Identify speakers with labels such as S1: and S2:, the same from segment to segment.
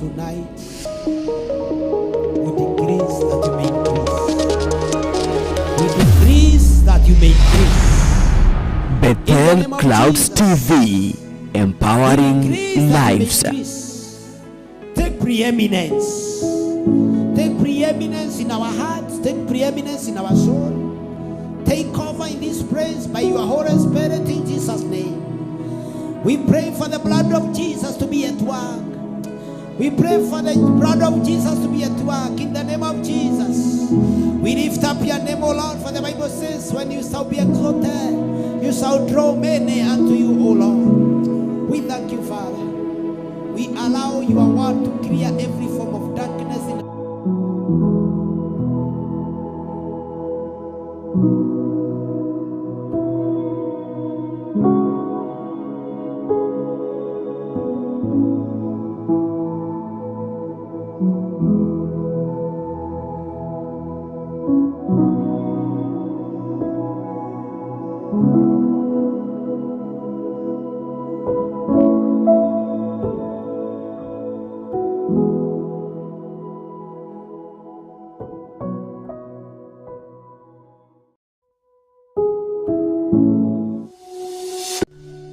S1: tonight, we decrease that you may increase. We decrease that you may increase.
S2: Bethel Clouds TV, empowering lives.
S1: Take preeminence. Take preeminence in our hearts. Take preeminence in our soul. Take cover in this place by your Holy Spirit in Jesus' name. We pray for the blood of Jesus to be at work. We pray for the blood of Jesus to be at work in the name of Jesus. We lift up your name, O Lord, for the Bible says, when you shall be exalted, you shall draw many unto you, O Lord. We thank you, Father. We allow your word to clear every form of darkness in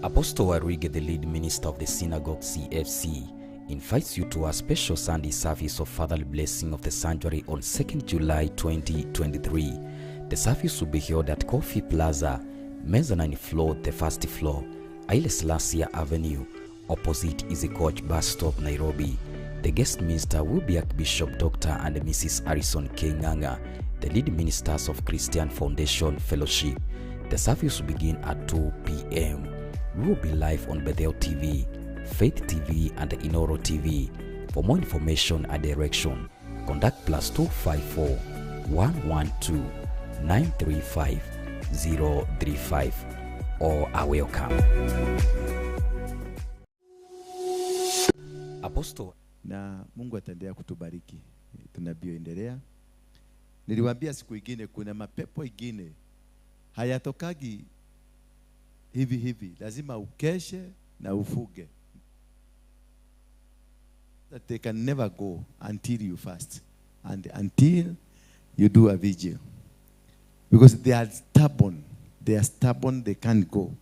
S3: Apostle Waruinge, the lead minister of the Synagogue C.F.C, invites you to a special Sunday service of Fatherly Blessing of the Sanctuary on 2nd July 2023. The service will be held at Coffee Plaza, mezzanine floor, the first floor, Haile Selassie Avenue, opposite Easy Coach bus stop, Nairobi. The guest minister will be Archbishop Dr. and Mrs. Harrison Kenyan, the lead ministers of Christian Foundation Fellowship. The service will begin at 2 p.m. We will be live on Bethel TV, Faith TV, and Inoro TV. For more information and direction, contact +254 112 935 035 or a welcome. Apostle.
S4: Na Mungu ataendelea kutubariki tunavyoendelea. Niliwaambia siku ingine kuna mapepo ingine hayatokagi hivi, lazima ukeshe na ufuge. That they can never go until you fast and until you do a vigil, because they are stubborn, they can't go.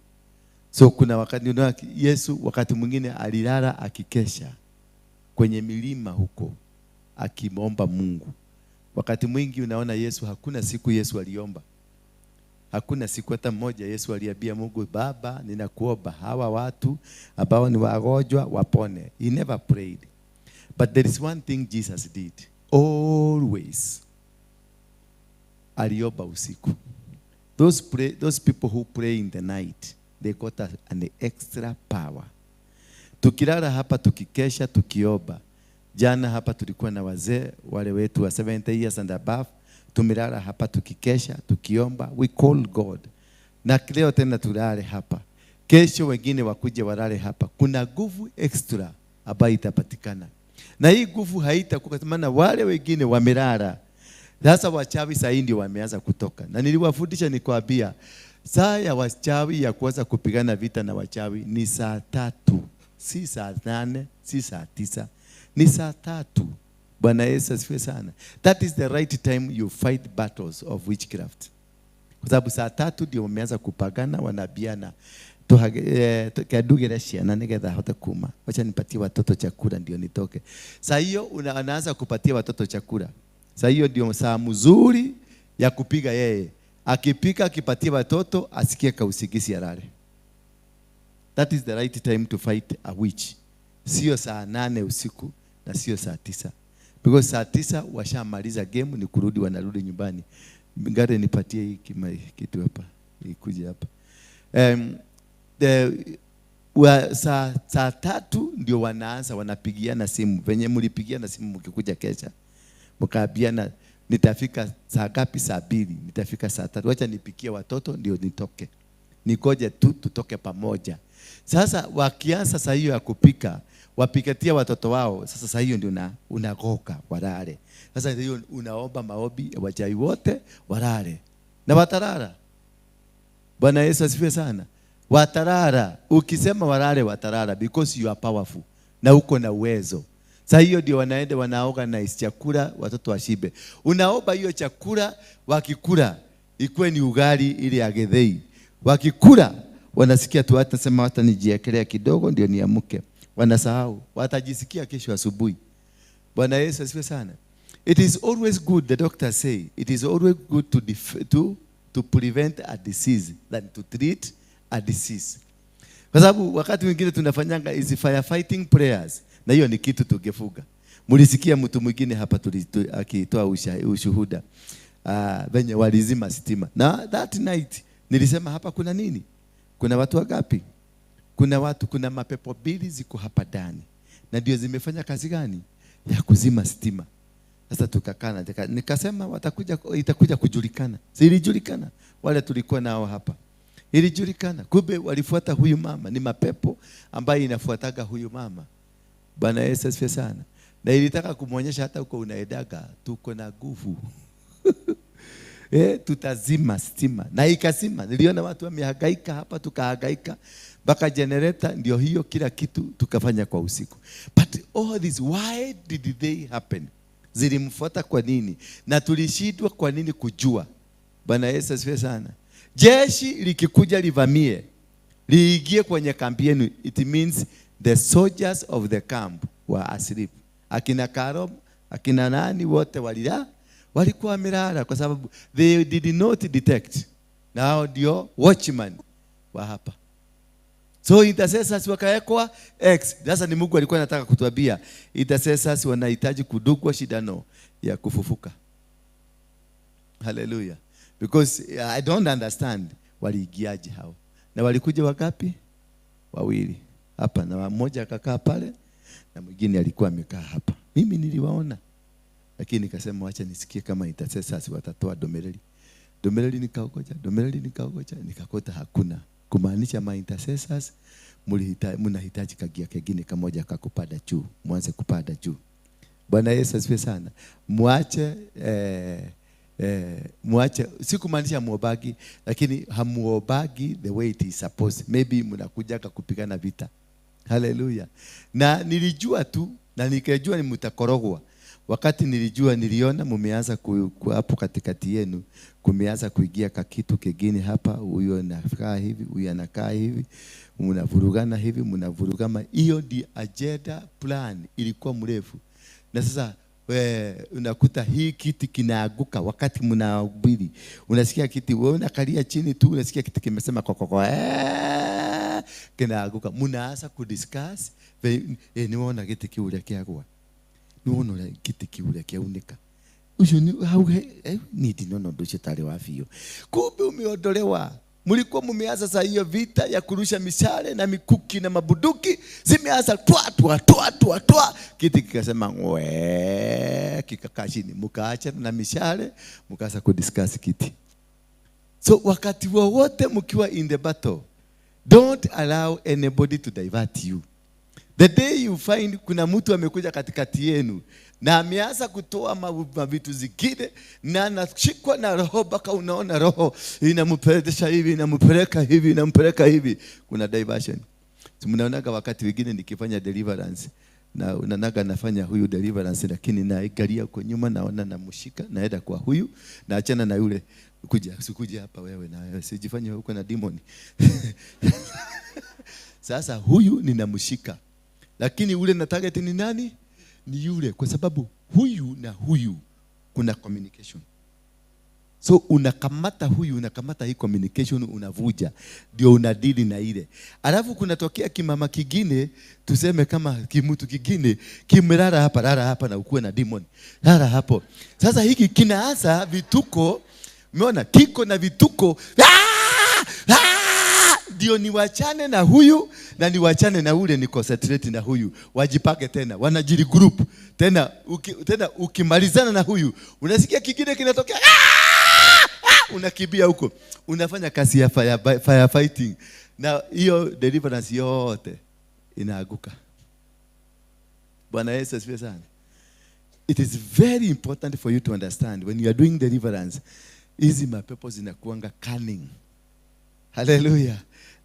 S4: So kuna wakati Yesu wakati mwingine alilala akikesha kwenye milima huko akimomba Mungu. Wakati mwingi unaona Yesu, hakuna siku Yesu aliomba. Hakuna siku hata moja Yesu aliambia Mungu, Baba ninakuomba hawa watu ambao ni wagonjwa wapone. He never prayed. But there is one thing Jesus did. Always. Aliomba usiku. Those people who pray in the night, they got an extra power. Tukilala hapa tukikesha tukiomba. Jana hapa tulikuwa na wazee wale wetu wa 70 years and above. Tumelala hapa tukikesha tukiomba, we call God. Na leo tena tulale hapa, kesho wengine wakuje walale hapa. Kuna nguvu extra ambayo itapatikana, na hii nguvu haitakuwa maana wale wengine wamelala. Sasa wachawi sasa ndio wameanza kutoka, na niliwafundisha nikwambia saa ya wachawi ya kuanza kupigana vita na wachawi ni saa 3, si saa 8, si saa 9, ni saa 3. Bwana Yesu asifiwe sana. That is the right time you fight battles of witchcraft. Kwa sababu saa 3 ndio wameanza kupagana, wanabiana. Kadugera shia na nigetha hota kuma. Wacha nipatie watoto chakula ndio nitoke. Saa hiyo unaanza kupatia watoto chakula. Saa hiyo ndio saa mzuri ya kupiga yeye. Akipika akipatia watoto asikie kausigisi alale. That is the right time to fight a witch. Sio saa 8 usiku na sio saa 9. Because saa 9 washamaliza game, ni kurudi wanarudi nyumbani. Ngare nipatie hiki kitu hapa. Ikuje hapa. Saa 3 ndio wanaanza wanapigiana simu. Venye mlipigiana simu mkikuja kesha. Mkaambiana nitafika saa ngapi? Saa 2, nitafika saa 3. Wacha nipikie watoto ndio nitoke. Nikoje tu tutoke pamoja. Sasa wakianza saa hiyo ya kupika, wapikatia watoto wao, sasa hiyo ndio unagoka walale. Sasa hiyo unaomba maombi wachawi wote walale. Na watalala. Bwana Yesu asifiwe sana. Watalala. Ukisema walale watalala because you are powerful na uko na uwezo. Sasa hiyo ndio wanaenda wanaorganize chakula watoto washibe. Unaomba hiyo chakula, wakikula ikuwe ni ugali ile ya gethei. Wakikula wanasikia tu hata sema hata nijiekelea kidogo ndio niamke. Wanasahau, watajisikia kesho asubuhi. Bwana Yesu asifiwe sana. It is always good, the doctors say, it is always good to prevent a disease than to treat a disease. Kwa sababu wakati mwingine tunafanyanga hizi firefighting prayers, na hiyo ni kitu tungefuga. Mulisikia mtu mwingine hapa akitoa ushuhuda venye walizima stima. Na that night nilisema hapa kuna nini? Kuna watu wangapi? Kuna mapepo mbili ziko hapa ndani. Na ndio zimefanya kazi gani? Ya kuzima stima. Sasa tukakana nikasema itakuja kujulikana. Silijulikana wale tulikuwa nao hapa. Ilijulikana. Kumbe walifuata huyu mama, ni mapepo ambayo inafuataga huyu mama. Bwana Yesu asifiwe sana. Na ilitaka kumuonyesha hata uko unaedaga tuko na nguvu. Tutazima stima. Na ikazima. Niliona watu wamehangaika hapa, tukahangaika mpaka generator ndio hiyo, kila kitu tukafanya kwa usiku. But all this, why did they happen? Zilimfuata kwa nini? Na tulishindwa kwa nini kujua? Bwana Yesu asifiwe sana. Jeshi likikuja livamie, liingie kwenye kambi yenu, it means the soldiers of the camp were asleep. Akina Karom, akina nani wote walikuwa wamelala kwa sababu they did not detect. Now ndio watchman wa hapa. So intercessors wakawekwa X. Sasa ni Mungu alikuwa anataka kutuambia intercessors wanahitaji kudugwa shindano ya kufufuka. Hallelujah. Because I don't understand waliingiaje hao. Na walikuja wangapi? Wawili. Hapa na mmoja akakaa pale na mwingine alikuwa amekaa hapa. Mimi niliwaona. Lakini nikasema wacha nisikie kama intercessors watatoa domeleli. Domeleli nikaogoja, nikakota hakuna. Kumaanisha ma intercessors mnahitaji kagia kingine kamoja kakupanda juu, mwanze kupanda juu. Bwana Yesu asifiwe sana. Muache si kumaanisha muobagi, lakini hamuobagi the way it is supposed. Maybe mnakuja kupigana vita. Hallelujah. Na nilijua tu na nikajua ni mtakorogwa. Wakati niliona mumeanza hapo katikati yenu kumeanza kuingia kitu kingine hapa, huyo anakaa hivi, huyo anakaa hivi, mnavurugana hivi, mnavurugama. Hiyo di agenda plan ilikuwa mrefu. Na sasa unakuta hii kiti kinaaguka wakati mnahubiri. Unasikia kiti wewe unakalia chini tu, unasikia kiti kimesema kokoko kinaaguka. Mnaanza kudiscuss, niona kiti kiule kiagwa. Nuona kiti kiule kiaunika. Ujo ni ni dinono doche tale wafio. Kumbe umeondolewa. Mlikuwa mmeanza sasa hiyo vita ya kurusha mishale na mikuki na mabuduki, zimeanza twa. Kiti kikasema kikakaa chini, mkaacha na mishale, mkaanza kudiscuss kiti. So wakati wote mkiwa in the battle, don't allow anybody to divert you. The day you find kuna mtu amekuja katikati yenu na ameanza kutoa mavitu zingine na anashikwa na roho baka unaona roho inampeleka hivi, inampeleka hivi, kuna diversion. Mnaonaga wakati wengine nikifanya deliverance na unanaga nafanya huyu deliverance, lakini naangalia huko nyuma naona namshika naenda kwa huyu na achana na yule, kuja hapa wewe na wewe sijifanye huko na demon. Sasa huyu ninamshika, lakini ule na target ni nani? Ni yule, kwa sababu huyu na huyu kuna communication. So unakamata huyu, unakamata hii communication, unavuja, ndio unadili na ile. Alafu kunatokea kimama kingine, tuseme kama kimutu kingine kimelala hapa na ukuwe na demon. Lala hapo. Sasa hiki kinaanza vituko, umeona kiko na vituko. Ndio niwachane na huyu na niwachane na ule, ni concentrate na huyu, wajipake tena, wanajiri group tena. Ukimalizana na huyu unasikia kingine kinatokea, unakimbia huko, unafanya kazi ya firefighting, na hiyo deliverance yote inaaguka. Bwana Yesu asifiwe sana. It is very important for you to understand when you are doing deliverance, hizi mapepo zinakuanga cunning. Hallelujah.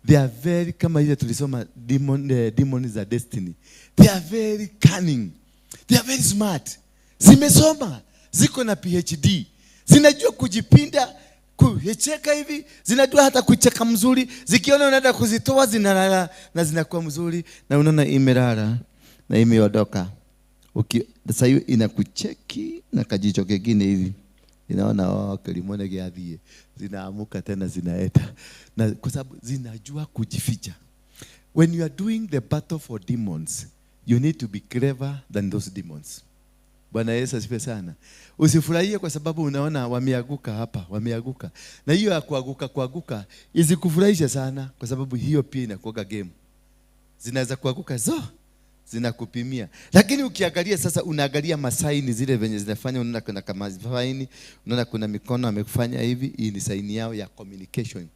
S4: They are very, kama ile tulisoma demons are destiny. They are very cunning. They are very smart. Zimesoma, ziko na PhD. Zinajua kujipinda, kucheka hivi, zinajua hata kucheka mzuri. Zikiona unaenda kuzitoa zinalala na zinakuwa mzuri na unaona imelala na imeondoka. Sasa hiyo inakucheki na kajicho kingine hivi. Inaona kilimone giathie. Zinaamuka tena zinaeta. Na kwa sababu zinajua kujificha. When you are doing the battle for demons, you need to be clever than those demons. Bwana Yesu asifiwe sana. Usifurahie kwa sababu unaona wameanguka hapa, wameanguka. Na hiyo ya kuanguka isikufurahisha sana kwa sababu hiyo pia inakuwa game. Zinaweza kuanguka zinakupimia. Lakini ukiangalia sasa, unaangalia masaini zile venye zinafanya, unaona kuna kama saini, unaona kuna mikono amekufanya hivi, hii ni saini yao ya communication.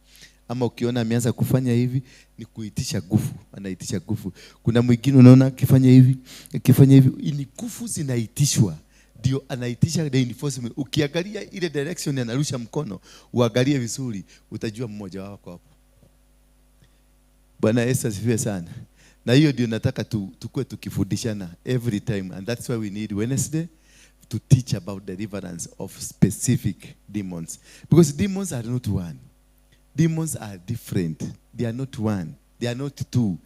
S4: Ama ukiona ameanza kufanya hivi ni kuitisha nguvu, anaitisha nguvu. Kuna mwingine unaona akifanya hivi ni nguvu zinaitishwa, ndio anaitisha reinforcement. Ukiangalia ile direction anarusha mkono, uangalie vizuri, utajua mmoja wako hapo. Bwana Yesu asifiwe sana. Na hiyo ndio nataka tukue tukifundishana every time, and that's why we need Wednesday to teach about deliverance of specific demons, because demons are not one. Demons are different. They are not one. They are not two.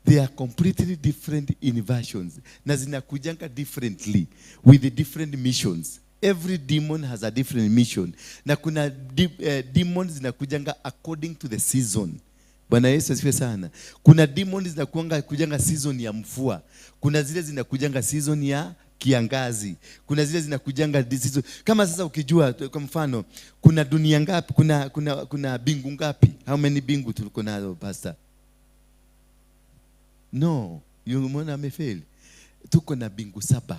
S4: They are completely different in versions. Na zinakujanga differently with the different missions. Every demon has a different mission. Na kuna demons zinakujanga according to the season. Bwana Yesu asifiwe sana. Kuna demons zinakujanga season ya mvua. Kuna zile zinakujanga season ya kiangazi. Kuna zile zinakujanga season. Kama sasa ukijua kwa mfano, kuna dunia ngapi? Kuna bingu ngapi? How many bingu tuliko nazo pastor? No, umeona amefail. Tuko na bingu 7.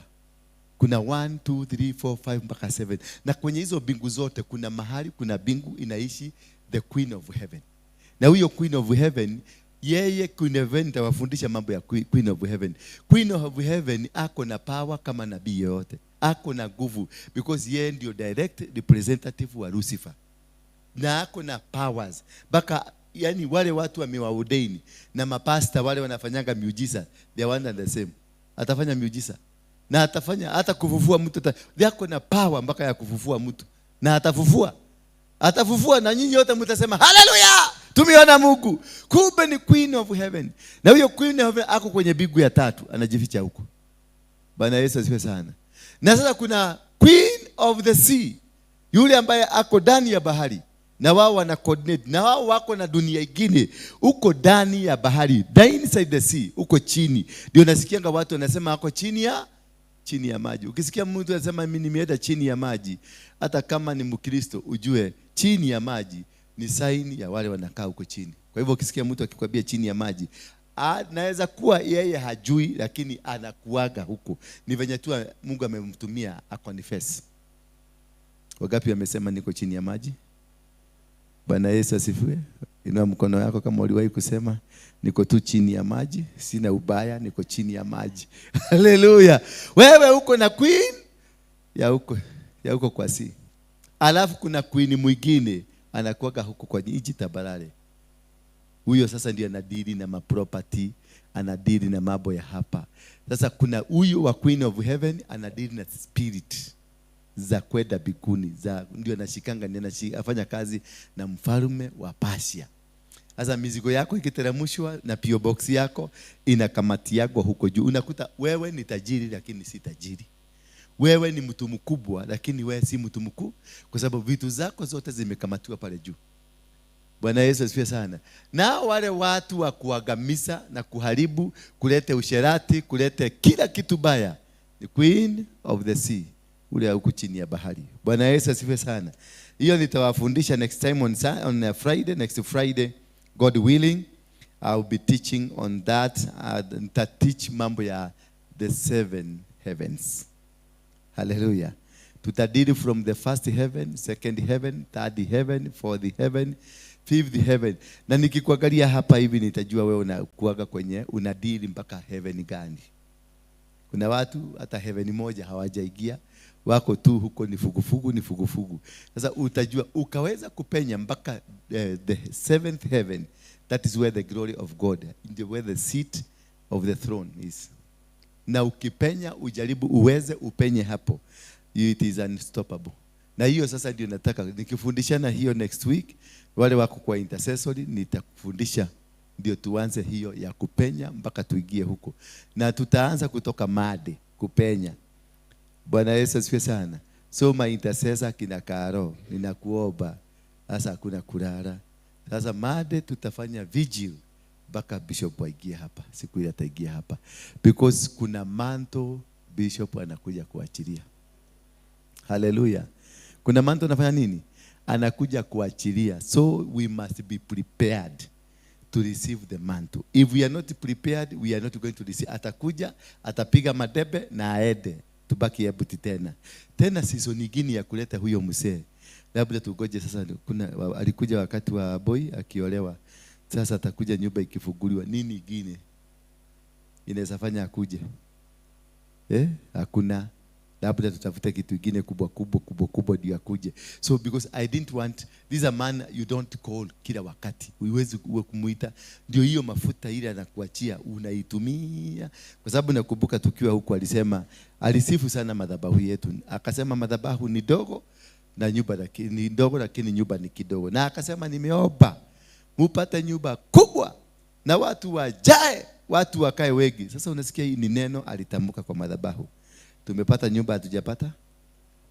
S4: Kuna 1 2 3 4 5 mpaka 7. Na kwenye hizo bingu zote kuna mahali, kuna bingu inaishi the Queen of Heaven. Na huyo Queen of Heaven, yeye Queen of Heaven tawafundisha mambo ya Queen of Heaven. Queen of Heaven ako na power kama nabii yote. Ako na nguvu because yeye ndio direct representative wa Lucifer. Na ako na powers. Baka yani wale watu wamewaordain na mapasta wale wanafanyanga miujiza, they are one and the same. Atafanya miujiza na atafanya hata kufufua mtu. Yako na power mpaka ya kufufua mtu. Na atafufua na nyinyi wote mtasema haleluya, tumeona Mungu. Kumbe ni Queen of Heaven. Na huyo Queen of Heaven ako kwenye bingu ya 3, anajificha huko. Bwana Yesu asifiwe sana. Na sasa kuna Queen of the Sea, yule ambaye ako ndani ya bahari. Na wao wana coordinate. Na wao wako na dunia nyingine uko ndani ya bahari, inside the sea, uko chini. Ndio nasikianga watu wanasema ako chini ya maji. Ukisikia mtu anasema mimi nimeenda chini ya maji, hata kama ni Mkristo, ujue chini ya maji ni sign ya wale wanakaa huko chini. Kwa hivyo ukisikia mtu akikwambia chini ya maji, naweza kuwa yeye hajui, lakini anakuaga huko. Ni venye tu Mungu amemtumia akonifess. Wangapi wamesema niko chini ya maji? Bwana Yesu asifiwe. Inua mkono yako kama uliwahi kusema niko tu chini ya maji, sina ubaya, niko chini ya maji. Haleluya. Wewe uko na queen ya huko kwa sea. Alafu kuna queen mwingine anakuaga huko kwa nchi tabarare. Huyo sasa ndiye anadili na maproperty, anadili na mambo ya hapa. Sasa kuna huyo wa Queen of Heaven anadili na spirit za kwenda biguni, ndio anashikanga, afanya kazi na mfalme wa Persia. Sasa mizigo yako ikiteremshwa na PO box yako inakamatiagwa huko juu. Unakuta wewe ni tajiri lakini si tajiri. Wewe ni mtu mkubwa lakini wewe si mtu mkuu, kwa sababu vitu zako zote zimekamatiwa pale juu. Bwana Yesu asifiwe sana. Na wale watu wa kuangamiza na kuharibu, kulete usherati, kulete kila kitu baya, the Queen of the Sea, ule huko chini ya bahari. Bwana Yesu asifiwe sana. Hiyo nitawafundisha next time on Friday, next Friday, God willing. I'll be teaching on that. Teach mambo ya the 7 heavens. Hallelujah. Tutadili from the first heaven, second heaven, third heaven, fourth heaven, fifth heaven. Na nikikuangalia hapa hivi nitajua wewe unakuaga kwenye unadili mpaka heaven gani. Kuna watu hata heaven moja hawajaingia, wako tu huko ni fugufugu. Sasa utajua ukaweza kupenya mpaka the 7th heaven. That is where the glory of God, where the seat of the throne is. na ukipenya ujaribu uweze upenye hapo, it is unstoppable. Na hiyo sasa ndio nataka nikifundishana hiyo next week, wale wako kwa intercessory nitakufundisha ndio tuanze hiyo ya kupenya mpaka tuingie huko, na tutaanza kutoka made kupenya. Bwana Yesu asifiwe sana. So my intercessor kina Karo, ninakuomba sasa, hakuna kulala sasa. Made tutafanya vigil mpaka bishop aingie hapa, siku ile ataingia hapa, because kuna manto bishop anakuja kuachilia. Hallelujah. Kuna manto anafanya nini? Anakuja kuachilia. So we must be prepared to receive the mantle. If we are not prepared, we are not going to receive. Atakuja, atapiga madebe na aende, tubaki hebuti tena season nyingine ya kuleta huyo mzee. Labda tugoje sasa. Kuna alikuja wakati wa boy akiolewa, sasa atakuja nyumba ikifunguliwa. Nini nyingine inaweza fanya akuje? Hakuna. Labda tutafute kitu kingine kubwa ndio akuje. So because I didn't want, this is a man you don't call kila wakati. Uwezi kumuita, ndio hiyo mafuta ile anakuachia unaitumia. Kwa sababu nakumbuka tukiwa huko alisema, alisifu sana madhabahu yetu. Akasema madhabahu ni dogo na nyumba ni ndogo, lakini nyumba ni kidogo. Na akasema nimeomba mupate nyumba kubwa na watu wajae, watu wakae wengi. Sasa unasikia hii ni neno alitamka kwa madhabahu. Tumepata nyumba, hatujapata?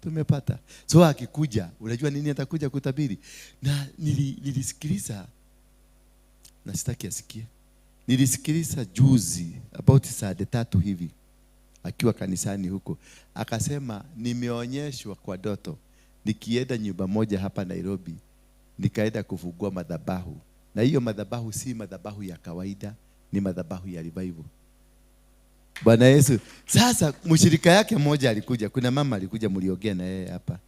S4: Tumepata. So akikuja, unajua nini atakuja kutabiri? Na nilisikiliza, na sitaki asikie. Nilisikiliza juzi about saa 3 hivi akiwa kanisani huko. Akasema nimeonyeshwa kwa ndoto nikienda nyumba moja hapa Nairobi, nikaenda kufungua madhabahu. Na hiyo madhabahu si madhabahu ya kawaida, ni madhabahu ya revival. Bwana Yesu. Sasa mshirika yake mmoja alikuja, kuna mama alikuja mliongea na yeye hapa.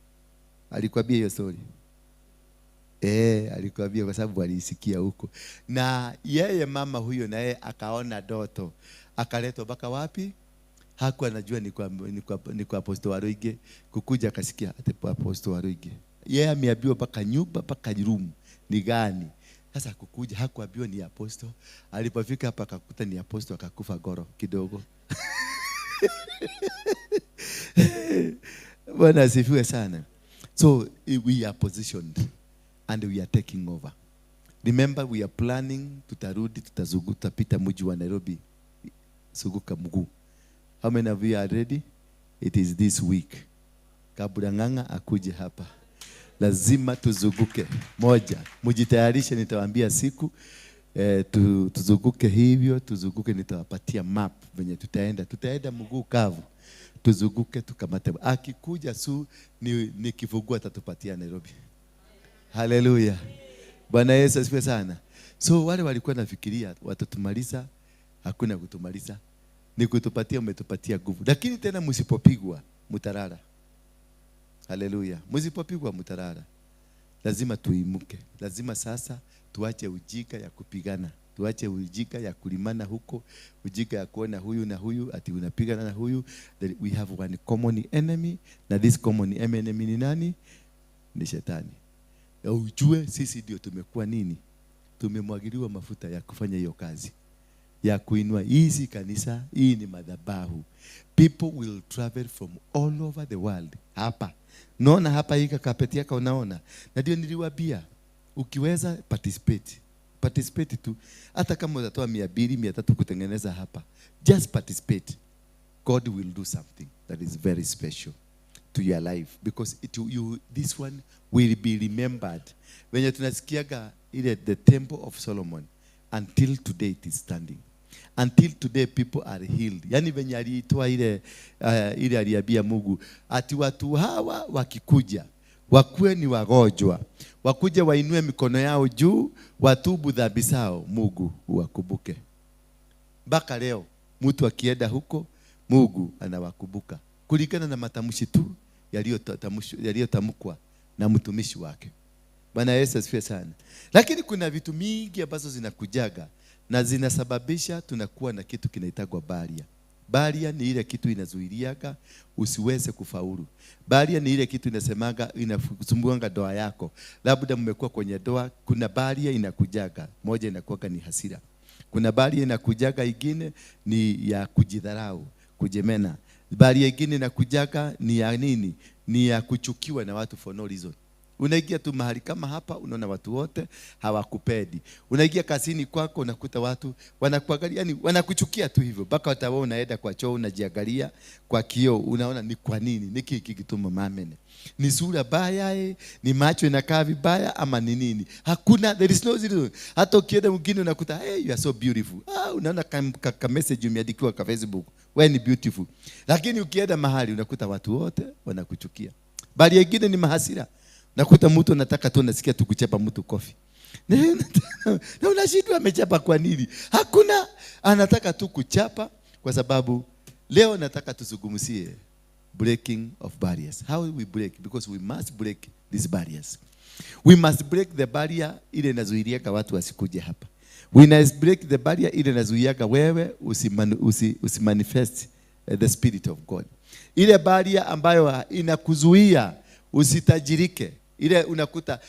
S4: Alikwambia hiyo story? Alikwambia kwa sababu alisikia huko. Na yeye mama huyo na yeye akaona ndoto. Akaletwa mpaka wapi? Hakuwa anajua ni kwa Apostle Waruinge. Kukuja akasikia ati Apostle Waruinge. Yeye ameambiwa mpaka nyumba mpaka room ni gani. Sasa kukuja hakuambiwa ni apostle. Alipofika hapa akakuta ni apostle, akakufa goro kidogo. Bwana asifiwe sana. So we are positioned and we are taking over. Remember we are planning, tutarudi, tutapita mji wa Nairobi, suguka mguu. How many of you are ready? It is this week. Kabla nganga akuje hapa, lazima tuzunguke. Moja, mjitayarishe, nitawaambia siku tuzunguke hivyo, tuzunguke, nitawapatia map venye tutaenda mguu kavu. Tuzunguke tukamate. Akikuja ni kifungua atatupatia Nairobi. Hallelujah. Bwana Yesu asifiwe sana. So wale walikuwa nafikiria watatumaliza, hakuna kutumaliza. Ni kutupatia, umetupatia nguvu. Lakini tena msipopigwa mtarara. Hallelujah. Msipopigwa mtarara. Lazima tuimuke. Lazima sasa tuache ujinga ya kupigana. Tuache ujinga ya kulimana huko, ujinga ya kuona huyu na huyu ati unapigana na huyu. We have one common enemy, na this common enemy ni nani? Ni shetani. Ya ujue sisi ndio tumekuwa nini? Tumemwagiliwa mafuta ya kufanya hiyo kazi, ya kuinua hizi kanisa. Hii ni madhabahu. People will travel from all over the world. Hapa naona hapa hii kapeti yako unaona. Na ndio niliwaambia, ukiweza participate tu. Hata kama utatoa 200, 300 kutengeneza hapa, just participate. God will do something that is very special to your life, because this one will be remembered. When tunasikiaga ile the temple of Solomon, until today it is standing. Until today people are healed. Yani venye aliitoa ile aliambia Mungu ati watu hawa wakikuja wakuwe ni wagonjwa, wakuje wainue mikono yao juu, watubu dhambi zao, Mungu uwakumbuke. Mpaka leo mtu akienda huko, Mungu anawakumbuka kulingana na matamshi tu yaliyotamkwa na mtumishi wake. Bwana Yesu asifiwe sana. Lakini kuna vitu mingi ambazo zinakujaga na zinasababisha tunakuwa na kitu kinaitagwa baria. Baria ni ile kitu inazuiliaga usiweze kufaulu. Baria ni ile kitu inasemaga inakusumbuanga ndoa yako. Labda mmekuwa kwenye ndoa, kuna baria inakujaga. Moja inakuwa ni hasira. Kuna baria inakujaga, ingine ni ya kujidharau. kujemena. Baria ingine na kujaka ni ya nini? Ni ya kuchukiwa na watu for no reason. Unaingia tu mahali kama hapa, unaona watu wote hawakupendi. Unaingia kazini kwako, unakuta watu wanakuangalia, yani wanakuchukia tu hivyo. Mpaka hata wewe unaenda kwa choo, unajiangalia kwa kioo, unaona ni kwa nini? Niki kituma mamene. Ni sura baya, ni macho inakaa vibaya ama ni nini? Hakuna, there is no reason. Hata ukienda mwingine unakuta, hey, you are so beautiful. Unaona ka message umeandikiwa kwa Facebook, wewe ni beautiful. Lakini ukienda mahali unakuta watu wote wanakuchukia. Bali nyingine ni mahasira. Nakuta mtu anataka tu, nasikia tu kuchapa mtu kofi. Na unashindwa amechapa kwa nini? Hakuna, anataka tu kuchapa kwa sababu leo nataka tuzungumzie breaking of barriers. How we break? Because we must break these barriers. We must break the barrier ile inazuiliaga watu wasikuje hapa. We must break the barrier ile inazuiaga wewe usimanifest the spirit of God. Ile barrier ambayo inakuzuia usitajirike. Ile unakuta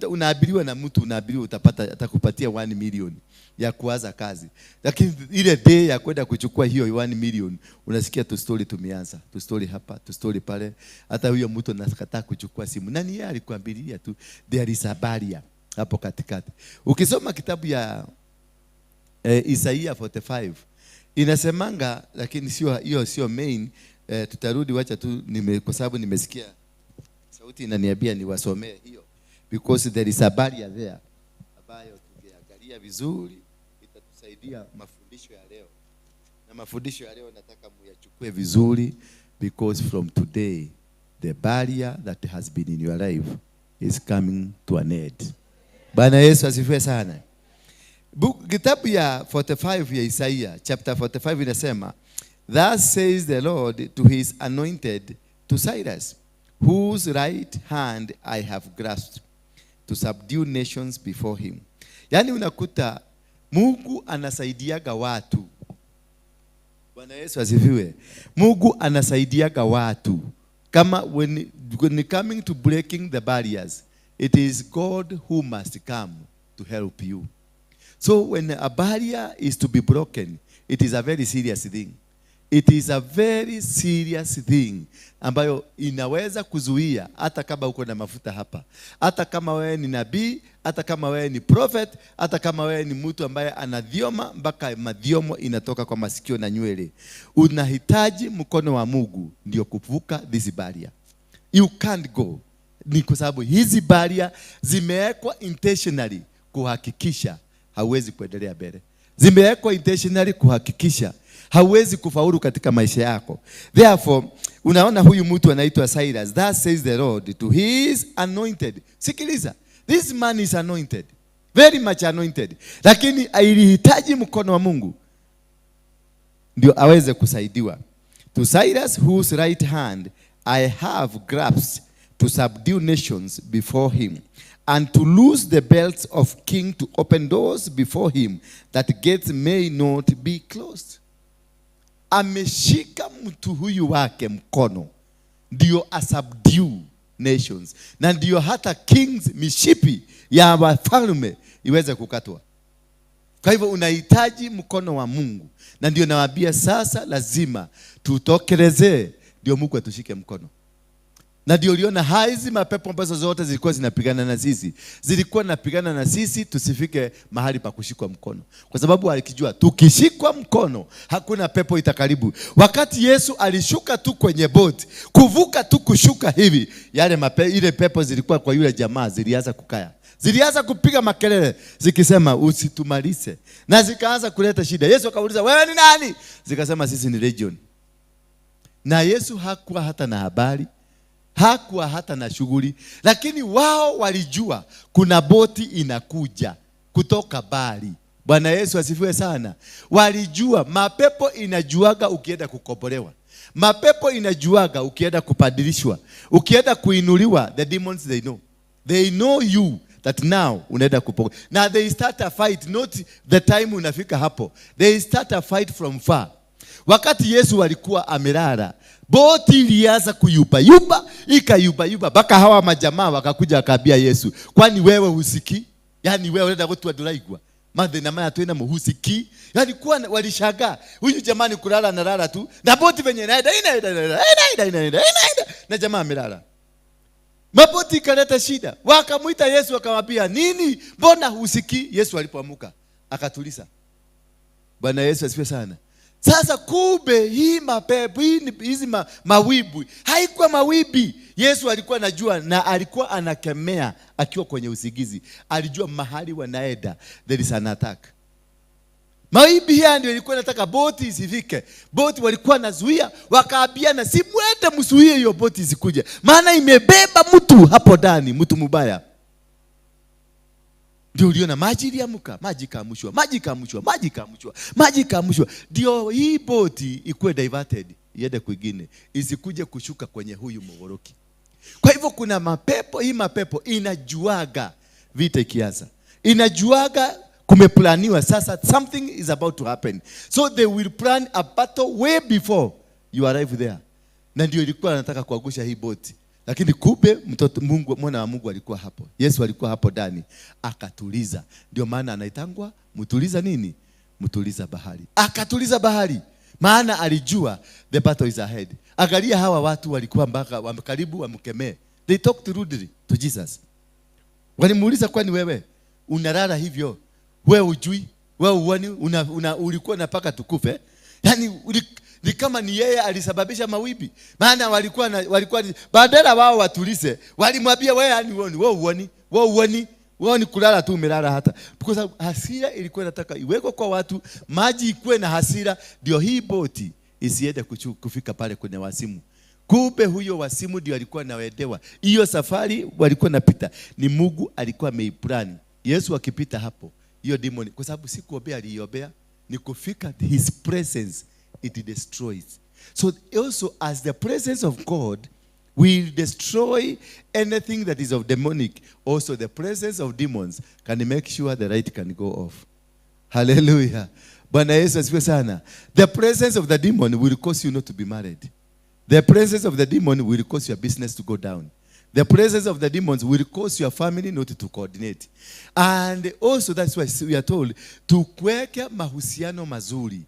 S4: unaabiliwa na mtu, unaabiliwa atakupatia 1 million ya kuanza kazi. Lakini ile day ya kwenda kuchukua hiyo 1 million, unasikia tu story tumeanza. Tu story hapa, tu story pale. Hata huyo mtu anakataa kuchukua simu. Nani yeye alikwambilia tu there is a barrier hapo katikati. Ukisoma kitabu ya Isaiah 45 inasemanga, lakini sio main, tutarudi, wacha tu kwa sababu nimesikia sauti inaniambia niwasomee hiyo, because there is a barrier there ambayo tukiangalia vizuri itatusaidia mafundisho ya leo. Na mafundisho ya leo nataka muyachukue vizuri, because from today the barrier that has been in your life is coming to an end. Bwana Yesu asifiwe sana. Kitabu ya 45 ya Isaiah chapter 45 inasema, thus says the Lord to his anointed, to Cyrus, whose right hand I have grasped, to subdue nations before him. Yani unakuta Mungu anasaidiaga watu. Bwana Yesu asifiwe. Mungu anasaidiaga watu. Kama when coming to breaking the barriers, it is God who must come to help you. So when a barrier is to be broken, it is a very serious thing. It is a very serious thing ambayo inaweza kuzuia hata kama uko na mafuta hapa, hata kama wewe ni nabii, hata kama wewe ni prophet, hata kama wewe ni mtu ambaye anadhioma mpaka madhiomo inatoka kwa masikio na nywele. Unahitaji mkono wa Mungu ndio kuvuka this barrier. You can't go. Ni kwa sababu hizi barrier zimewekwa intentionally kuhakikisha hauwezi kuendelea mbele. Zimewekwa intentionally kuhakikisha hauwezi kufaulu katika maisha yako. Therefore, unaona huyu mtu anaitwa Cyrus. That says the Lord to his anointed. Sikiliza, this man is anointed, very much anointed, lakini alihitaji mkono wa Mungu ndio aweze kusaidiwa. To Cyrus, whose right hand I have grasped, to subdue nations before him, and to loose the belts of king, to open doors before him, that gates may not be closed. Ameshika mtu huyu wake mkono ndio asubdue nations, na ndio hata kings, mishipi ya wafalme iweze kukatwa. Kwa hivyo unahitaji mkono wa Mungu, na ndio nawaambia sasa lazima tutokelezee ndio Mungu atushike mkono. Na ndio uliona hizi mapepo ambazo zote zilikuwa zinapigana na sisi, zilikuwa zinapigana na sisi tusifike mahali pa kushikwa mkono, kwa sababu alikijua tukishikwa mkono hakuna pepo itakaribu. Wakati Yesu alishuka tu kwenye boti, kuvuka tu kushuka hivi, ile pepo zilikuwa kwa yule jamaa zilianza kukaya, zilianza kupiga makelele zikisema usitumalize, na zikaanza kuleta shida. Yesu akauliza, wewe ni nani? Zikasema sisi ni legion. Na Yesu hakuwa hata na habari, hakuwa hata na shughuli, lakini wao walijua kuna boti inakuja kutoka bali. Bwana Yesu asifiwe sana. Walijua, mapepo inajuaga ukienda kukombolewa. Mapepo inajuaga ukienda kupadilishwa, ukienda kuinuliwa. The demons, they know. They know you that now unaenda kupoka. Na they start a fight, not the time unafika hapo. They start a fight from far. Wakati Yesu alikuwa amelala, boti ilianza kuyuba, ikayuba. Baka hawa majamaa wakakuja wakaambia Yesu, kwani wewe husiki? Yani wewe unaenda kutua duraigwa. mathina maya twina muhusiki. Yani kuwa walishagaa huyu jamani kulala analala tu na boti venye inaenda na jamaa amelala. Maboti ikaleta shida. Wakamuita Yesu akamwambia, "Nini? Mbona husiki?" Yesu alipoamuka akatuliza. Bwana Yesu asifiwe sana. Sasa kumbe hii mapepo hizi mawibu haikuwa mawibi. Yesu alikuwa anajua na alikuwa anakemea akiwa kwenye usingizi. Alijua mahali wanaenda there is an attack. Mawibi hii ndio ilikuwa inataka boti isifike. Boti walikuwa nazuia, wakaambiana si mwende msuie hiyo boti isikuje. Maana imebeba mtu hapo ndani, mtu mbaya. Ndio uliona maji iliamuka, maji kamushwa, maji kamushwa, maji kamushwa, maji kamushwa. Ndio hii boti ikuwe diverted, iende kwingine, isikuje kushuka kwenye huyu mgoroki. Kwa hivyo kuna mapepo, hii mapepo inajuaga vita ikianza. Inajuaga kumeplaniwa sasa, something is about to happen. So they will plan a battle way before you arrive there. Na ndio ilikuwa anataka kuangusha hii boti. Lakini kumbe mtoto Mungu, mwana wa Mungu alikuwa hapo. Yesu alikuwa hapo ndani, akatuliza. Ndio maana anaitangwa mtuliza nini? Mtuliza bahari. Akatuliza bahari. Maana alijua the battle is ahead. Angalia hawa watu walikuwa mpaka karibu wamkemee. They talked rudely to Jesus. Walimuuliza, kwani wewe unalala hivyo? Wewe ujui? Wewe uoni ulikuwa unapaka tukufe? Yani ni kama ni yeye alisababisha mawibi. Maana walikuwa badala wao watulize, walimwambia wewe yani uoni kulala tu umelala hata. Because hasira ilikuwa inataka iweko kwa watu, maji ikuwe na hasira ndio hii boti isiende kufika pale kwenye wasimu. Kumbe huyo wasimu ndio alikuwa anawedewa. Hiyo safari walikuwa napita ni Mungu alikuwa ameiplan. Yesu akipita hapo, hiyo demoni, kwa sababu si kuombea aliobea, ni kufika his presence, it destroys. So also as the presence of God will destroy anything that is of demonic, also the presence of demons can make sure the light can go off. Hallelujah. Bwana Yesu asifiwe sana. The presence of the demon will cause you not to be married. The presence of the demon will cause your business to go down. The presence of the demons will cause your family not to coordinate. And also that's why we are told to kuweka mahusiano mazuri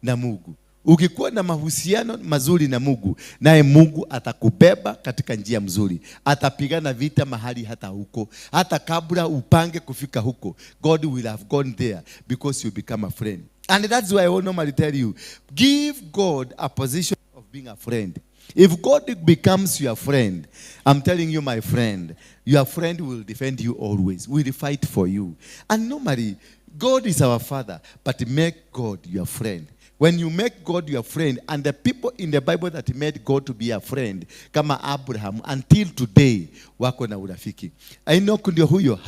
S4: na Mungu. Ukikuwa na mahusiano mazuri na Mungu, naye Mungu atakubeba katika njia mzuri. Atapigana vita mahali hata huko. Hata kabla upange kufika huko, God will have gone there because you become a friend. And that's why I will normally tell you, give God a position of being a friend. If God becomes your friend, I'm telling you, my friend, your friend will defend you always, will fight for you. And normally, God is our Father, but make God your friend. When you make God your friend, and the people in the Bible that made God to be a friend, kama Abraham, until today, wako na urafiki. Enoko ndio huyo,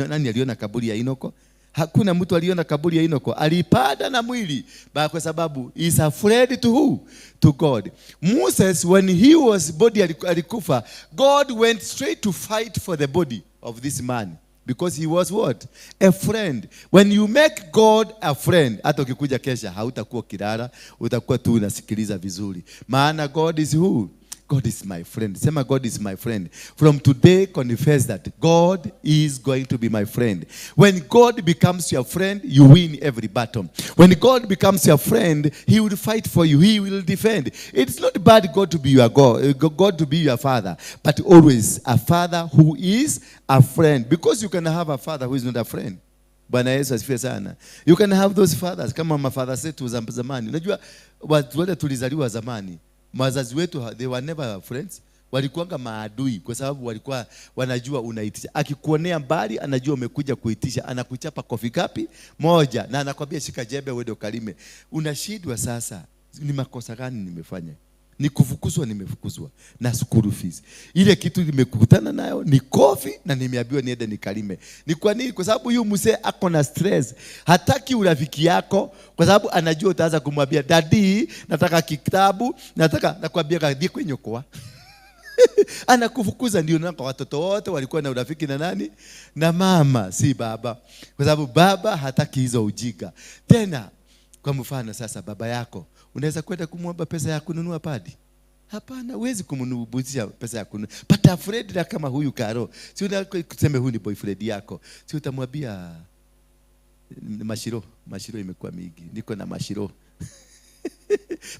S4: nani aliona kaburi ya Enoko? Hakuna mtu aliona kaburi ya Enoko. Alipanda na mwili kwa sababu is a friend to who? To God. Moses, when he was body alikufa, God went straight to fight for the body of this man. Because he was what? A friend. When you make God a friend, hata ukikuja Kesha hautakuwa kirara, utakuwa tu unasikiliza vizuri. Maana God is who? God is my friend. Sema, God is my friend. From today, confess that God is going to be my friend. When God becomes your friend, you win every battle. When God becomes your friend, He will fight for you. He will defend. It's not bad God to be your God to be your father, but always a father who is a friend. Because you can have a father who is not a friend. Bwana Yesu asifiwe sana. You can have those fathers kama mafather zetu za zamani. Unajua watu wale tulizaliwa zamani, wazazi wetu, they were never friends. Walikuanga maadui kwa sababu walikuwa wanajua unaitisha. Akikuonea mbali anajua umekuja kuitisha, anakuchapa kofi kapi moja na anakwambia shika jembe wewe kalime. Unashindwa sasa, ni makosa gani nimefanya? Ni kufukuzwa, nimefukuzwa na school fees. Ile kitu nimekutana nayo ni kofi na nimeambiwa niende nikalime. Ni kwa nini? Kwa sababu huyu mzee ako na stress. Hataki urafiki yako kwa sababu anajua utaanza kumwambia daddy, nataka kitabu, nakwambia kadhi kwenye kwa. Anakufukuza. Ndio na watoto wote walikuwa na urafiki na nani? Na mama, si baba. Kwa sababu baba hataki hizo ujinga. Tena kwa mfano sasa, baba yako unaweza kwenda kumwomba pesa ya kununua padi? Hapana, huwezi kumnubuzia pesa ya kununua. Pata friend kama huyu Karo. Si unataka kuseme huyu ni boyfriend yako. Si utamwambia Mashiro imekuwa mingi. Niko na mashiro.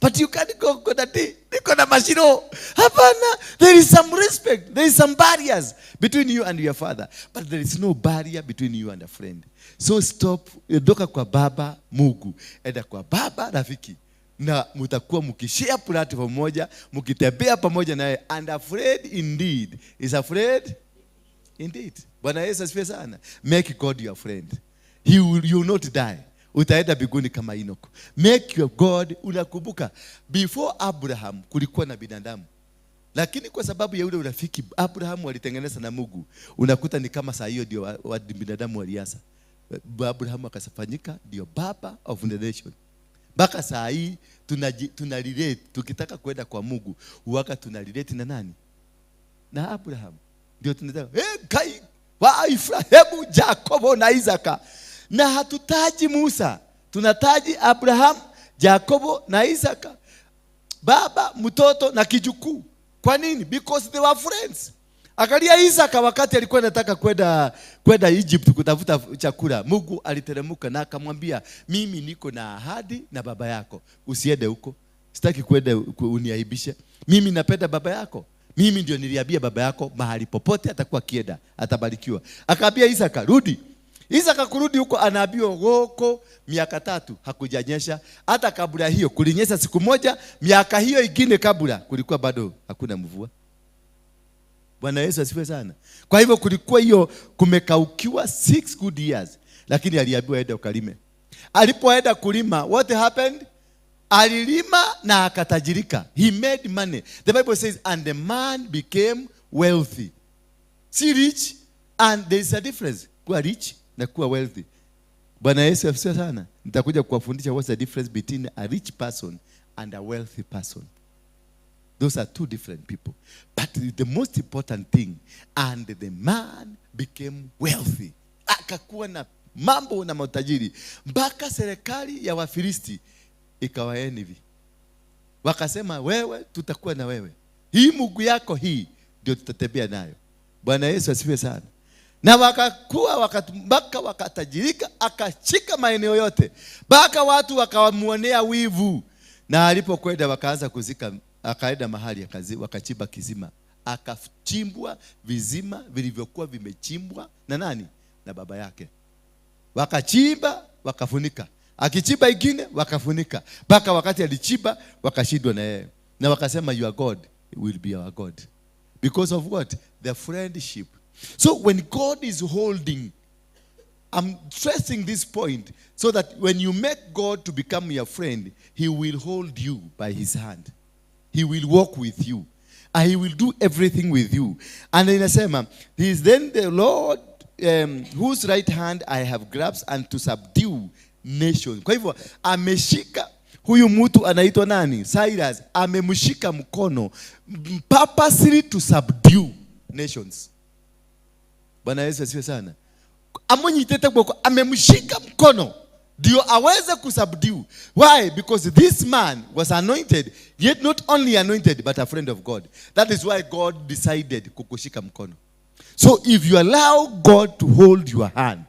S4: But you can't go Kodati. Niko na mashiro. Hapana. There is some respect. There is some barriers between you and your father. But there is no barrier between you and a friend. So stop. Doka kwa baba Mungu. Eda kwa baba rafiki. Na mutakuwa mukishare platform moja, mukitembea pamoja naye. And afraid indeed is afraid indeed. Bwana Yesu asifiwe sana. Make God your friend. You will not die. Utaenda biguni kama Enoch. Make your God. Unakumbuka before Abraham kulikuwa na binadamu, lakini kwa sababu ya ule urafiki Abraham walitengeneza na Mungu, unakuta ni kama saa hiyo ndio binadamu waliasa. Abraham akasafanyika ndio baba of the nation. Baka saa hii tunarelate, tukitaka kwenda kwa Mungu huwaka tunarelate na nani? Na Abraham. Ndio tunataka kai wa Ibrahimu, Jacobo na Isaka. Na hatutaji Musa, tunataji Abraham, Jacobo na Isaka, baba, mtoto na kijukuu. Kwa nini? Because they were friends. Angalia Isaka wakati alikuwa anataka kwenda Egypt kutafuta chakula, Mungu aliteremuka na akamwambia, mimi niko na ahadi na baba yako, usiende huko, sitaki kwenda uniaibishe, mimi napenda baba yako, mimi ndio niliambia baba yako mahali popote atakuwa kienda atabarikiwa. Akaambia Isaka, rudi. Isaka kurudi huko, anaambiwa huko miaka 3 hakujanyesha. Hata kabla hiyo kulinyesha siku moja, miaka hiyo ingine kabla kulikuwa bado hakuna mvua. Bwana Yesu asifiwe sana. Kwa hivyo kulikuwa hiyo kumekaukiwa 6 good years, lakini aliambiwa aende ukalime. Alipoenda kulima, what happened? Alilima na akatajirika. He made money. The Bible says and the man became wealthy. See, rich, and there is a difference. Kuwa rich na kuwa wealthy. Bwana Yesu asifiwe sana. Nitakuja kuwafundisha what's the difference between a rich person and a wealthy person. Those are two different people. But the most important thing, and the man became wealthy. Akakuwa na mambo na matajiri. Mpaka serikali ya Wafilisti ikawaeni hivi. Wakasema wewe tutakuwa na wewe. Hii Mungu yako hii ndio tutatembea nayo. Bwana Yesu asifiwe sana. Na wakakuwa mpaka wakatajirika, akashika maeneo yote. Mpaka watu wakamuonea wivu. Na alipokwenda wakaanza kuzika, akaenda mahali wakachimba kizima. Akachimbwa vizima vilivyokuwa vimechimbwa na nani? Na baba yake. Wakachimba, wakafunika. Akichimba ingine, wakafunika. Mpaka wakati alichimba, wakashindwa na yeye. Na wakasema your God will be our God. Because of what? The friendship. So when God is holding, I'm stressing this point so that when you make God to become your friend, He will hold you by His hand. He will walk with you. And He will do everything with you. And inasema, He is then the Lord whose right hand I have grasped and to subdue nations. Kwa hivyo, ameshika huyu mtu anaitwa nani? Cyrus. Amemshika mkono purposely to subdue nations. Bwana Yesu asifiwe sana. Amonyitete kwa amemshika mkono ndio aweze kusubdue. Why? Because this man was anointed, yet not only anointed but a friend of God. That is why God decided kukushika mkono. So if you allow God to hold your hand,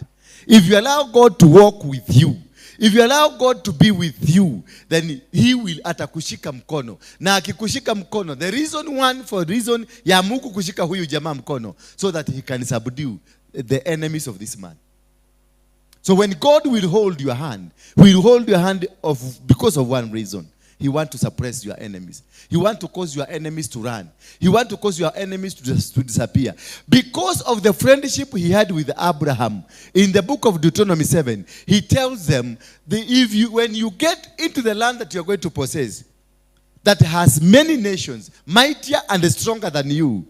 S4: if you allow God to walk with you, if you allow God to be with you, then He will atakushika mkono. Na akikushika mkono, the reason ya Mungu kushika huyu jamaa mkono, so that He can subdue the enemies of this man. So when God will hold your hand, He will hold your hand because of one reason. He wants to suppress your enemies. He wants to cause your enemies to run. He wants to cause your enemies to disappear. Because of the friendship he had with Abraham, in the book of Deuteronomy 7, he tells them, when you get into the land that you're going to possess, that has many nations, mightier and stronger than you,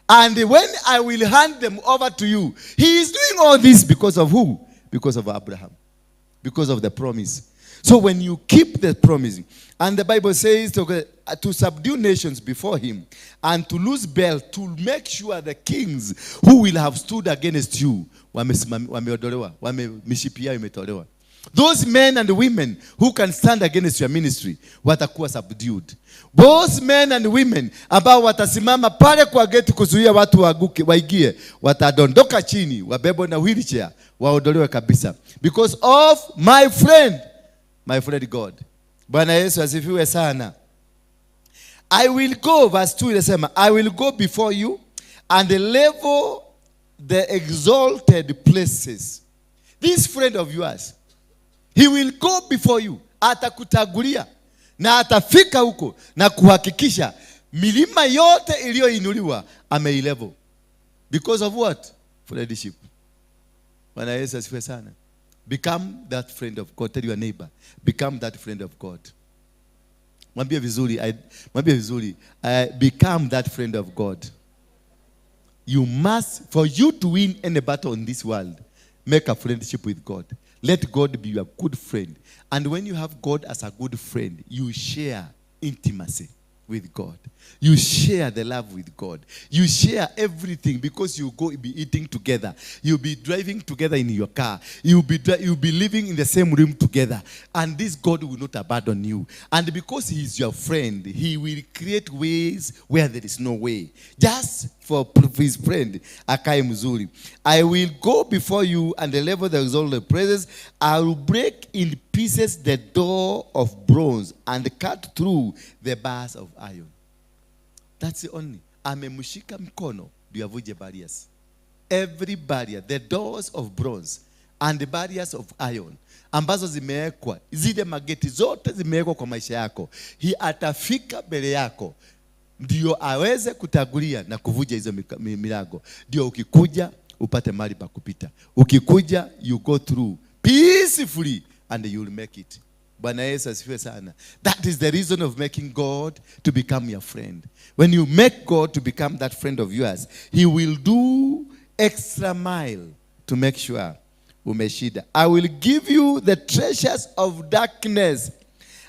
S4: and when I will hand them over to you, he is doing all this because of who? Because of Abraham. Because of the promise. So when you keep the promise, and the Bible says to subdue nations before him, and to loose belt, to make sure the kings who will have stood against you, those men and women who can stand against your ministry, watakuwa subdued. Those men and women ambao watasimama pale kwa geti kuzuia watu waingie, watadondoka chini, wabebwa na wheelchair, waondolewe kabisa, because of my friend God. Bwana Yesu asifiwe sana. I will go, verse 2 inasema, I will go before you and level the exalted places. This friend of yours, he will go before you. Atakutagulia na atafika huko na kuhakikisha milima yote iliyoinuliwa ameilevel. Because of what? Friendship. Bwana Yesu asifiwe sana. Become that friend of God. Tell your neighbor, become that friend of God. Mwambie vizuri, become that friend of God. You must, for you to win any battle in this world, make a friendship with God. Let God be your good friend. And when you have God as a good friend, you share intimacy with God. You share the love with God. You share everything, because you go be eating together. You'll be driving together in your car. You'll be living in the same room together. And this God will not abandon you. And because he is your friend, he will create ways where there is no way. Just for his friend, akae mzuri. I will go before you and level the exalted praises. I will break in pieces the door of bronze and cut through the bars of iron. That's the only. Amemshika mkono ndio avuje barriers. Every barrier, the doors of bronze and the barriers of iron, ambazo zimewekwa, zile mageti zote zimewekwa kwa maisha yako. Atafika mbele yako ndio aweze kutagulia na kuvuja hizo milango. Ndio ukikuja upate mahali pa kupita. Ukikuja you go through peacefully and you will make it. Bwana Yesu asifiwe sana. That is the reason of making God to become your friend. When you make God to become that friend of yours, he will do extra mile to make sure umeshida. I will give you the treasures of darkness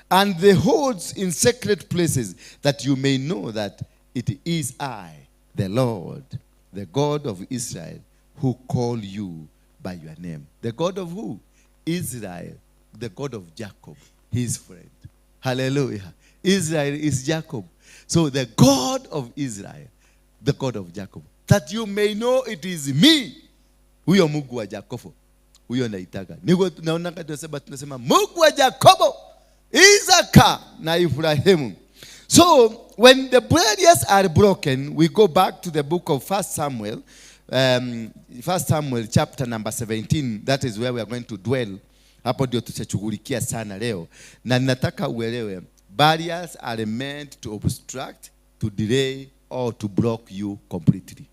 S4: and the hoards in secret places, that you may know that it is I, the Lord, the God of Israel, who call you by your name. The God of who? Israel, the God of Jacob, his friend. Hallelujah. Israel is Jacob. So the God of Israel, the God of Jacob, that you may know it is me. Huyo Mungu wa Jacobo. Huyo naitaga. Niko naonanga tunasema Mungu wa Jacobo, Isaka na Ibrahimu. So when the barriers are broken, we go back to the book of 1 Samuel. 1 Samuel chapter number 17. That is where we are going to dwell. Hapo ndio tutachughulikia sana leo. Na ninataka uelewe, barriers are meant to obstruct, to delay or to block you completely.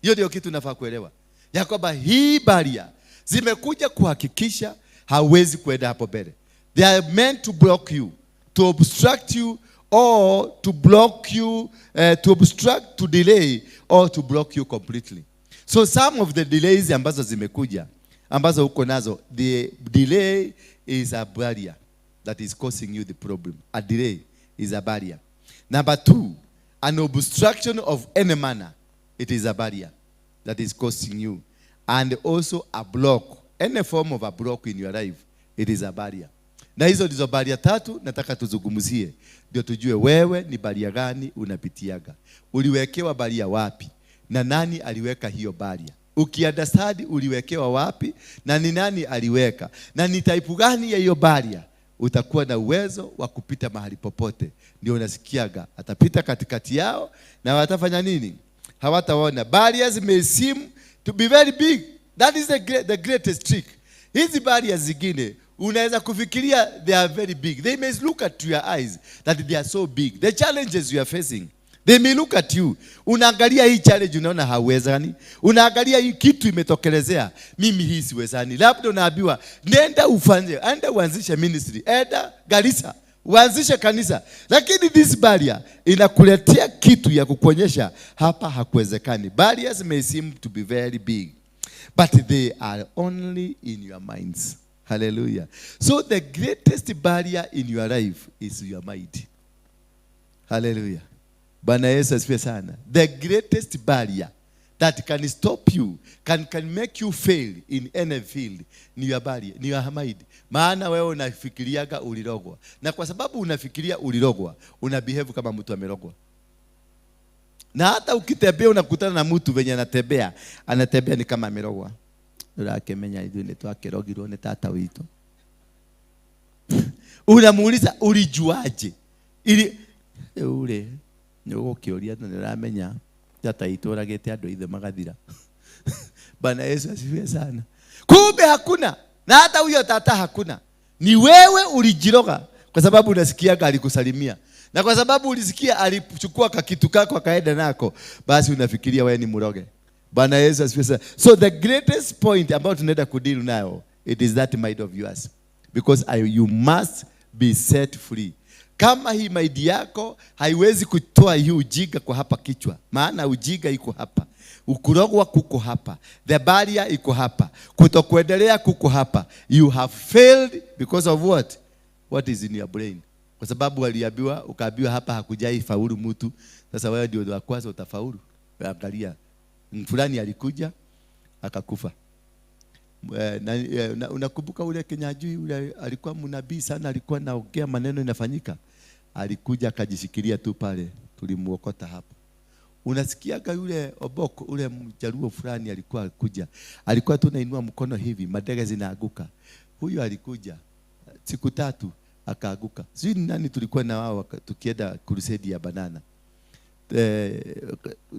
S4: Hiyo ndio kitu nafaa kuelewa. Ya kwamba hii barrier zimekuja kuhakikisha hauwezi kwenda hapo mbele. They are meant to block you, to obstruct you, or to block you, to obstruct, to delay, or to block you completely. So some of the delays ambazo zimekuja, ambazo uko nazo, the delay is a barrier that is causing you the problem. A delay is a barrier. Number 2, an obstruction of any manner, it is a barrier that is causing you. And also a block, any form of a block in your life, it is a barrier. Na hizo ndizo barrier 3 nataka tuzungumzie, ndio tujue wewe ni barrier gani unapitiaga. Uliwekewa barrier wapi? Na nani aliweka hiyo barrier? Ukiunderstand uliwekewa wapi na ni nani aliweka na ni type gani ya hiyo barrier, utakuwa na uwezo wa kupita mahali popote. Ndio unasikiaga atapita katikati yao na watafanya nini? Hawataona. Barriers may seem to be very big. That is the greatest trick. Hizi barriers zingine unaweza kufikiria they are very big. They may look at your eyes that they are so big. The challenges you are facing, they may look at you. Unaangalia hii challenge unaona hauwezani. Unaangalia hii kitu imetokelezea, mimi hii siwezani. Labda unaambiwa nenda ufanye, enda uanzishe ministry, enda Garissa, uanzishe kanisa. Lakini this barrier inakuletea kitu ya kukuonyesha hapa hakuwezekani. Barriers may seem to be very big, but they are only in your minds. Hallelujah. So the greatest barrier in your life is your mind. Hallelujah. Bwana Yesu asifiwe sana. The greatest barrier that can stop you, can make you fail in any field, ni your barrier, ni your mind. Maana wewe unafikiriaga ulirogwa. Na kwa sababu unafikiria ulirogwa, unabehave kama mtu amerogwa. Na hata ukitembea unakutana na mtu venye anatembea ni kama amerogwa. Urakemenya ithuĩ nĩ twakĩrogirwo nĩ tata witũ. Unamuuliza ulijuaje? Ili ule nĩ ũgũkĩũria na nĩ ũramenya tata itũragĩte andũ ithe magathira. Bwana Yesu asifiwe sana. Kumbe hakuna, na hata huyo tata hakuna. Ni wewe ulijiroga kwa sababu unasikia alikusalimia. Na kwa sababu ulisikia alichukua kakitu kako akaenda nako, basi unafikiria wewe ni mroge. Bwana Yesu asifiwe sana. So the greatest point about tunaenda kudeal nayo, it is that mind of yours. Because you must be set free. Kama hii mind yako haiwezi kutoa hii ujinga kwa hapa kichwa. Maana ujinga iko hapa. Ukurogwa kuko hapa. The barrier iko hapa. Kutokuendelea kuko hapa. You have failed because of what? What is in your brain? Kwa sababu waliambiwa, ukaambiwa hapa hakujai faulu mtu. Sasa wewe ndio wa kwanza utafaulu. Angalia. Fulani alikuja akakufa. Unakumbuka ule Kenyajui ule alikuwa mnabii sana, alikuwa naongea maneno inafanyika. Alikuja akajishikilia tu pale, tulimuokota hapo. Unasikiaga yule Oboko ule mjaluo fulani alikuwa kuja. Alikuwa tu nainua mkono hivi, madege zinaanguka. Huyo alikuja siku 3 akaaguka. Sisi nani tulikuwa na wao tukienda crusade ya banana.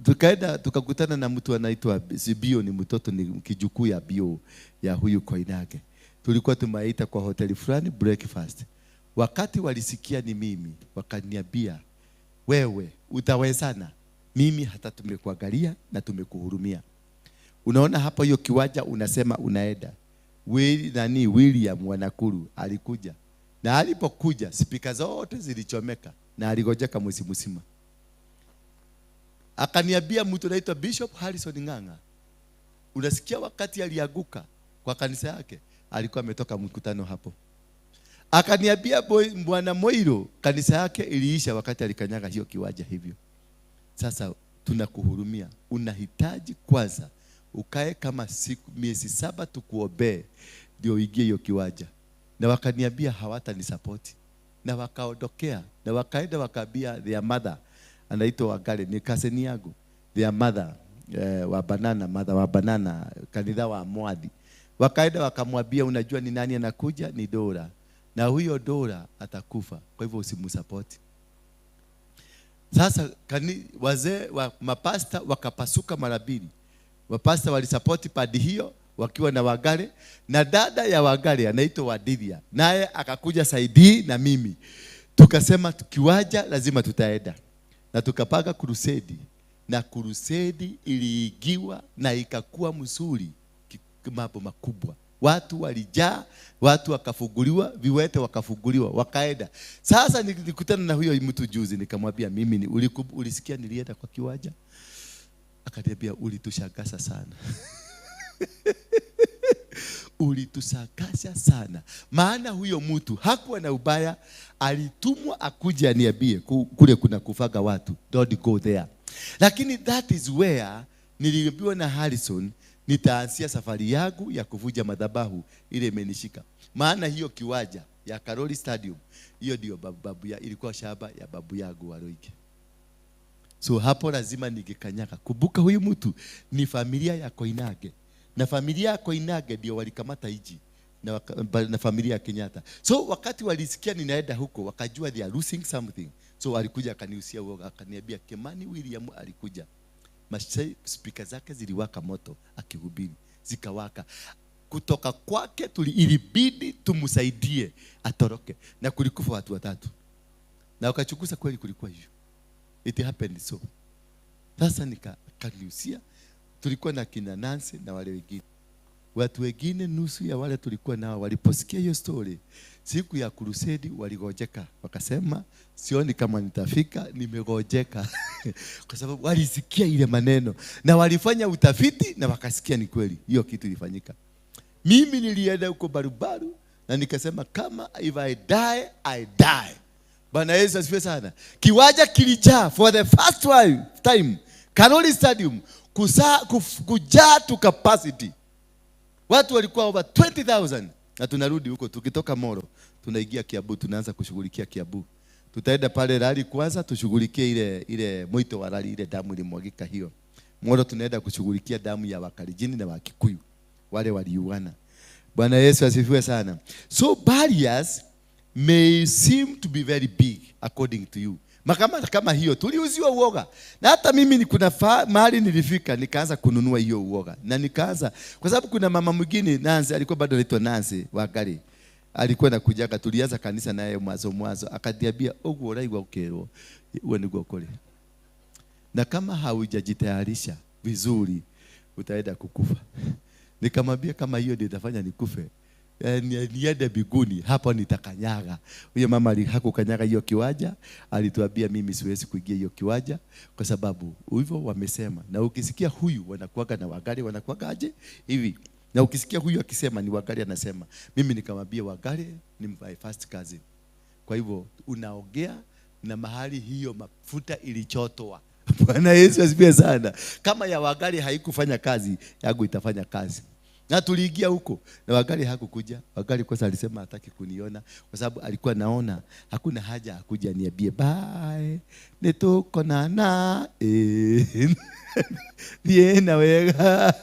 S4: Tukaenda tukakutana na mtu anaitwa Bio, ni mtoto ni kijukuu ya Bio ya huyu Koinage. Tulikuwa tumeita kwa hoteli fulani breakfast. Wakati walisikia ni mimi, wakaniambia wewe utawezana. Mimi hata tumekuangalia na tumekuhurumia. Unaona hapa hiyo kiwanja unasema unaenda. William Wanakuru alikuja. Na alipokuja spika zote zilichomeka na aligojeka mwezi mzima. Akaniambia mtu anaitwa Bishop Harrison Nganga. Unasikia wakati alianguka kwa kanisa yake, alikuwa ametoka mkutano hapo. Akaniambia Bwana Moiro kanisa yake iliisha wakati alikanyaga hiyo kiwanja hivyo. Sasa tunakuhurumia. Unahitaji kwanza ukae kama miezi 7 tukuombee ndio uingie hiyo kiwanja. Na wakaniambia hawatanisapoti. Na wakaondokea na wakaenda wakaambia their mother anaitwa Wagale, ni kaseni yangu, their mother wa banana kanisa wa Mwadi. Wakaenda wakamwambia unajua ni nani anakuja? Ni Dora. Na huyo Dora atakufa. Kwa hivyo usimsapoti. Sasa wazee wa mapasta wakapasuka mara 2. Mapasta walisapoti padi hiyo wakiwa na Wagale, na dada ya Wagale anaitwa Wadithia. Naye akakuja Saidi na mimi. Tukasema tukiwaja lazima tutaenda. Na tukapanga crusade. Na crusade iliigiwa na ikakuwa mzuri, mambo makubwa. Watu walijaa, watu wakafunguliwa, viwete wakafunguliwa, wakaenda. Sasa nilikutana na huyo mtu juzi, nikamwambia mimi ulisikia nilienda kwa kiwanja? Akaniambia ulitushangaza sana. Ulitushangaza sana. Maana huyo mtu hakuwa na ubaya, alitumwa akuje aniambie kule kuna kufaga watu, don't go there. Lakini that is where niliambiwa na Harrison nitaanzia safari yangu ya kuvuja madhabahu ile imenishika. Maana hiyo kiwanja ya Karoli Stadium, hiyo ndio babu ya ilikuwa shamba ya babu yangu Waruinge. So hapo lazima ningekanyaga. Kumbuka huyu mtu ni familia ya Koinage. Na familia ya Koinage ndio walikamata hiji na familia ya Kenyatta. So wakati walisikia ninaenda huko, wakajua they are losing something. So walikuja akaniusia uoga, akaniambia Kemani William alikuja. Speaker zake ziliwaka moto akihubiri, zikawaka. Kutoka kwake ilibidi tumsaidie atoroke, na kulikufa watu 3. Na wakachukuza kweli kulikuwa hivyo. It happened so. Sasa nikaniusia, tulikuwa na kina Nancy na wale wengine. Watu wengine nusu ya wale tulikuwa nao waliposikia hiyo story, siku ya crusade waligojeka. Wakasema sioni kama nitafika, nimegojeka. Kwa sababu walisikia ile maneno na walifanya utafiti na wakasikia ni kweli hiyo kitu ilifanyika. Mimi nilienda huko barubaru na nikasema kama if I die, I die. Bwana Yesu asifiwe sana. Kiwanja kilijaa for the first time. Karoli Stadium kujaa to capacity. Watu walikuwa over 20,000. Na tunarudi huko, tukitoka Moro tunaingia Kiabu, tunaanza kushughulikia Kiabu. Tutaenda pale rali kwanza tushughulikie ile mwito wa rali, ile damu ilimwagika hiyo. Moro tunaenda kushughulikia damu ya Wakalijini na Wakikuyu. wale waliuana. Bwana Yesu asifiwe sana. So barriers may seem to be very big according to you. Kama hiyo tuliuziwa uoga. Na hata mimi kuna mahali nilifika nikaanza kununua hiyo uoga. Na nikaanza kwa sababu kuna mama mwingine Nancy, alikuwa bado anaitwa Nancy Wagari. Alikuwa anakujaga, tulianza kanisa naye mwanzo akadiambia ogu oraigwa ukero uwe niguo kole. Na kama haujajitayarisha vizuri utaenda kukufa. Nikamwambia kama hiyo ndio itafanya nikufe, niende biguni, hapo nitakanyaga. Huyo mama hakukanyaga hiyo kiwanja, alituambia mimi siwezi kuingia hiyo kiwanja kwa sababu hivyo wamesema. Na ukisikia huyu wanakuaga na Wagari wanakuaga aje hivi. Na ukisikia huyu akisema ni Wagari anasema, mimi nikamwambia Wagari ni my first cousin. Kwa hivyo unaongea na mahali hiyo mafuta ilichotoa. Bwana Yesu asifiwe sana. Kama ya Wagari haikufanya kazi, yangu itafanya kazi. Na tuliingia huko na Wagari hakukuja. Wagari kwanza alisema hataki kuniona kwa sababu alikuwa naona hakuna haja akuja niambie bye nituko na Viena wega.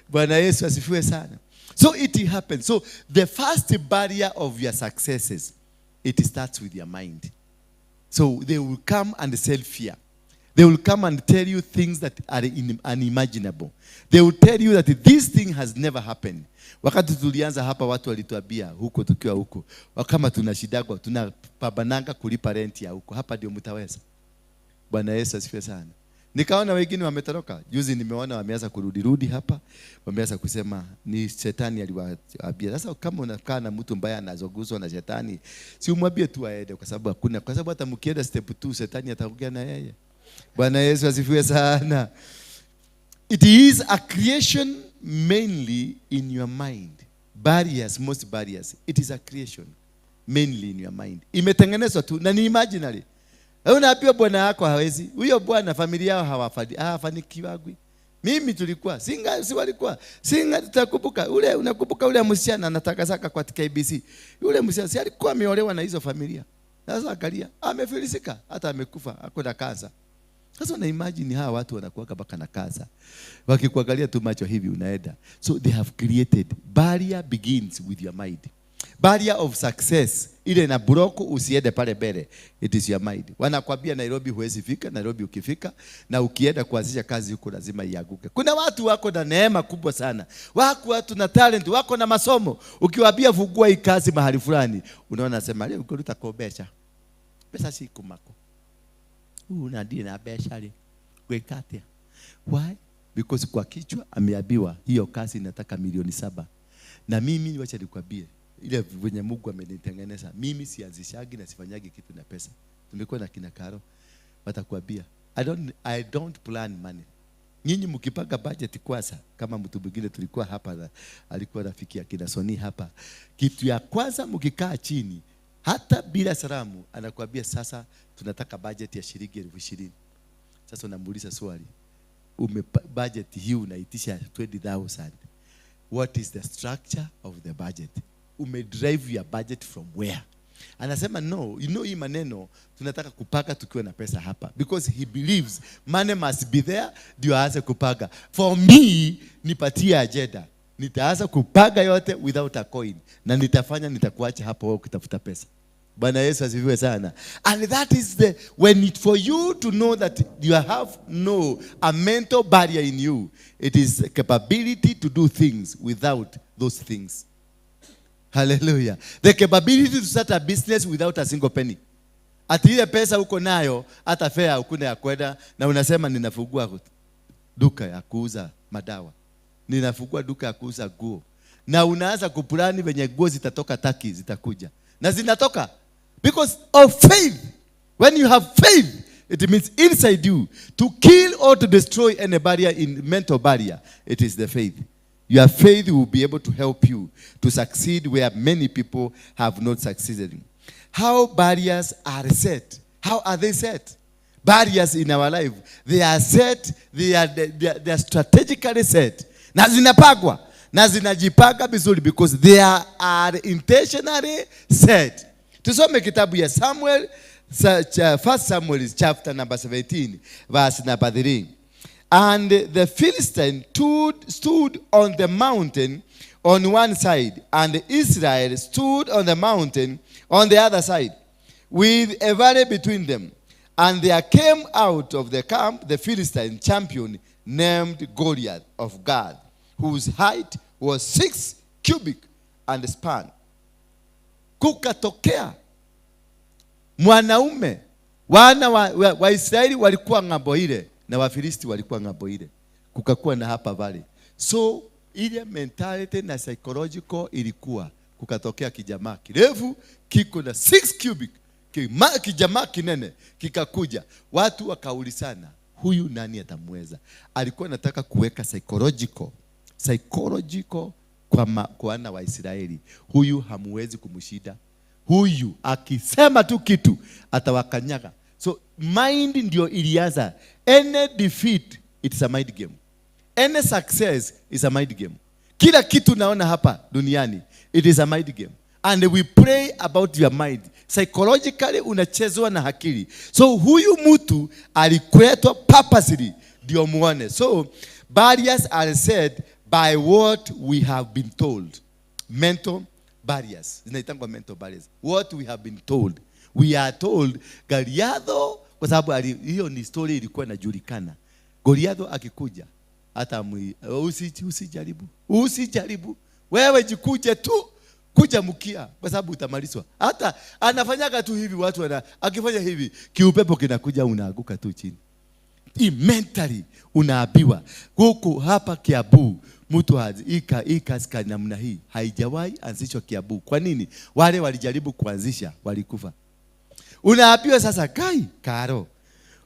S4: Bwana Yesu asifiwe sana. So it happens. So the first barrier of your successes, it starts with your mind. So they will come and sell fear. They will come and tell you things that are unimaginable. They will tell you that this thing has never happened. Wakati tulianza hapa watu walituambia huko tukiwa huko, kama tunashidagwa tunapabananga kulipa rent ya huko, hapa ndio mtaweza. Bwana Yesu asifiwe sana. Nikaona wengine wametoroka. Juzi nimeona wameanza kurudi hapa. Wameanza kusema ni shetani aliwaambia. Sasa kama unakaa na mtu mbaya anazoguzwa na shetani, si umwambie tu aende kwa sababu hata mkienda step 2 shetani atakuja na yeye. Bwana Yesu asifiwe sana. It is a creation mainly in your mind. Barriers, most barriers. It is a creation mainly in your mind. Imetengenezwa tu na ni imaginary. Unaambiwa bwana yako hawezi. Huyo bwana familia yao hawafanikiwagwi. Mimi tulikuwa si walikuwa. Tutakumbuka unakumbuka ule msichana anataka saka kwa KBC. Yule msichana si alikuwa ameolewa na hizo familia. Sasa angalia, amefilisika hata amekufa, hakuna kansa. Sasa una imagine hawa watu wanakuwa baka na kansa. Wakikuangalia tu macho hivi unaenda. So they have created. Barrier begins with your mind. Barrier of success ile na broko usiende pale mbele, it is your mind. Wanakuambia Nairobi huwezi fika. Nairobi ukifika na ukienda kuanzisha kazi huko lazima iaguke. Kuna watu wako na neema kubwa sana, watu na talent, wako na masomo. Ukiwaambia fungua hii kazi mahali fulani, unaona sema leo uko utakobesha pesa si kumako unadie na besha le kwekatia. Why? Because kwa kichwa ameambiwa hiyo kazi inataka milioni 7. Na mimi wacha nikwambie ile venye Mungu amenitengeneza, mimi sianzishagi na sifanyagi kitu na pesa. Tumekuwa na kina Karo watakwambia I don't plan money. Nyinyi mkipanga budget kwanza, kama mtu mwingine tulikuwa hapa alikuwa rafiki ya kina Soni hapa, kitu ya kwanza mkikaa chini hata bila salamu anakuambia sasa tunataka budget ya shilingi 20,000. Sasa unamuuliza swali, budget hii unaitisha 20,000. What is the structure of the budget? Drive your budget from where? Anasema no, hii maneno tunataka kupaka tukiwa na pesa hapa, because he believes money must be there ndio aanze kupaka. For me, nipatie agenda, nitaanza kupaga yote without a coin, na nitakuacha hapo wewe ukitafuta pesa. Bwana Yesu asifiwe sana. And that is for you to know that you have a mental barrier in you, it is a capability to do things without those things. Hallelujah. The capability to start a business without a single penny. Ati ile pesa uko nayo, hata fare ukuna ya kwenda, na unasema ninafungua duka ya kuuza madawa, ninafungua duka ya kuuza nguo, na unaanza kupulani venye nguo zitatoka Turkey zitakuja, na zinatoka because of faith. When you have faith, it means inside you to kill or to destroy any barrier in mental barrier. It is the faith. Your faith will be able to help you to succeed where many people have not succeeded. How barriers are set? How are they set? Barriers in our life, they are set, they are strategically set. Na zinapagwa, na zinajipanga vizuri because they are intentionally set. Tusome kitabu ya Samuel, 1 Samuel chapter number 17, verse number 3. And the Philistine stood on the mountain on one side, and Israel stood on the mountain on the other side, with a valley between them. And there came out of the camp the Philistine champion named Goliath of Gath, whose height was 6 cubits and span. Kukatokea mwanaume, wana wa Israeli walikuwa ng'ambo ile na Wafilisti walikuwa ng'ambo ile. Kukakuwa na hapa valley. So ile mentality na psychological ilikuwa, kukatokea kijamaa kirefu kiko na 6 cubic, kijamaa kinene kikakuja. Watu wakaulizana, huyu nani atamweza? Alikuwa anataka kuweka psychological kwa wana wa Israeli. Huyu hamuwezi kumshida. Huyu akisema tu kitu atawakanyaga. So mind ndio ilianza. Any defeat, it's a mind game. Any success is a mind game. Kila kitu naona hapa duniani, it is a mind game. And we pray about your mind. Psychologically unachezwa na akili. So huyu mtu alikuletwa purposely ndio muone. So barriers are set by what we have been told. Mental barriers. Zinaitangwa mental barriers. What we have been told. We are told Goliath, kwa sababu hiyo ni story ilikuwa inajulikana. Goliath akikuja, hata usijaribu. Wewe jikuje tu, kuja mkia, kwa sababu utamalizwa. Hata anafanyaga tu hivi, watu akifanya hivi, kiupepo kinakuja, unaanguka tu chini. Mentally unaambiwa huko hapa Kiabu mtu hii kaska namna hii haijawahi anzishwa Kiabu. Kwa nini? Wale walijaribu kuanzisha walikufa. Unaambiwa sasa kai karo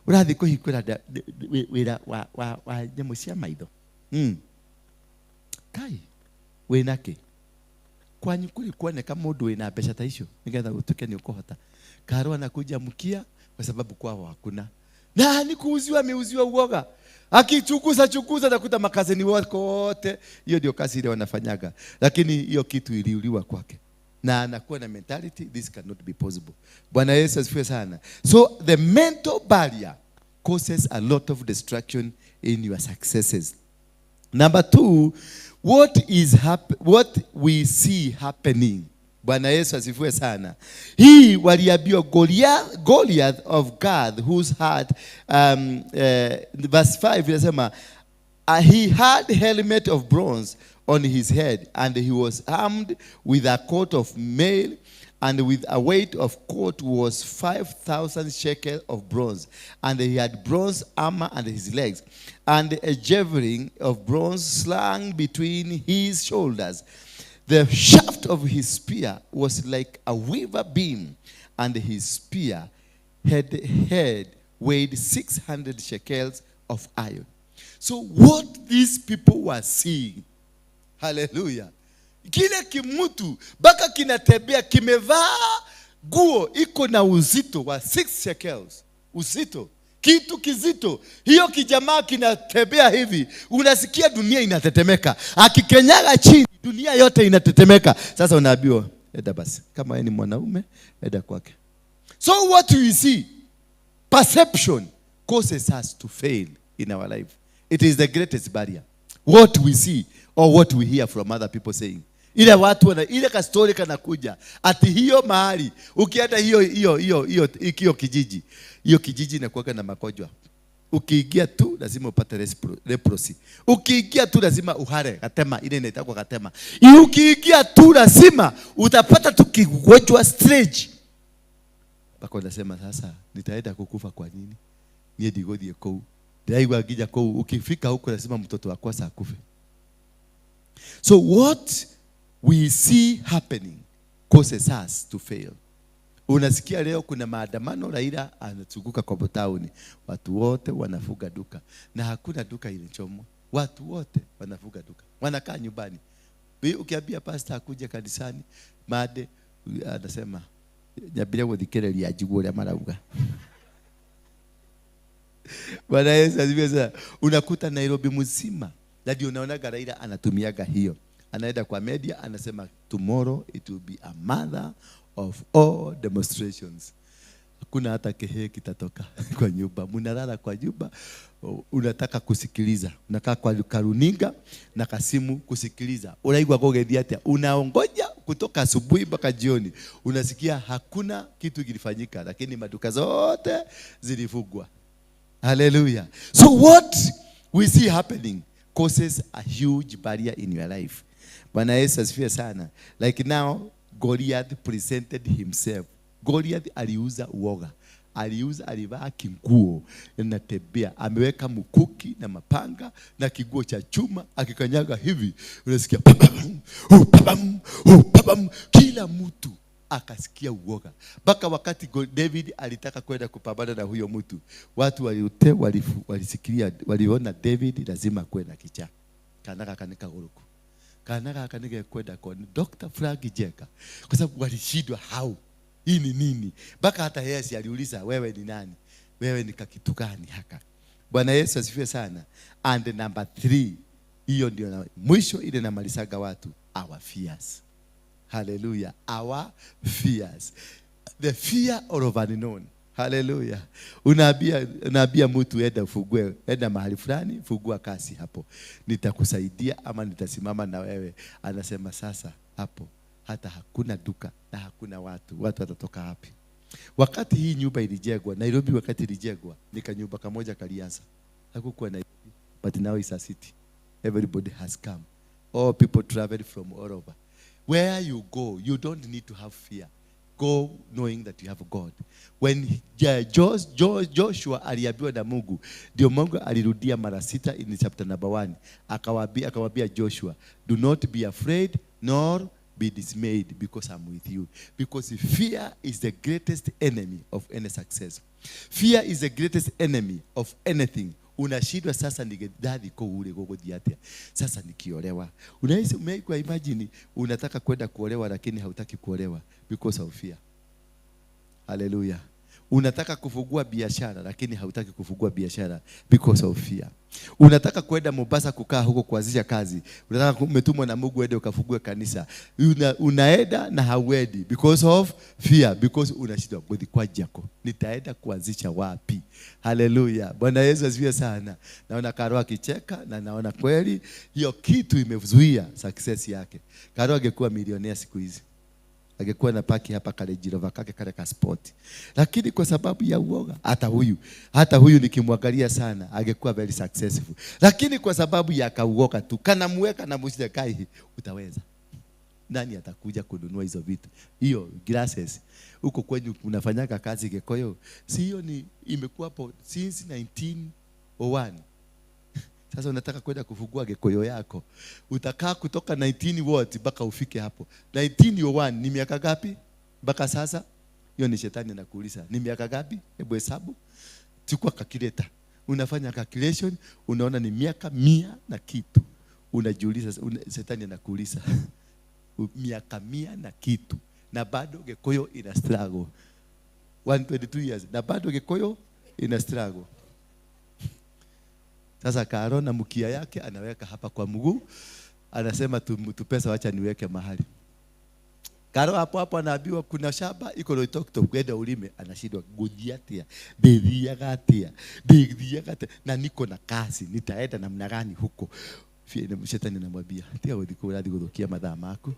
S4: urathi kuhikura wira wa nyamũ cia maitho kai winake kwanyu kuli kuoneka mundu wina mbeca ta icio nigetha utuke ni ukohota. Karo anakuja mkia kwa sababu kwao hakuna. Na ni kuuziwa ameuziwa uoga. Akichukuza nakuta makazeni wako wote. Hiyo ndio kazi ile wanafanyaga. Lakini hiyo kitu iliuliwa kwake. Na anakuwa na mentality, this cannot be possible. Bwana Yesu asifiwe sana. So the mental barrier causes a lot of destruction in your successes. Number 2, what we see happening. Bwana Yesu asifiwe sana. Hii waliambiwa Goliath of Gath, whose heart verse 5 inasema he had helmet of bronze on his head, and he was armed with a coat of mail, and with a weight of coat was 5,000 shekels of bronze, and he had bronze armor on his legs, and a javelin of bronze slung between his shoulders. The shaft of his spear was like a weaver beam, and his spear head weighed 600 shekels of iron. So what these people were seeing, hallelujah, kile kimutu baka kinatembea kimevaa guo iko na uzito wa 6 shekels. Uzito, kitu kizito. Hiyo kijamaa kinatembea hivi, unasikia dunia inatetemeka. Akikenyaga chini, dunia yote inatetemeka. Sasa unaambiwa enda basi, kama yeye ni mwanaume enda kwake. So what we see, perception causes us to fail in our life. It is the greatest barrier. What we see or what we hear from other people saying. Ile watu wana ile ka story kanakuja ati hiyo mahali ukienda hiyo kijiji, hiyo kijiji inakuwa na magonjwa. Ukiingia tu lazima upate leprosy. Ukiingia tu lazima uhare katema, ile inaitwa katema. Ukiingia tu lazima utapata tu kigonjwa stage. Bako nasema sasa nitaenda kukufa kwa nini? Nie digodie kou. Daigwa akija kou, ukifika huko lazima mtoto wako akufe. So what we see happening causes us to fail. Unasikia leo kuna maandamano, Raila anazunguka kwa town, watu wote wanafuga duka na hakuna duka ilichomwa. Watu wote wanafuga duka, wanakaa nyumbani. Ukiambia pastor akuje kanisani, made anasema nyabira guthikireria ajiguo ya marauga. Bwana Yesu asifiwe sana. Unakuta Nairobi mzima ndio unaona Raila anatumiaga hiyo. Anaenda kwa media anasema tomorrow it will be a mother of all demonstrations. hakuna hata kehe kitatoka kwa nyumba. Mnalala kwa nyumba, unataka kusikiliza, unakaa kwa karuninga na kasimu kusikiliza. Unaigwa kugethia atia, unaongoja kutoka asubuhi mpaka jioni, unasikia hakuna kitu kilifanyika, lakini maduka zote zilifungwa. Hallelujah. So what we see happening causes a huge barrier in your life. Bwana Yesu asifiwe sana. Like now Goliath presented himself. Goliath aliuza uoga. Alivaa kinguo na tebea, ameweka mkuki na mapanga na kiguo cha chuma, akikanyaga hivi unasikia kila mtu akasikia uoga. Mpaka wakati David alitaka kwenda kupambana na huyo mtu, watu walisikia, waliona David lazima kwenda kicha. Kanaka kanika uruku. Kanaka kanika kwenda kwa Dr. Frank Jeka. Kwa sababu walishindwa how. Hii ni nini? Mpaka hata Yesu aliuliza, wewe ni nani? Wewe ni kitu gani haka? Bwana Yesu asifiwe sana. And number 3, hiyo ndio mwisho ile namalisaga watu, our fears. Hallelujah. Our fears. The fear of unknown. Hallelujah. Unaambia mtu enda mahali fulani, fungua kasi hapo. Nitakusaidia ama nitasimama na wewe. Anasema sasa hapo hata hakuna duka na hakuna watu watatoka wapi? Wakati hii nyumba ilijengwa Nairobi, wakati ilijengwa nika nyumba kamoja kalianza. Hakukuwa Nairobi, but now it's a city. Everybody has come. All people travel from all over. Where you go, you don't need to have fear. Go knowing that you have God. When Joshua aliambiwa na Mungu, ndio Mungu alirudia mara 6 in chapter number 1. Akawaambia Joshua, do not be afraid nor be dismayed, because I'm with you. Because fear is the greatest enemy of any success. Fear is the greatest enemy of anything. Unashindwa sasa nigedadi ko ule gogo diatia. Sasa nikiolewa. Unaweza umeikwa imagine unataka kwenda kuolewa lakini hautaki kuolewa because of fear. Hallelujah. Unataka kufungua biashara lakini hautaki kufungua biashara because of fear. Unataka kwenda Mombasa kukaa huko kuanzisha kazi. Unataka umetumwa na Mungu uende ukafungue kanisa. Unaenda na hauendi because of fear, because unashindwa godi kwa jako. Nitaenda kuanzisha wapi? Hallelujah. Bwana Yesu asifiwe sana. Naona Karo akicheka na naona kweli hiyo kitu imezuia success yake. Karo angekuwa milionea siku hizi. Angekuwa na paki hapa kale Jirova kake kale ka sport. Lakini kwa sababu ya uoga, hata huyu nikimwangalia sana angekuwa very successful. Lakini kwa sababu ya kauoga tu, kana muweka na mshida kai, utaweza. Nani atakuja kununua hizo vitu? Hiyo glasses huko kwenye unafanyaka kazi Gekoyo, si hiyo ni imekuwa hapo since 1901. Sasa unataka kwenda kufungua Gekoyo yako. Utakaa kutoka 19 what mpaka ufike hapo. 1901 ni miaka gapi? Mpaka sasa hiyo ni shetani anakuuliza. Ni miaka gapi? Hebu hesabu. Chukua calculator. Unafanya calculation, unaona ni miaka 100 na kitu. Unajiuliza, shetani anakuuliza. Miaka 100 na kitu. Na bado Gekoyo ina struggle. 122 years. Na bado Gekoyo ina struggle. Sasa Karo na mkia yake anaweka hapa kwa mguu. Anasema tupesa wacha niweke mahali. Karo hapo anaambiwa kuna shamba iko Loitoktok kwenda ulime, anashindwa godiatia. Deviagatia. Na niko na kazi, nitaenda namna gani huko? Shetani anamwambia, "Tia udiko hadi kudokia madhaa mako."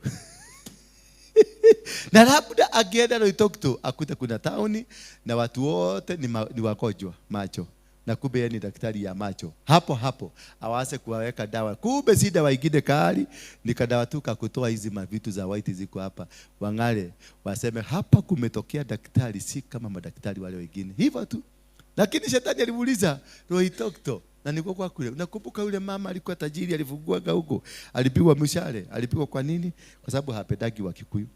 S4: Na labda akienda Loitoktok akuta kuna tauni na watu wote ni wakojwa macho. Na kumbe yeye ni daktari ya macho. Hapo awase kuweka dawa. Kumbe si dawa ingine kali, ni kadawa tu kutoa hizi mavitu za white ziko hapa. Wangale waseme hapa kumetokea daktari, si kama madaktari wale wengine. Hivyo tu. Lakini shetani alimuuliza, Loitoktok, na niko kwa kule. Unakumbuka yule mama alikuwa tajiri, alifunguaga huko, alipigwa mshale. Alipigwa kwa nini? Kwa sababu hapendagi wa Kikuyu.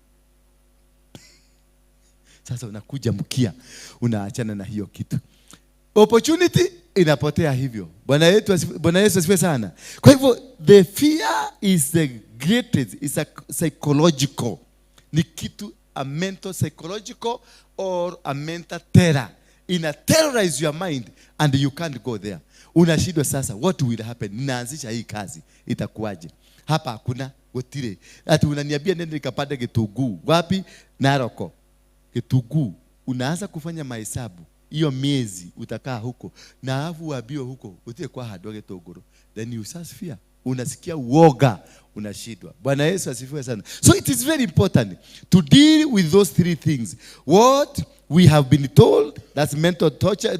S4: Sasa unakuja mkia, unaachana na hiyo kitu. Opportunity inapotea hivyo. Bwana Yesu asifiwe sana. Kwa hivyo the fear is the greatest, is a psychological. Ni kitu a mental psychological or a mental terror. Ina terrorize your mind and you can't go there. Unashindwa sasa, what will happen? Ninaanzisha hii kazi, itakuwaje? Hapa hakuna gotire. Ati unaniambia nenda nikapande Gitunguu. Wapi? Naroko. Gitunguu. unaanza kufanya mahesabu hiyo miezi utakaa huko na alafu uambiwe huko utakuwa hadoge togoro, then you start fear, unasikia uoga, unashindwa. Bwana Yesu asifiwe sana. So it is very important to deal with those three things: what we have been told, that's mental torture,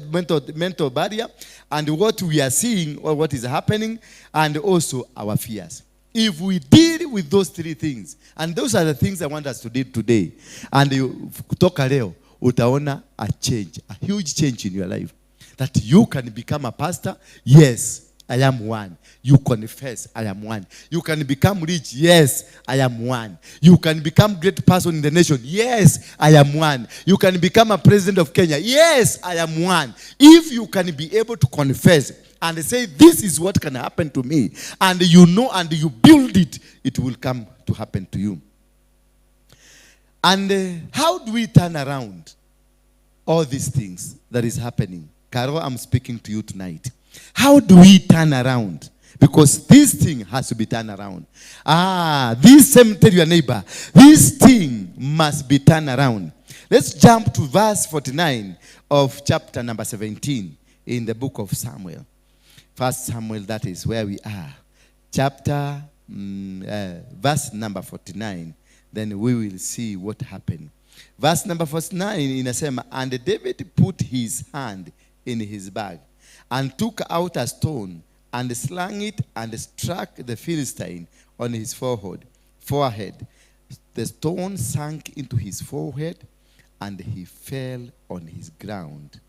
S4: mental barrier, and what we are seeing or what is happening, and also our fears. If we deal with those three things, and those are the things I want us to do today, and kutoka leo utaona a change, a huge change in your life, that you can become a pastor. Yes, I am one. You confess, I am one. You can become rich. Yes, I am one. You can become great person in the nation. Yes, I am one. You can become a president of Kenya. Yes, I am one. If you can be able to confess and say, this is what can happen to me, and you know, and you build it, it will come to happen to you. And how do we turn around all these things that is happening? Carol, I'm speaking to you tonight. How do we turn around? Because this thing has to be turned around. This same, tell your neighbor, this thing must be turned around. Let's jump to verse 49 of chapter number 17 in the book of Samuel. First Samuel, that is where we are. Chapter, verse number 49. Then we will see what happened. Verse number 49 inasema, and David put his hand in his bag and took out a stone and slung it and struck the Philistine on his forehead. The stone sank into his forehead and he fell on his ground.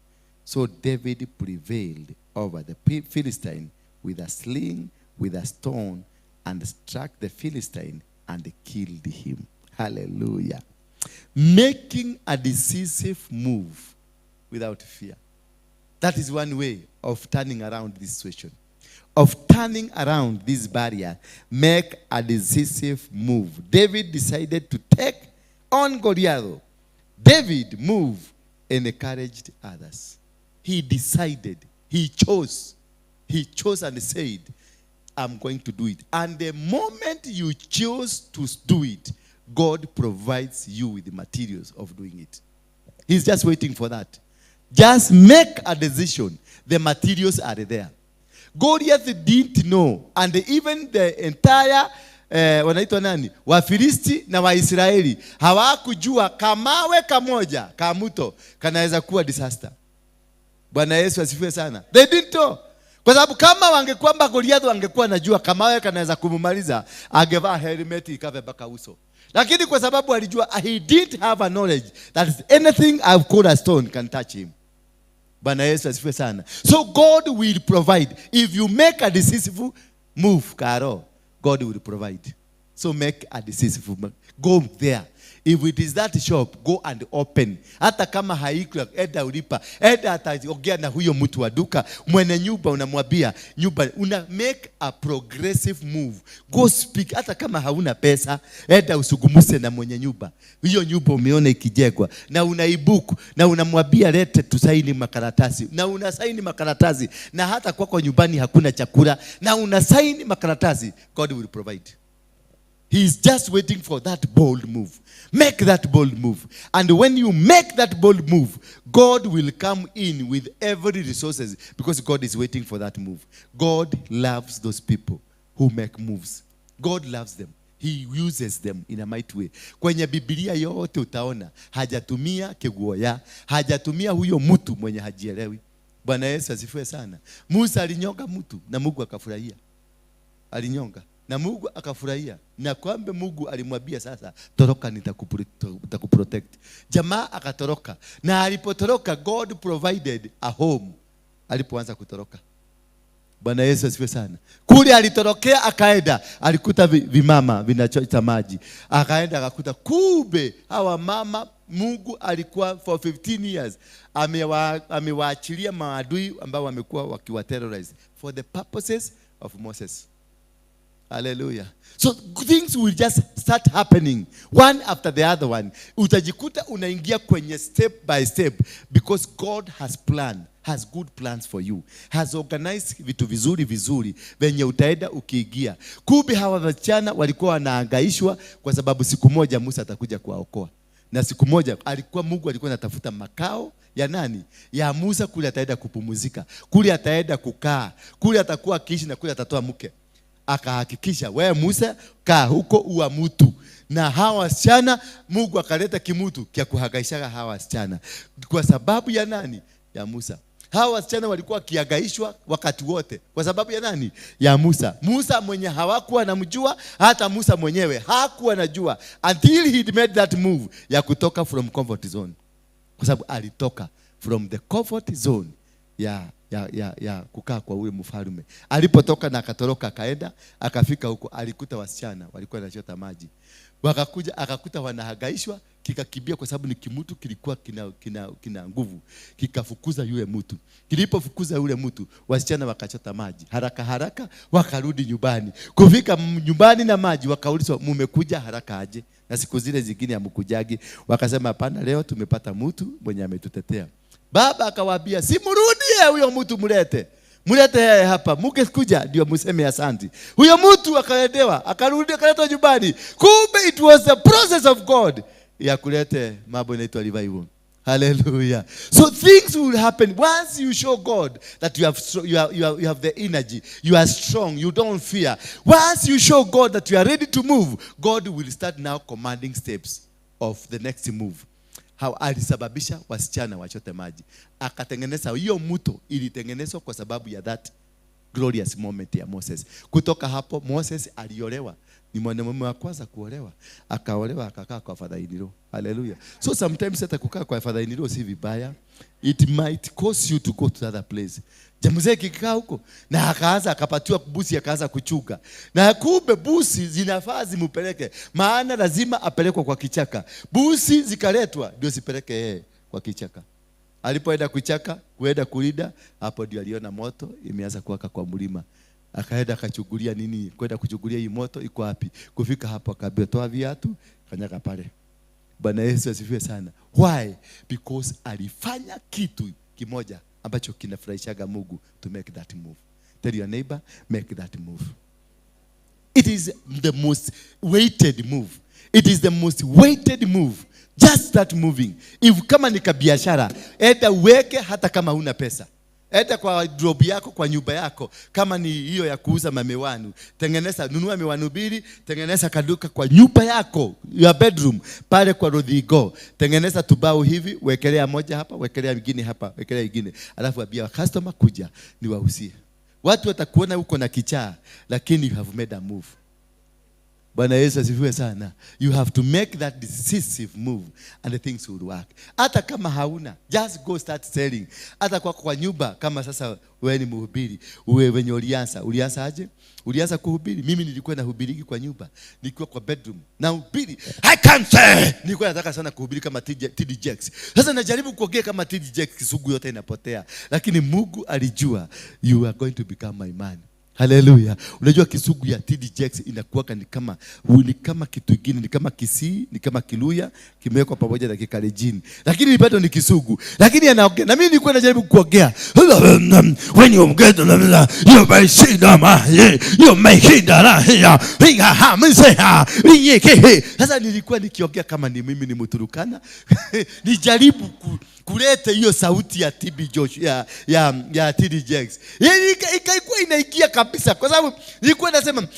S4: So David prevailed over the Philistine with a sling, with a stone, and struck the Philistine and killed him. Hallelujah. Making a decisive move without fear. That is one way of turning around this situation. Of turning around this barrier. Make a decisive move. David decided to take on Goliath. David moved and encouraged others. He decided. He chose. He chose and said, I'm going to do it. And the moment you choose to do it, God provides you with the materials of doing it. He's just waiting for that. Just make a decision. The materials are there. Goliath didn't know. And even the entire wanaitwa nani? Wafilisti na Waisraeli hawakujua kamawe kamoja kamuto kanaweza kuwa disaster. Bwana Yesu asifiwe sana. They didn't know. Kwa sababu kama wangekwamba Goliath wangekuwa anajua kamawe kanaweza kumumaliza, angevaa helmet ikave mpaka uso. Lakini kwa sababu alijua, he didn't have a knowledge that anything I've called a stone can touch him. Bwana Yesu asifiwe sana. So God will provide. If you make a decisive move, Karo, God will provide. So make a decisive move. Go there. If it is that shop, go and open. Hata kama haiko, enda ulipa. Enda ataongea na huyo mtu wa duka. Mwenye nyumba unamwambia, nyumba una make a progressive move. Go speak. Hata kama hauna pesa, enda usugumuse na mwenye nyumba. Hiyo nyumba umeona ikijengwa na unaibuku na unamwambia lete tusaini makaratasi. Na unasaini makaratasi na hata kwako nyumbani hakuna chakula na unasaini makaratasi. God will provide. He is just waiting for that bold move. Make that bold move. And when you make that bold move, God will come in with every resources because God is waiting for that move. God loves those people who make moves. God loves them. He uses them in a mighty way. Kwenye Biblia yote utaona hajatumia keguoya, hajatumia huyo mtu mwenye hajielewi. Bwana Yesu asifiwe sana. Musa alinyonga mtu na Mungu akafurahia. Alinyonga na Mungu akafurahia. Na kwamba Mungu alimwambia sasa, toroka nitakuprotect. Jamaa akatoroka. Na alipotoroka, God provided a home. Alipoanza kutoroka. Bwana Yesu asifiwe sana. Kule alitorokea akaenda, alikuta vimama vinachota maji. Akaenda akakuta kumbe hawa mama Mungu alikuwa for 15 years amewaachilia maadui ambao wamekuwa wakiwa terrorize for the purposes of Moses. Hallelujah. So things will just start happening one after the other one. Utajikuta unaingia kwenye step by step because God has good plans for you. Has organized vitu vizuri venye utaenda ukiingia. Kumbe hawa wasichana walikuwa wanahangaishwa kwa sababu siku moja Musa atakuja kuwaokoa. Na siku moja Mungu alikuwa anatafuta makao ya nani? Ya Musa. Kule ataenda kupumzika, kule ataenda kukaa, kule atakuwa akiishi, na kule atatoa mke. Akahakikisha, wewe Musa kaa huko, uwa mtu. Na hawa wasichana Mungu akaleta kimutu kia kuhangaisha hawa wasichana kwa sababu ya nani? Ya Musa. Hawa wasichana walikuwa kiagaishwa wakati wote kwa sababu ya nani? Ya Musa. Musa mwenye hawakuwa anamjua, hata Musa mwenyewe hakuwa anajua until he made that move ya kutoka from comfort zone. Kwa sababu alitoka from the comfort zone ya kukaa kwa ule mfalme. Alipotoka na akatoroka akaenda, akafika huko alikuta wasichana walikuwa wanachota maji. Wakakuja akakuta wanahangaishwa, kikakimbia kwa sababu ni kimutu kilikuwa kina nguvu. Kikafukuza yule mtu. Kilipofukuza yule mtu, wasichana wakachota maji. Haraka wakarudi nyumbani. Kufika nyumbani na maji, wakaulizwa mmekuja haraka aje? Na siku zile zingine hamkujagi. Wakasema hapana, leo tumepata mtu mwenye ametutetea. Baba akawaambia, simrudie huyo mtu, mulete yeye hapa. Mkikuja ndio mseme asante. Huyo mtu akaendewa, akarudi, akaletwa nyumbani. Kumbe it was the process of God ya kulete mambo inaitwa revival. Hallelujah. So things will happen once you show God that you have the energy, you are strong, you don't fear. Once you show God that you are ready to move, God will start now commanding steps of the next move. How alisababisha wasichana wachote maji. Akatengeneza hiyo mto, ilitengenezwa kwa sababu ya that glorious moment ya Moses. Kutoka hapo Moses aliolewa. Ni mwanamume wa kwanza kuolewa. Akaolewa akakaa kwa father in law. Hallelujah. So sometimes hata kukaa kwa father in law si vibaya. It might cause you to go to other place. Jamuzee kikaa huko na akaanza akapatiwa busi, akaanza kuchuga. Na kumbe busi zinafaa zimpeleke, maana lazima apelekwe kwa kichaka. Busi zikaletwa ndio sipeleke yeye kwa kichaka. Alipoenda kuchaka, kuenda kulida, hapo ndio aliona moto imeanza kuwaka kwa mlima. Akaenda akachugulia nini? Kwenda kuchugulia hii moto iko wapi? Kufika hapo akaambia toa viatu, kanyaga pale. Bwana Yesu asifiwe sana. Why? Because alifanya kitu kimoja ambacho kinafurahishaga Mungu, to make that move. Tell your neighbor, make that move. It is the most weighted move. It is the most weighted move. Just start moving. If kama ni kabiashara, enda uweke hata kama huna pesa. Enda kwa drop yako, kwa nyumba yako. Kama ni hiyo ya kuuza mamewanu, tengeneza, nunua mewanu mbili, tengeneza kaduka kwa nyumba yako, your bedroom, pale kwa Rodhigo. Tengeneza tubao hivi, wekelea moja hapa, wekelea nyingine hapa, wekelea nyingine. Alafu ambia customer kuja ni wauzie. Watu watakuona uko na kichaa, lakini you have made a move. Bwana Yesu asifiwe sana. You have to make that decisive move and the things will work. Hata kama hauna, just go start selling. Hata kwa nyumba, kama sasa wewe ni mhubiri, wewe wenye ulianza aje? Ulianza kuhubiri. Mimi nilikuwa nahubiriki kwa nyumba, nilikuwa kwa bedroom na hubiri. I can't say. Nilikuwa nataka sana kuhubiri kama TD Jakes. Sasa najaribu kuongea kama TD Jakes, kisugu yote inapotea. Lakini Mungu alijua you are going to become my man. Hallelujah. Unajua kisugu ya TD Jakes inakuwa ni kama kitu kingine, ni kama Kisii, ni kama Kiluya, kimewekwa pamoja na Kikalejini. Lakini bado ni kisugu. Lakini anaongea. Na mimi nilikuwa najaribu kuongea. When you get you by shida you make it sasa nilikuwa nikiongea kama ni mimi ni Mturukana. Nijaribu kuleta hiyo sauti ya TB Josh ya TD Jakes. Yaani ikaikuwa inaingia kabisa kwa sababu nilikuwa nasema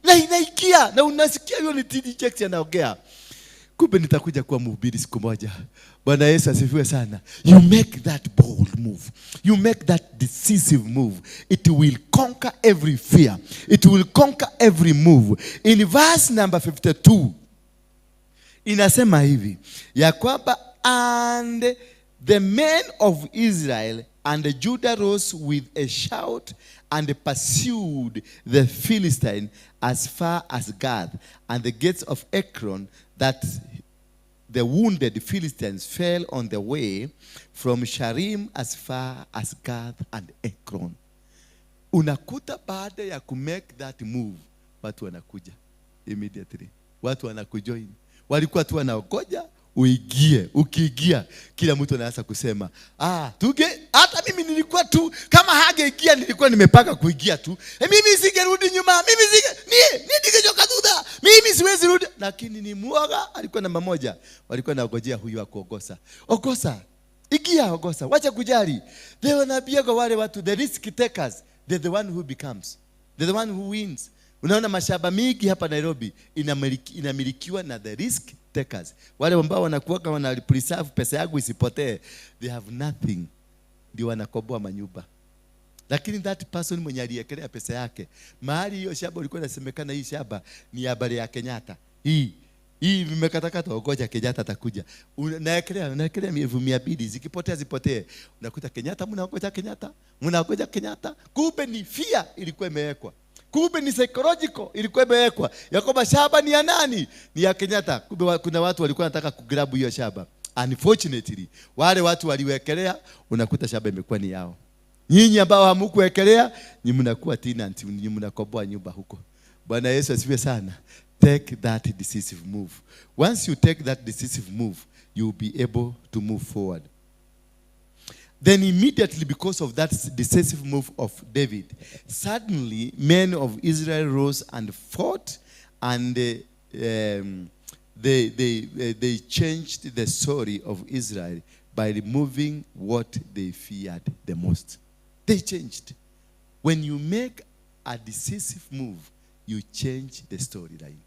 S4: na inaikia na unasikia hiyo ni TD Jakes anaongea. Kumbe nitakuja kuwa mhubiri siku moja. Bwana Yesu asifiwe sana. You make that bold move. You make that decisive move. It will conquer every fear. It will conquer every move. In verse number 52, inasema hivi, ya kwamba and the men of Israel and Judah rose with a shout and pursued the Philistine as far as Gath and the gates of Ekron, that the wounded Philistines fell on the way from Sharim as far as Gath and Ekron. Unakuta baada ya kumake that move, watu wanakuja immediately. Watu wanakujoin. Walikuwa tu wanaogoja uigie. Ukiigia kila mtu anaanza kusema, hata mimi nilikuwa tu kama hangeingia nilikuwa nimepaka kuingia tu. Mimi singerudi nyuma. Mimi siwezi rudi. Lakini ni muoga alikuwa namba moja. Walikuwa naogojea huyu wa kuogosa. Ogosa. Igia ogosa. Wacha kujali. They wanaambia kwa wale watu, the risk takers, they're the one who becomes. They're the one who wins. Unaona mashamba mingi hapa Nairobi inamilikiwa na the risk takers. Wale ambao wanakuwa wana preserve pesa yangu isipotee. They have nothing. Ndio wanakoboa manyumba. Lakini that person mwenye aliyekelea pesa yake, mahali hiyo shamba ulikuwa unasemekana hii shamba ni habari ya Kenyatta. Hii vimekatakata, ngoja Kenyatta atakuja. Unaekelea 200 zikipotea zipotee. Unakuta Kenyatta, mnaongoja Kenyatta. Kumbe ni fear ilikuwa imewekwa. Kumbe ni psychological ilikuwa imewekwa. Yakoba shamba ni ya nani? Ni ya Kenyatta. Kumbe kuna watu walikuwa wanataka kugrab hiyo shamba. Unfortunately, wale watu waliwekelea, unakuta shamba imekuwa ni yao. Nyinyi ambao hamkuwekelea, nyinyi mnakuwa tenant, nyinyi mnakoboa nyumba huko. Bwana Yesu asifiwe sana. Take that decisive move. Once you take that decisive move, you will be able to move forward. Then immediately, because of that decisive move of David, suddenly men of Israel rose and fought, and they changed the story of Israel by removing what they feared the most. They changed. When you make a decisive move, you change the storyline.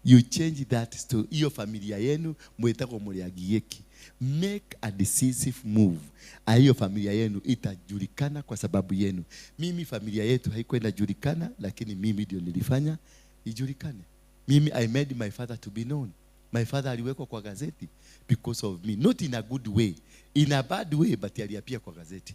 S4: You change that story. Iyo familia yenu mwetako muliagieki. Make a decisive move. Hiyo familia yenu itajulikana kwa sababu yenu. Mimi familia yetu haikuwa inajulikana, lakini mimi ndio nilifanya ijulikane. Mimi, I made my father to be known. My father aliwekwa kwa gazeti because of me. Not in a good way. In a bad way, but aliapia kwa gazeti.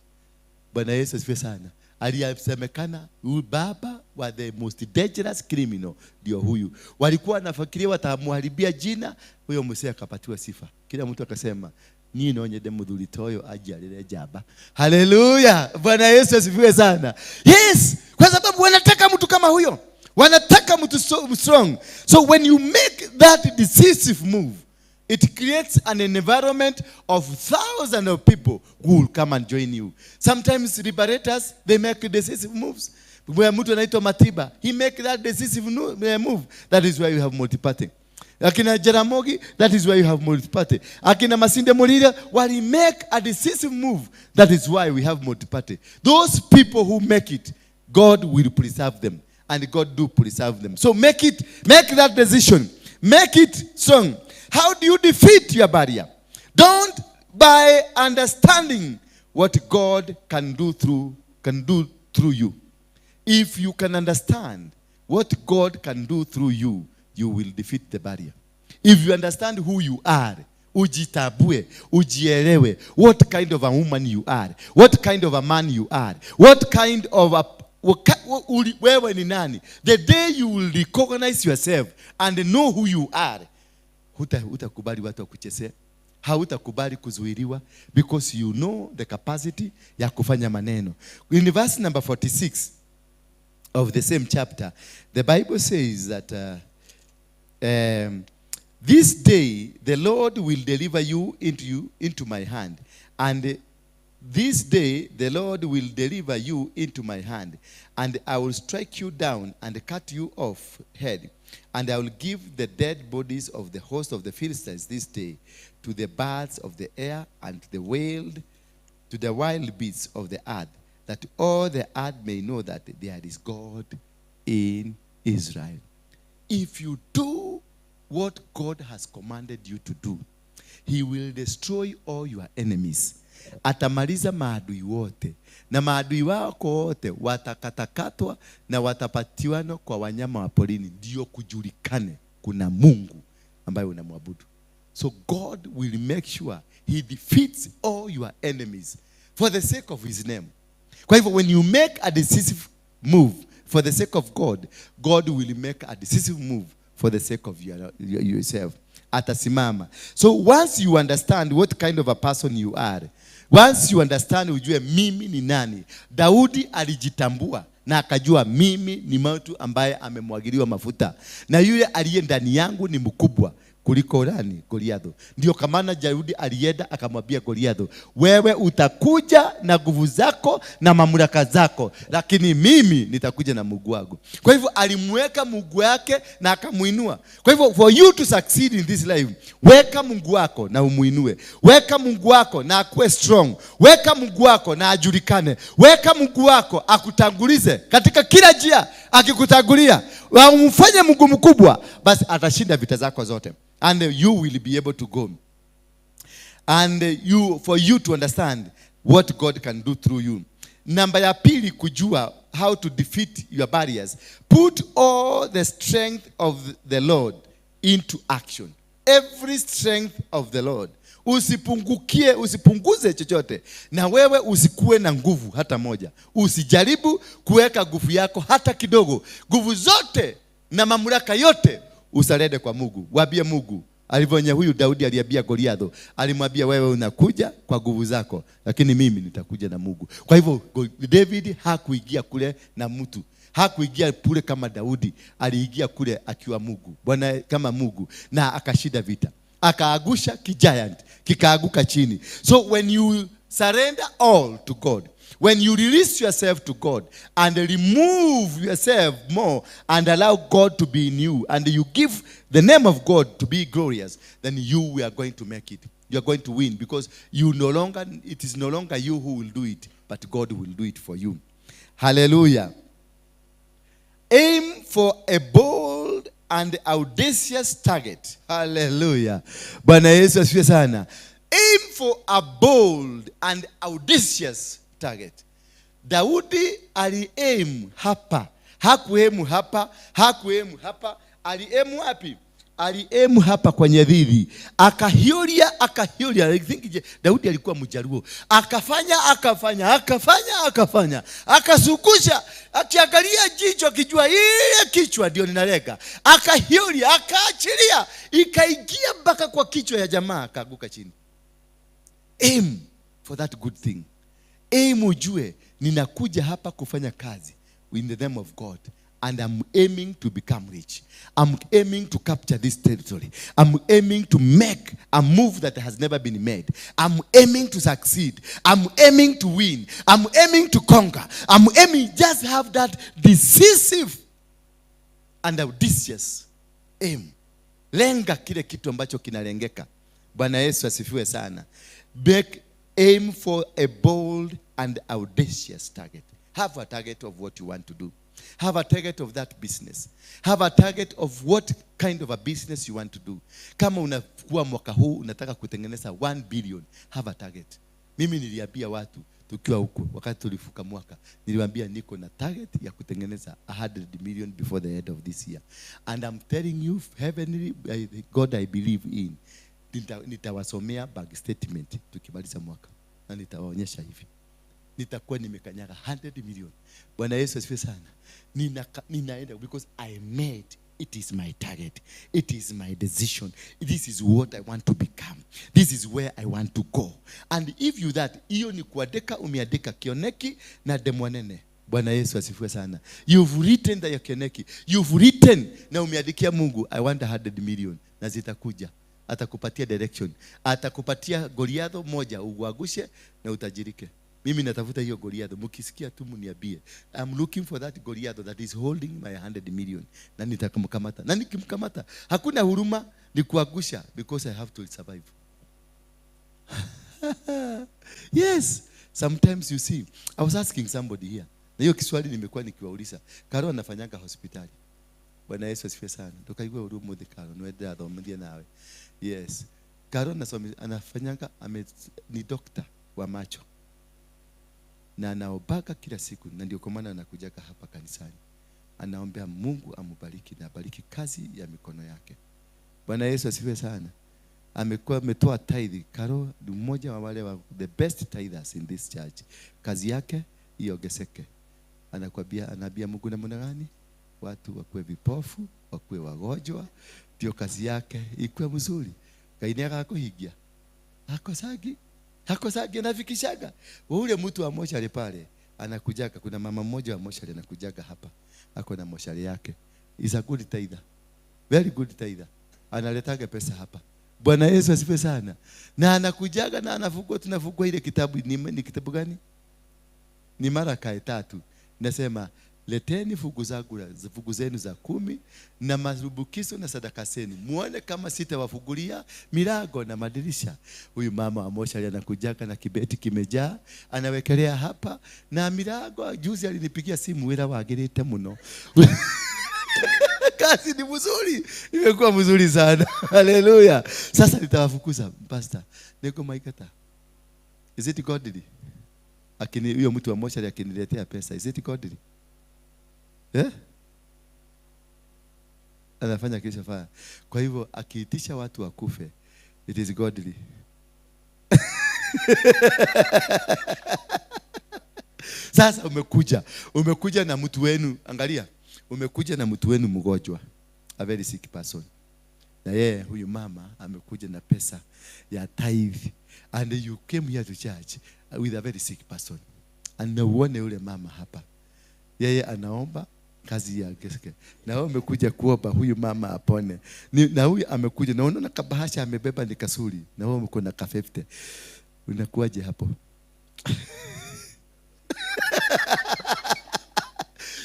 S4: Bwana Yesu asifiwe sana. Alisemekana baba wa the most dangerous criminal ndio huyu. Walikuwa wanafikiria watamharibia jina, huyo mzee akapatiwa sifa. Kila mtu akasema, ni nonye demu dhulitoyo ajalile jaba. Hallelujah. Bwana Yesu asifiwe sana. Yes, kwa sababu wanataka mtu kama huyo. Wanataka mtu strong. So when you make that decisive move, it creates an environment of thousands of people who will come and join you. Sometimes liberators, they make decisive moves. Where mtu anaitwa Matiba, he make that decisive move. That is why you have multi-party. Akina Jaramogi, that is why you have multi-party. Akina Masinde Mulira, while he make a decisive move, that is why we have multi-party. Those people who make it, God will preserve them. And God do preserve them. So make that decision. Make it strong. How do you defeat your barrier? Don't by understanding what God can do through you. If you can understand what God can do through you, you will defeat the barrier. If you understand who you are, ujitabue, ujielewe, what kind of a woman you are, what kind of a man you are, what kind of a wewe ni nani. The day you will recognize yourself and know who you are, hutakubali watu wakuchezea, hautakubali kuzuiliwa, because you know the capacity ya kufanya maneno. In verse number 46 of the same chapter, the Bible says that this day the Lord will deliver you into my hand, and this day the Lord will deliver you into my hand, and I will strike you down and cut you off head, and I will give the dead bodies of the host of the Philistines this day to the birds of the air and to the wild beasts of the earth, that all the earth may know that there is God in Israel. If you do what God has commanded you to do, He will destroy all your enemies. Atamaliza maadui wote, na maadui wako wote watakatakatwa na watapatiwana kwa wanyama wa porini, ndio kujulikane kuna Mungu ambaye unamwabudu. So God will make sure He defeats all your enemies for the sake of His name. Kwa hivyo, when you make a decisive move for the sake of God, God will make a decisive move for the sake of yourself. Atasimama. So once you understand what kind of a person you are, once you understand ujue mimi ni nani. Daudi alijitambua na akajua mimi ni mtu ambaye amemwagiliwa mafuta, na yule aliye ndani yangu ni mkubwa kuliko nani? Goliathi. Ndio kamana Daudi alienda akamwambia Goliathi, wewe utakuja na nguvu zako na mamlaka zako, lakini mimi nitakuja na Mungu wangu. Kwa hivyo alimweka Mungu wake na akamuinua. Kwa hivyo for you to succeed in this life, weka Mungu wako na umuinue. Weka Mungu wako na akuwe strong. Weka Mungu wako na ajulikane. Weka Mungu wako akutangulize katika kila njia. Akikutangulia, umfanye Mungu mkubwa, basi atashinda vita zako zote. And you will be able to go. And for you to understand what God can do through you. Namba ya pili, kujua how to defeat your barriers. Put all the strength of the Lord into action. Every strength of the Lord. Usipunguze chochote. Na wewe usikuwe na nguvu hata moja. Usijaribu kuweka nguvu yako hata kidogo. Nguvu zote na mamlaka yote usalete kwa Mungu. Waambie Mungu. Alivyonya huyu Daudi aliambia Goliathi, alimwambia wewe unakuja kwa nguvu zako, lakini mimi nitakuja na Mungu. Kwa hivyo David hakuingia kule na mtu. Hakuingia kule kama Daudi, aliingia kule akiwa Mungu. Bwana kama Mungu, na akashinda vita. Akaagusha giant, kikaaguka chini. So when you surrender all to God, when you release yourself to God and remove yourself more and allow God to be in you, and you give the name of God to be glorious, then you are going to make it. You are going to win, because it is no longer you who will do it, but God will do it for you. Hallelujah. Aim for a bold and audacious target. Hallelujah. Bwana Yesu asifiwe sana. Aim for a bold and audacious target. Daudi ali-aim hapa. Hakuemu hapa. Ali-aim wapi? Ali-aim hapa kwenye dhidi. Akahiuria. I think Daudi alikuwa Mjaluo. Akafanya. Akasukusha. Akiangalia jicho kijua ile kichwa ndio ninalega. Akahiuria, akaachilia. Ikaingia mpaka kwa kichwa ya jamaa, akaanguka chini. Aim for that good thing. Aim ujue ninakuja hapa kufanya kazi in the name of God, and I'm aiming to become rich. I'm aiming to capture this territory. I'm aiming to make a move that has never been made. I'm aiming to succeed. I'm aiming to win. I'm aiming to conquer. I'm aiming just have that decisive and audacious aim. Lenga kile kitu ambacho kinalengeka. Bwana Yesu asifiwe sana. Aim for a bold and audacious target. Have a target of what you want to do. Have a target of that business. Have a target of what kind of a business you want to do. Kama unakuwa mwaka huu unataka kutengeneza 1 billion, have a target. Mimi niliambia watu tukiwa huko wakati tulifuka mwaka, niliwaambia niko na target ya kutengeneza 100 million before the end of this year. And I'm telling you, heavenly God I believe in, nitawasomea bank statement tukimaliza mwaka na nitawaonyesha hivi. Nitakuwa nimekanyaga 100 million. Bwana Yesu asifiwe sana. Ninaenda because I made it is my target. It is my decision. This is what I want to become. This is where I want to go. And if you that, hiyo ni kuandika, umeandika Kioneki na Demwanene. Bwana Yesu asifiwe sana. You've written that Kioneki. You've written na umeandikia Mungu, I want 100 million. Na zitakuja. Atakupatia direction. Atakupatia Goliathi moja uagushe na utajirike. Mimi natafuta hiyo Goliathi. Mkisikia tu mniambie. I'm looking for that Goliathi that is holding my 100 million. Na nitakamkamata. Na nikimkamata, hakuna huruma, ni kuagusha, because I have to survive. Yes. Sometimes you see, I was asking somebody here. Na hiyo kiswali nimekuwa nikiwauliza. Karo anafanyanga hospitali. Bwana Yesu asifiwe sana. Tukaigwe huruma de Karo, nwende athomithie nawe. Yes. Karo anafanyanga ni doctor wa macho. Na anaobaka kila siku, na ndio kwa maana anakujaga hapa kanisani. Anaombea Mungu amubariki na bariki kazi ya mikono yake. Bwana Yesu asifiwe sana. Ametoa tithe. Karo ni mmoja wa wale wa the best tithers in this church. Kazi yake iongezeke. Anaambia Mungu namna gani? Watu wakuwe vipofu, wakuwe wagonjwa, ndio kazi yake ikuwe mzuri. Kainega kuhigia. Hakosagi anafikishaga. Ule mtu wa moshari pale anakujaga, kuna mama mmoja wa moshari anakujaga hapa. Ako na moshari yake. Is a good tither. Very good tither. analetaga pesa hapa. Bwana Yesu asifiwe sana. Na anakujaga na anafungua, tunafungua ile kitabu ni kitabu gani? Ni Maraka 3. Nasema leteni fungu zenu za 10 na marubukizo na sadaka zenu. Muone kama sitawafungulia milango na madirisha. Huyu mama wa moshari anakujaga na kibeti kimejaa, anawekelea hapa na milango. Juzi alinipigia simu, wila wagirite muno. Kazi ni mzuri, imekuwa mzuri sana. Haleluya. Sasa nitawafukuza pastor. Niko maikata. Is it godly? Akini huyo mtu wa moshari akiniletea pesa, is it godly? Anafanya kisha fanya. Kwa hivyo akiitisha watu wakufe, it is godly. Sasa umekuja na mtu wenu, angalia, umekuja na mtu wenu mgonjwa, a very sick person. Na yeye huyu mama amekuja na pesa ya tithe, and you came here to church with a very sick person. And uone yule mama hapa, yeye anaomba kazi yake. Na wewe umekuja kuomba huyu mama apone. Na huyu amekuja na unaona kabahasha amebeba ni kasuri, na wewe uko na ka 50. Unakuaje hapo?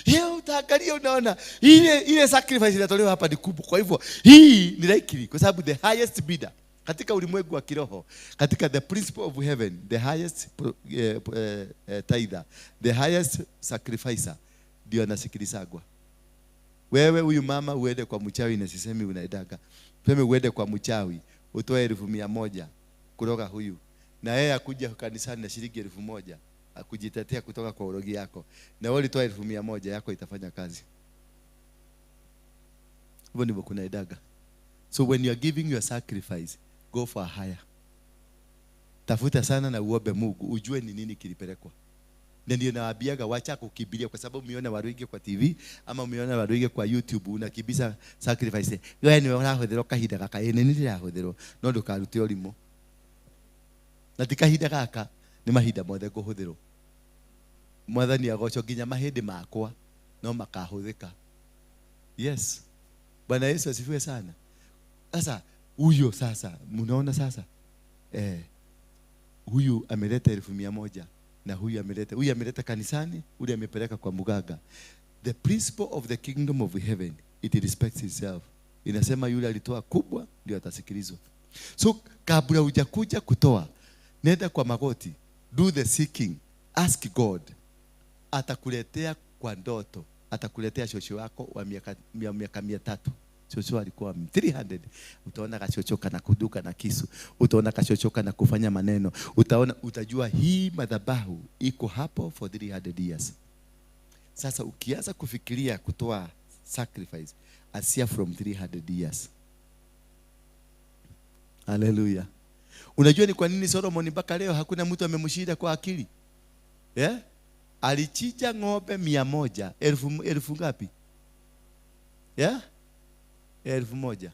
S4: Yeye utaangalia unaona ile sacrifice inatolewa hapa ni kubwa. Kwa hivyo hii ni likely kwa sababu the highest bidder katika ulimwengu wa kiroho, katika the principle of heaven, the highest tither, the highest sacrificer ndio anasikilizagwa. Wewe huyu mama uende kwa mchawi, na sisemi unaedaga. Peme uende kwa mchawi utoe 1,100 kutoka huyu, na yeye akuja kanisani na shilingi 1,000 akujitetea kutoka kwa urogi yako, na wewe ulitoa 1,100 yako itafanya kazi. Hivyo ndivyo kuna edaga. So when you are giving your sacrifice, go for a higher. Tafuta sana na uombe Mungu ujue ni nini kilipelekwa. Na ndio nawaambiaga wacha kukimbilia, kwa sababu umeona Waruinge kwa TV ama umeona Waruinge kwa YouTube unakibisa sacrifice. Wewe ni urahũthĩrwo kahinda gaka, ene ni ndirahũthĩrwo no ndukarute ũrimũ. Na ti kahinda gaka ni mahinda mothe kũhũthĩrwo. Mwathani agoco nginya mahĩndĩ makwa no makahũthĩka. Yes. Bwana Yesu asifiwe sana. Sasa huyo sasa mnaona sasa huyu ameleta 1,100 na huyu ameleta kanisani, huyu amepeleka kwa muganga. The principle of the kingdom of heaven, it respects itself. Inasema yule alitoa kubwa ndio atasikilizwa. So kabla hujakuja kutoa, nenda kwa magoti, do the seeking, ask God. Atakuletea kwa ndoto, atakuletea shosho wako wa miaka 300. Shosho alikuwa 300. Utaona kachochoka na kuduka na kisu. Utaona kachochoka na kufanya maneno. Utajua hii madhabahu iko hapo for 300 years. Sasa ukianza kufikiria kutoa sacrifice, asia from 300 years. Hallelujah. Unajua ni kwa nini Solomon mpaka leo hakuna mtu amemshinda kwa akili? Alichija ng'ombe 100. Elfu ngapi? 1,000.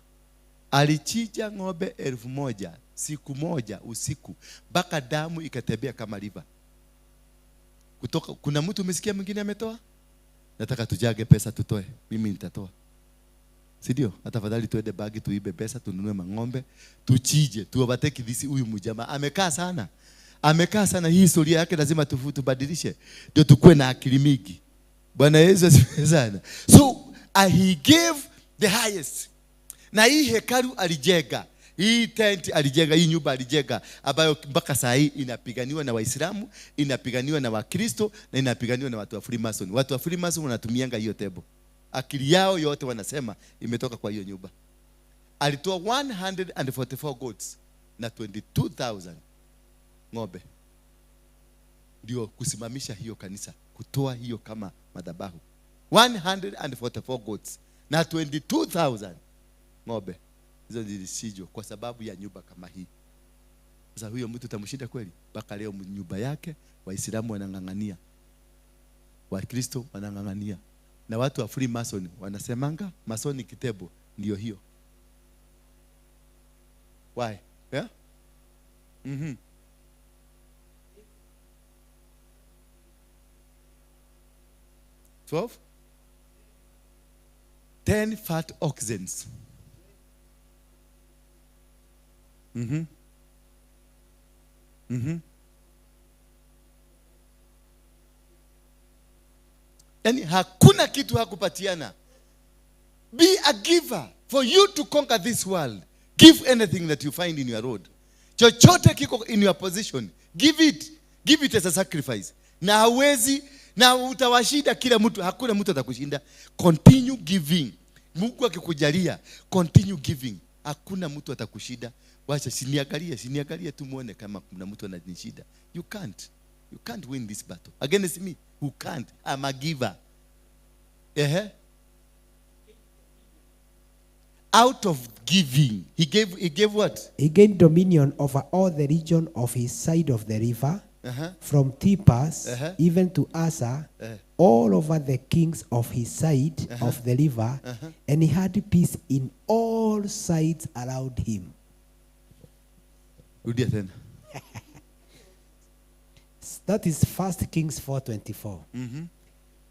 S4: Alichija ng'ombe 1,000 siku moja usiku, mpaka damu ikatembea kama river. Kuna mtu umesikia mwingine ametoa? Nataka tujage pesa tutoe. Mimi nitatoa. Si ndio? Tafadhali tuende bagi tuibe pesa, tununue mang'ombe, tuchije, tuovateki dhisi huyu mjamaa. Amekaa sana, hii historia yake lazima tubadilishe. Ndio tukue na akili mingi. Bwana Yesu asifiwe sana. So he gave the highest. Na hii hekalu alijenga, hii tent alijenga, hii nyumba alijenga, ambayo mpaka saa hii inapiganiwa na Waislamu, inapiganiwa na Wakristo, na inapiganiwa na watu wa Freemason. Watu wa Freemason wanatumianga hiyo table. Akili yao yote wanasema imetoka kwa hiyo nyumba. Alitoa 144 goats na 22,000 ng'ombe. Ndio kusimamisha hiyo kanisa, kutoa hiyo kama madhabahu. 144 goats na 22,000 ng'ombe. Hizo zilisijwa kwa sababu ya nyumba kama hii. Sasa huyo mtu utamshinda kweli? Mpaka leo nyumba yake Waislamu wanang'ang'ania, Wakristo wanang'ang'ania, na watu wa Freemason wanasemanga Masonic table ndio hiyo. Why? 10 fat oxen. Yani hakuna kitu hakupatiana. Be a giver. For you to conquer this world, give anything that you find in your road. Chochote kiko in your position, give it. Give it as a sacrifice. Na hawezi, na utawashida kila mtu, hakuna mtu atakushinda. Continue giving. Mungu akikujalia, continue giving. Hakuna mtu atakushida. Wacha siniangalie tu muone kama kuna mtu ananishida. You can't win this battle against me. Who can't? I'm a giver. Out of giving, he gave what?
S1: He gained dominion over all the region of his side of the river, from Thebes even to Asa, all over the kings of his side of the river, and he had peace in all sides around him. That is 1 Kings 4:24.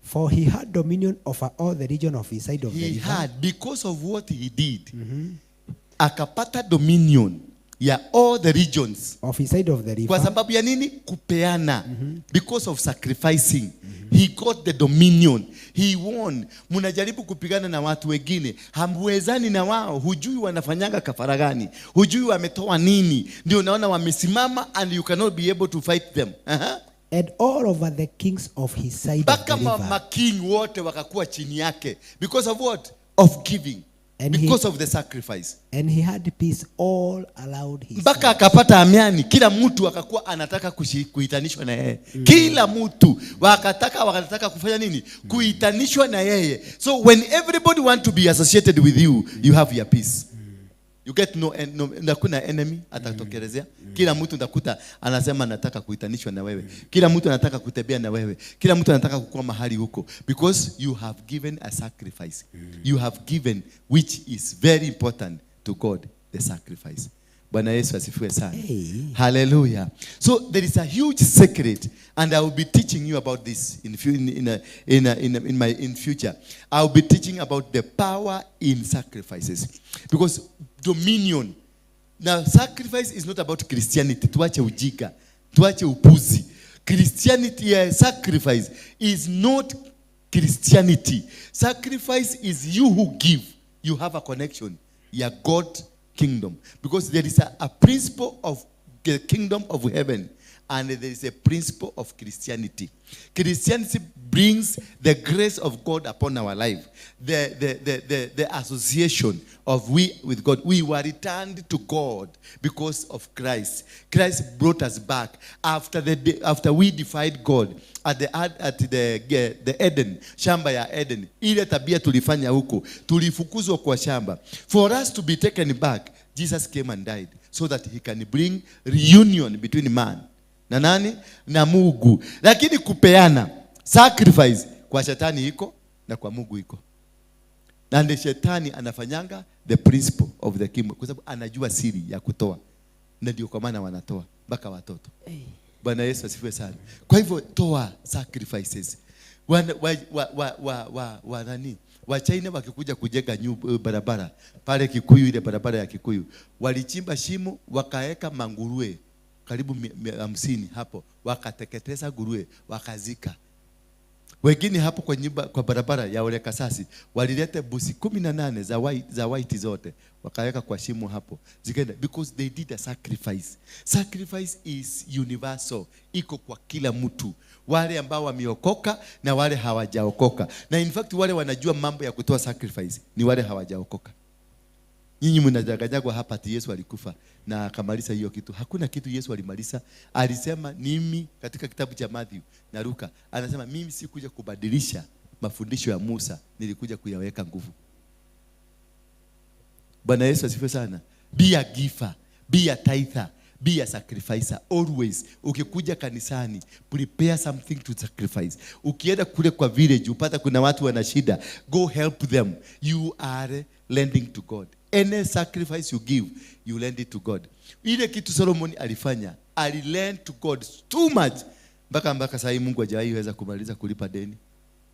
S1: For he had dominion over all the region of his side of the river.
S4: He had, because of what he did, akapata dominion ya all the regions
S1: of his side of the river.
S4: Kwa sababu ya nini? Kupeana. Because of sacrificing. He got the dominion. He won. Munajaribu kupigana na watu wengine, hamwezani na wao, hujui wanafanyanga kafara gani, hujui wametoa nini, ndio unaona wamesimama, and you cannot be able to fight them.
S1: And all over the kings of his side of the river.
S4: Making wote wakakuwa chini yake. Because of what? Of giving. And because of the sacrifice.
S1: And he had peace all around his
S4: Mpaka akapata amani. Kila mtu akakuwa anataka kuitanishwa na yeye. Kila mtu wakataka kufanya nini? Kuitanishwa na yeye. So when everybody want to be associated with you, you have your peace. You get no nakuna enemy atatokelezea. Kila mtu ndakuta anasema nataka kuitanishwa na wewe. Kila mtu anataka kutembea na wewe. Kila mtu anataka kukuwa mahali huko, because you have given a sacrifice. You have given, which is very important to God, the sacrifice. Bwana Yesu asifiwe sana. Hallelujah. So there is a huge secret, and I will be teaching you about this in future. I will be teaching about the power in sacrifices, because dominion. Now, sacrifice is not about Christianity. Tuache ujika, tuache upuzi. Christianity, sacrifice is not Christianity. Sacrifice is you who give. You have a connection. You are God kingdom, because there is a principle of the kingdom of heaven, and there is a principle of Christianity. Christianity brings the grace of God upon our life, the association of we with God. We were returned to God because of Christ. Christ brought us back after we defied God at the Eden, shamba ya Eden. Ile tabia tulifanya huko, tulifukuzwa kwa shamba. For us to be taken back, Jesus came and died so that he can bring reunion between man na nani? Na Mungu. Lakini kupeana, sacrifice, kwa shetani iko na kwa Mungu iko. Na ndiye shetani anafanyanga the principle of the kingdom, kwa sababu anajua siri ya kutoa. Na ndio kwa maana wanatoa mpaka watoto. Bwana Yesu asifiwe sana. Kwa hivyo toa sacrifices. China wakikuja kujenga barabara pale Kikuyu, ile barabara ya Kikuyu, walichimba shimo wakaeka manguruwe karibu 50 hapo, wakateketeza nguruwe wakazika. Wengine hapo kwa barabara ya Ole Kasasi walilete busi 18 za white zote wakaweka kwa shimo hapo zikaenda, because they did a sacrifice. Sacrifice is universal, iko kwa kila mtu, wale ambao wameokoka na wale hawajaokoka. Na in fact wale wanajua mambo ya kutoa sacrifice ni wale hawajaokoka. Nyinyi mnadanganywa hapa ati Yesu alikufa na akamaliza hiyo kitu. Hakuna kitu Yesu alimaliza. Alisema mimi, katika kitabu cha Matthew na Luka, anasema mimi sikuja kubadilisha mafundisho ya Musa, nilikuja kuyaweka nguvu. Bwana Yesu asifiwe sana. Be a giver, be a tither, be a sacrificer always. Ukikuja kanisani, prepare something to sacrifice. Ukienda kule kwa village upata kuna watu wana shida, go help them. You are lending to God. Any sacrifice you give, you lend it to God. Ile kitu Solomon alifanya, alilend to God too much. Mpaka sasa Mungu hajawahi weza kumaliza kulipa deni.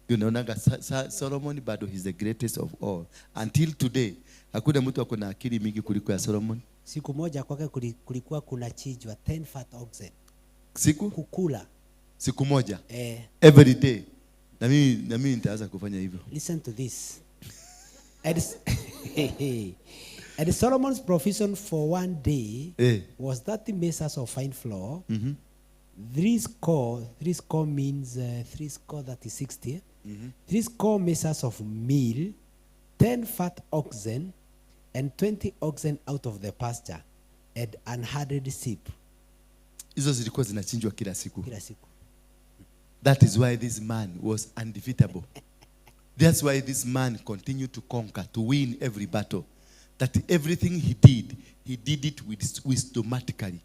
S4: Unaona Solomon bado is the greatest of all. Until today, Hakuna mtu ako na akili mingi kuliko ya Solomon.
S1: Siku moja kwake kulikuwa kuna chijwa 10 fat oxen.
S4: Kukula. Siku moja. Every day. Na mimi nitaanza kufanya hivyo.
S1: Listen to this. And Solomon's provision for one day was 30 measures of fine flour. 3 score means 3 score, that is 60. 3 score measures of meal, 10 fat oxen, and 20 oxen out of the pasture, and unherded sheep.
S4: Hizo zilikuwa zinachinjwa kila siku.
S1: Kila siku.
S4: That is why this man was undefeatable. That's why this man continued to conquer, to win every battle. That everything he did it wisdomatically.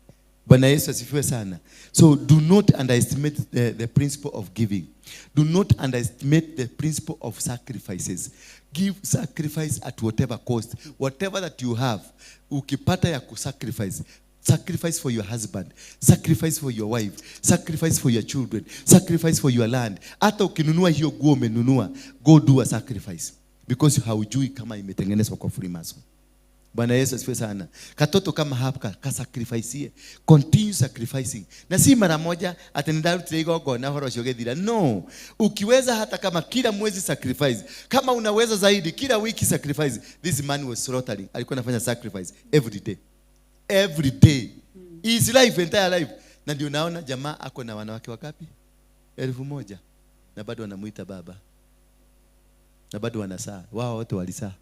S4: Bwana Yesu asifiwe sana. So do not underestimate the principle of giving. Do not underestimate the principle of sacrifices. Give sacrifice at whatever cost. Whatever that you have, ukipata ya kusacrifice. Sacrifice for your husband, sacrifice for your wife, sacrifice for your children, sacrifice for your land. Hata ukinunua hiyo nguo umenunua, go do a sacrifice. Because haujui kama imetengenezwa kwa Freemason. Bwana Yesu asifiwe sana. Katoto kama hapa kasacrifice. Continue sacrificing. Na si mara moja atenda tutaigo na horo shogethira. No. Ukiweza hata kama kila mwezi sacrifice. Kama unaweza zaidi kila wiki sacrifice. This man was slaughtering. Alikuwa anafanya sacrifice every day. Every day. His life, entire life. Na ndio naona jamaa ako na wanawake wakapi? 1,000. Na bado wanamuita baba. Na bado wanasaa. Wao wote walisaa.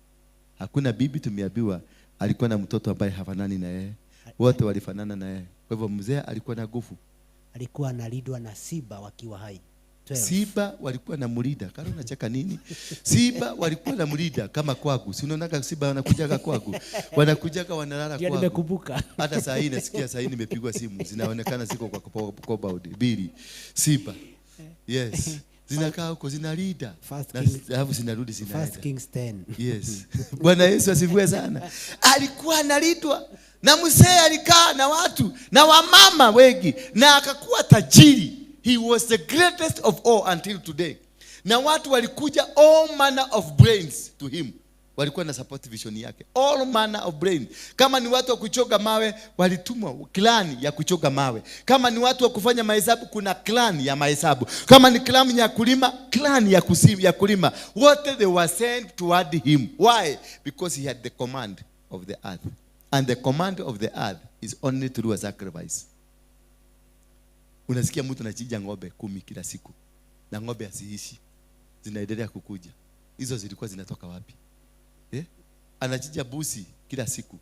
S4: Hakuna bibi tumeambiwa alikuwa na mtoto ambaye hafanani na yeye. Wote walifanana na yeye. Kwa hivyo mzee alikuwa na nguvu.
S1: Alikuwa analidwa na Siba wakiwa hai. 12.
S4: Siba walikuwa na mlida. Karo unacheka nini? Siba walikuwa na mlida kama kwagu. Si unaona Siba wanakujaga kwagu. Wanakujaga wanalala kwagu.
S1: Nimekumbuka.
S4: Hata saa hii nasikia saa hii nimepigwa simu. Zinaonekana siko kwa compound. Bili. Siba. Yes. Zinakaa huko zinalida. Alafu zinarudi zinaenda.
S1: First Kings 10.
S4: Yes. Bwana Yesu asifiwe sana. Alikuwa analidwa na mzee, alikaa na watu na wamama wengi na akakuwa tajiri. He was the greatest of all until today. Na watu walikuja all manner of brains to him. Walikuwa na support vision yake. All manner of brains. Kama ni watu wa kuchoga mawe, walitumwa clan ya kuchoga mawe. Kama ni watu wa kufanya mahesabu, kuna clan ya mahesabu. Kama ni clan ya kulima, clan ya kulima. What they were sent toward him. Why? Because he had the command of the earth. And the command of the earth is only through a sacrifice. Unasikia mtu anachinja ng'ombe 10 kila siku. Na ng'ombe asiishi. Zinaendelea kukuja. Hizo zilikuwa zinatoka wapi? Anachinja busi kila siku.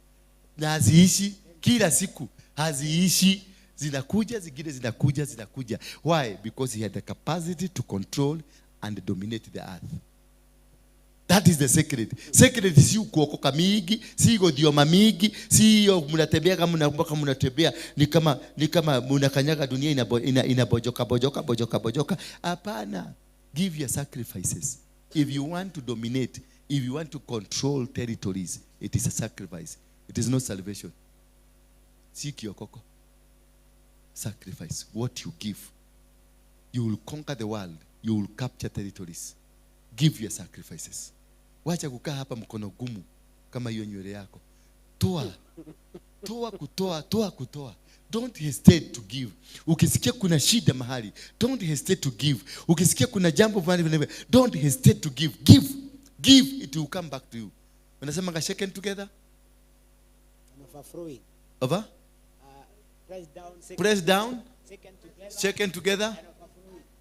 S4: Na haziishi kila siku. Haziishi. Zinakuja, zingine zinakuja. Why? Because he had the capacity to control and dominate the earth. That is the secret. Secret si kuokoka mingi, si godioma mingi, si mnatembea kama mnatembea ni kama mnakanyaga dunia inabojoka. Hapana. Give your sacrifices. If you want to dominate, if you want to control territories, it is a sacrifice. It is not salvation. Si kiokoko. Sacrifice. What you give. You will conquer the world. You will capture territories. Give your sacrifices. Wacha kukaa hapa mkono gumu kama hiyo nywele yako. Toa kutoa. Don't hesitate to give. Ukisikia kuna shida mahali, don't hesitate to give. Ukisikia kuna jambo fulani, don't hesitate to give. Give, it will come back to you. Unasema shaken together?
S1: Overflowing.
S4: Over? Press down. Shaken together.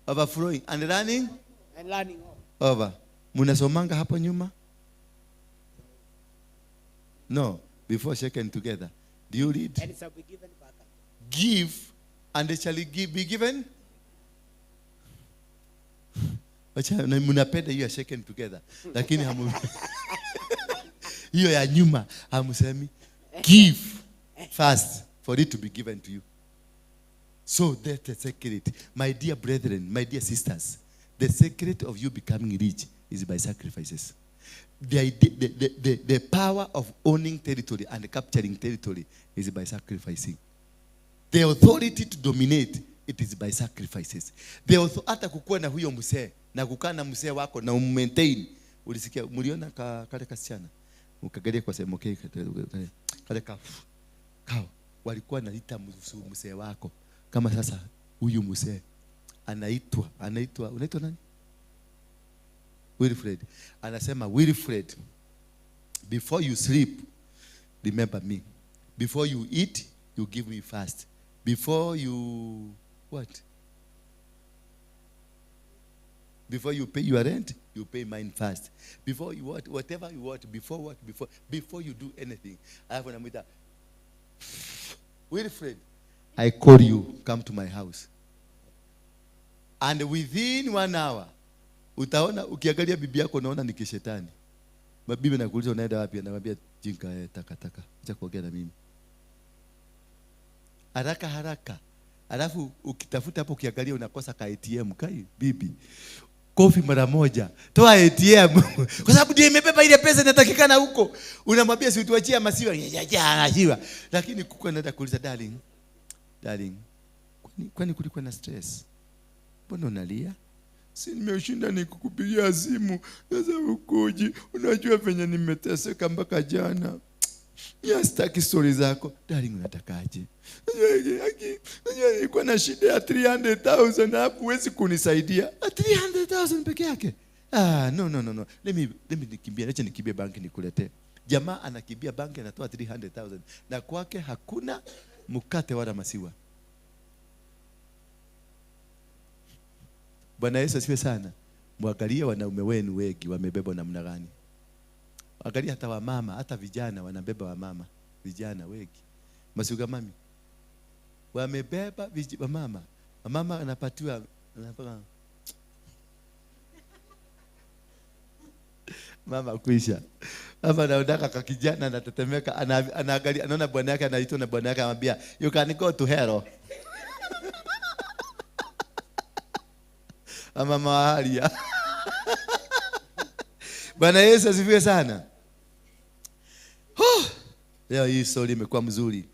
S4: Overflowing. And running?
S1: And running
S4: over. Munasomanga hapo nyuma? No. Before shaken together. Do you read?
S1: And it shall be given back.
S4: Give, and it shall be given. Wacha mnapenda hiyo shaken together. Lakini hiyo ya nyuma hamusemi. Give first for it to be given to you. So that's the secret. My dear brethren, my dear sisters, the secret of you becoming rich is by sacrifices. The power of owning territory and capturing territory is by sacrificing. The authority to dominate, it is by sacrifices. Hata kukua na huyo msee na kukaa na msee wako na maintain. Ulisikia mliona kale kasichana Ukagalia kwa sehemu kale kao walikuwa naita mzee wako kama sasa huyu mzee anaitwa unaitwa nani? Wilfred. Anasema Wilfred, before you sleep remember me, before you eat you give me fast, before you what, before you pay your rent you pay mine first, before you what, whatever you want, before what, before you do anything. Alafu namuita Wilfred, I call you, come to my house. And within 1 hour utaona, ukiangalia bibi yako unaona ni kishetani. Mabibi nakuuliza unaenda wapi? Anamwambia jinga takataka, acha kuongea na mimi. Haraka. Alafu ukitafuta hapo ukiangalia unakosa ka ATM kai bibi. Kofi mara moja. Toa ATM. Kwa sababu ndio imebeba ile pesa inatakikana huko. Unamwambia si utuachie masiwa. Anajua. Lakini kuko anaenda kuuliza darling. Kwani kulikuwa na stress? Mbona unalia? Si nimeshinda nikukupigia simu. Sasa ukoje? Unajua venye nimeteseka mpaka jana. Sitaki story zako. Darling, unatakaje? Unajua nilikuwa na shida ya 300,000 hapo, huwezi kunisaidia. 300,000 peke yake? No. Let me nikimbie, acha nikimbie banki nikuletee. Jamaa anakimbia banki anatoa 300,000 na kwake hakuna mkate wala masiwa. Bwana Yesu asifiwe sana. Mwangalie wanaume wenu wengi wamebebwa namna gani. Angalia hata wamama, hata vijana wanabeba wamama, vijana wengi. Masuga mami wamebeba wamama. Mama anapatiwa mama kuisha. Hapa anaondaka kwa kijana anatetemeka, anaangalia, anaona bwana yake anaitwa na bwana yake anamwambia you can go to hell. Mama Maria. Bwana Yesu asifiwe sana. Leo hii story imekuwa mzuri.